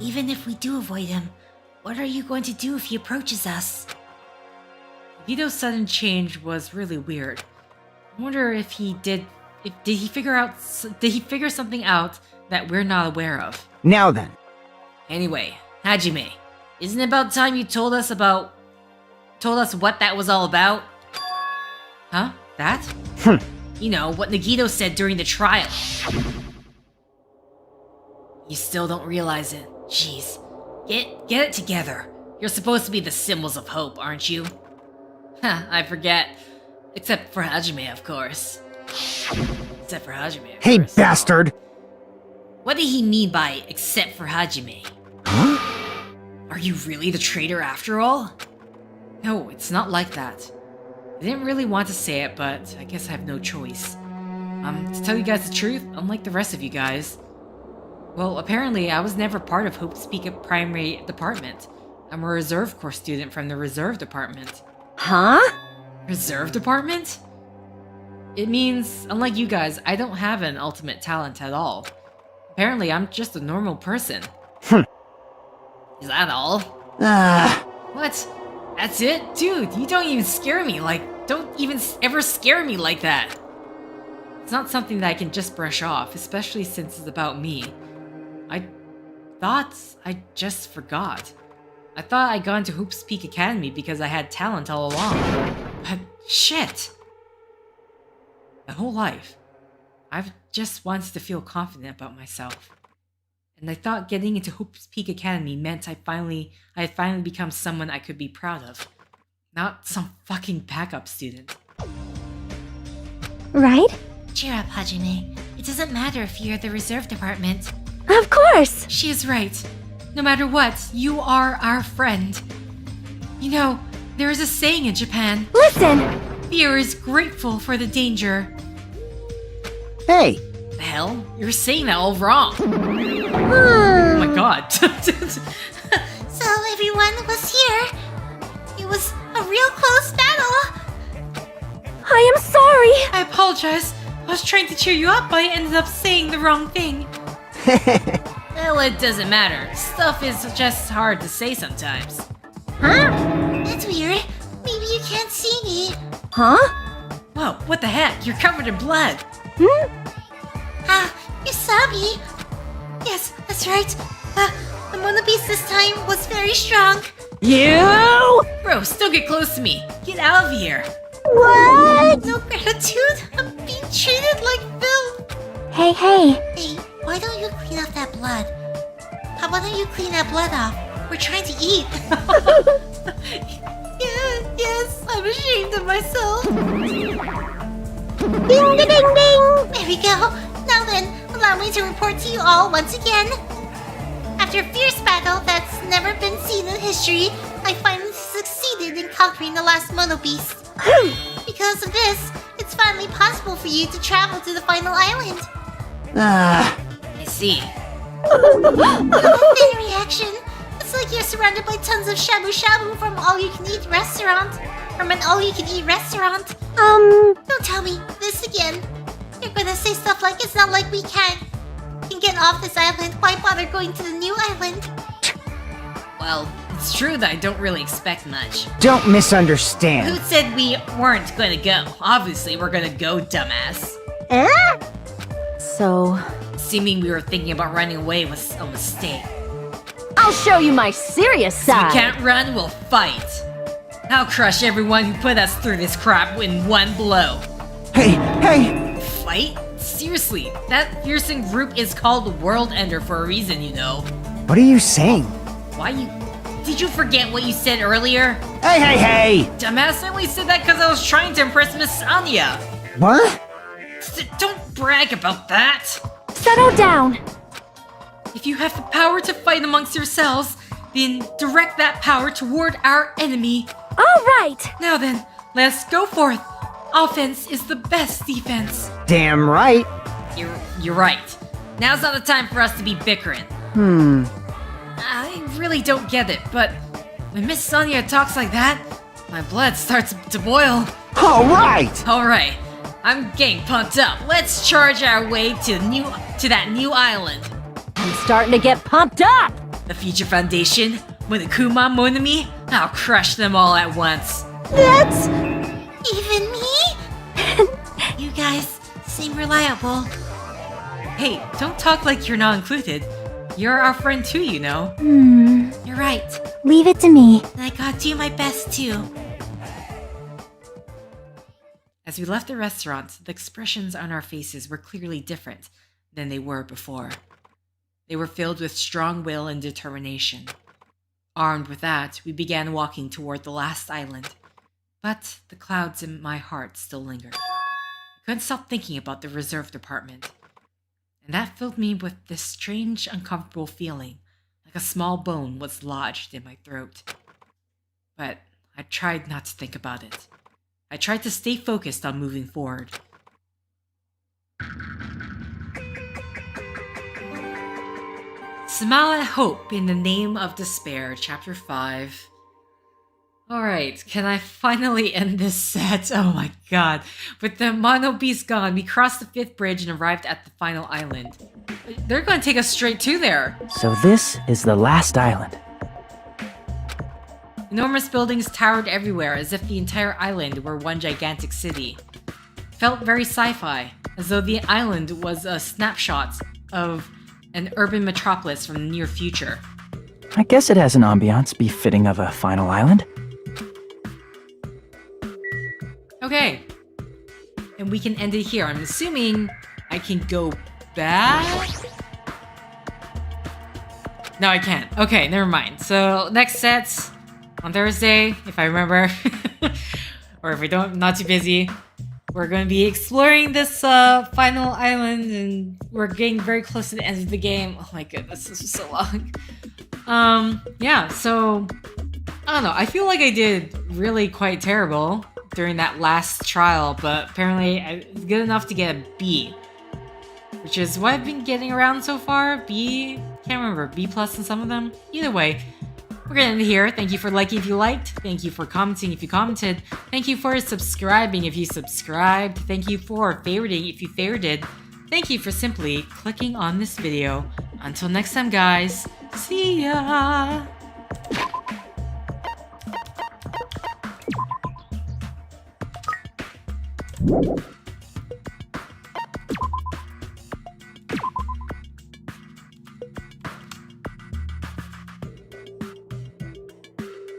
Even if we do avoid him, what are you going to do if he approaches us? Vito's sudden change was really weird. I wonder if did he figure something out that we're not aware of? Now then. Anyway, Hajime, isn't it about time you told us what that was all about? Huh? That? You know, what Nagito said during the trial. You still don't realize it. Jeez. Get it together. You're supposed to be the symbols of hope, aren't you? Huh, I forget. Except for Hajime, of course. Except for Hajime, of Hey, course. bastard! What did he mean by except for Hajime? Huh? Are you really the traitor after all? No, it's not like that. I didn't really want to say it, but I guess I have no choice. To tell you guys the truth, unlike the rest of you guys, well, apparently I was never part of Hope's Peak Primary Department. I'm a Reserve Corps student from the Reserve Department. Huh? Reserve Department? It means, unlike you guys, I don't have an ultimate talent at all. Apparently, I'm just a normal person. Is that all? What? That's it? Dude, you don't even scare me don't even ever scare me like that. It's not something that I can just brush off, especially since it's about me. I thought I just forgot. I thought I'd gone to Hoops Peak Academy because I had talent all along. But shit! My whole life, I've just wanted to feel confident about myself. And I thought getting into Hoops Peak Academy meant I had finally become someone I could be proud of. Not some fucking backup student. right? Cheer up, Hajime. It doesn't matter if you're the Reserve Department. Of course! She is right. No matter what, you are our friend. You know, there is a saying in Japan. Listen! Fear is grateful for the danger. Hey! The hell? You're saying that all wrong. Oh my god. So everyone was here. It was a real close battle. I am sorry! I apologize. I was trying to cheer you up, but I ended up saying the wrong thing. Well, it doesn't matter. Stuff is just hard to say sometimes. Huh? That's weird. Maybe you can't see me. Huh? Whoa, what the heck? You're covered in blood. You saw me. Yes, that's right. The Mono Beast this time was very strong. You! Bro, still get close to me. Get out of here. What? No gratitude? I'm being treated like filth. Hey, hey. Hey, why don't you clean up that blood? Why don't you clean that blood off? We're trying to eat. Yes, I'm ashamed of myself. Ding, ding, ding, ding. There we go. Now then, allow me to report to you all once again. After a fierce battle that's never been seen in history, I finally succeeded in conquering the last Mono Beast. Because of this, it's finally possible for you to travel to the final island. I see. Thin reaction. It's like you're surrounded by tons of shabu shabu from an all-you-can-eat restaurant. Don't tell me this again. You're gonna say stuff like it's not like we can get off this island. Why bother going to the new island? Well, it's true that I don't really expect much. Don't Who misunderstand. said we weren't going to go? Obviously, we're going to go, dumbass. So, Assuming we were thinking about running away was a mistake. I'll show you my serious If side. we can't run, we'll fight. I'll crush everyone who put us through this crap in one blow. Hey, hey! Fight? Seriously, that fearsome group is called the World Ender for a reason, you know. What are you saying? Did you forget what you said earlier? Hey, hey, hey! Dumbass, I only said that because I was trying to impress Miss Anya. What? Don't brag about that. Settle down! If you have the power to fight amongst yourselves, then direct that power toward our enemy. Alright! Now then, let's go forth. Offense is the best defense. Damn right. You're right. Now's not the time for us to be bickering. I really don't get it, but when Miss Sonia talks like that, my blood starts to boil. Alright! Alright, I'm getting pumped up. Let's charge our way to that new island. I'm starting to get pumped up! The Future Foundation, Monokuma, Monami, I'll crush them all at once. That's... Even me? You guys seem reliable. Hey, don't talk like you're not included. You're our friend too, you know. You're right. Leave it to me. And I gotta do my best too. As we left the restaurant, the expressions on our faces were clearly different than they were before. They were filled with strong will and determination. Armed with that, we began walking toward the last island. But the clouds in my heart still lingered. I couldn't stop thinking about the reserve department. And that filled me with this strange, uncomfortable feeling, like a small bone was lodged in my throat. But I tried not to think about it. I tried to stay focused on moving forward. Smile at Hope in the Name of Despair, Chapter 5. Alright, can I finally end this set? Oh my god. With the Mono Beast gone, we crossed the 5th bridge and arrived at the final island. They're gonna take us straight to there. So this is the last island. Enormous buildings towered everywhere, as if the entire island were one gigantic city. It felt very sci-fi, as though the island was a snapshot of an urban metropolis from the near future. I guess it has an ambiance befitting of a final island. Okay. And we can end it here. I'm assuming I can go back? No, I can't. Okay, never mind. So, next set on Thursday, if I remember. Or if I don't, I'm not too busy. We're going to be exploring this final island, and we're getting very close to the end of the game. Oh my goodness, this was so long. Yeah, so I don't know. I feel like I did really quite terrible during that last trial, but apparently it's good enough to get a B, which is what I've been getting around so far. B, can't remember, B plus in some of them. Either way, we're gonna end it here. Thank you for liking if you liked. Thank you for commenting if you commented. Thank you for subscribing if you subscribed. Thank you for favoriting if you favorited. Thank you for simply clicking on this video. Until next time, guys. See ya!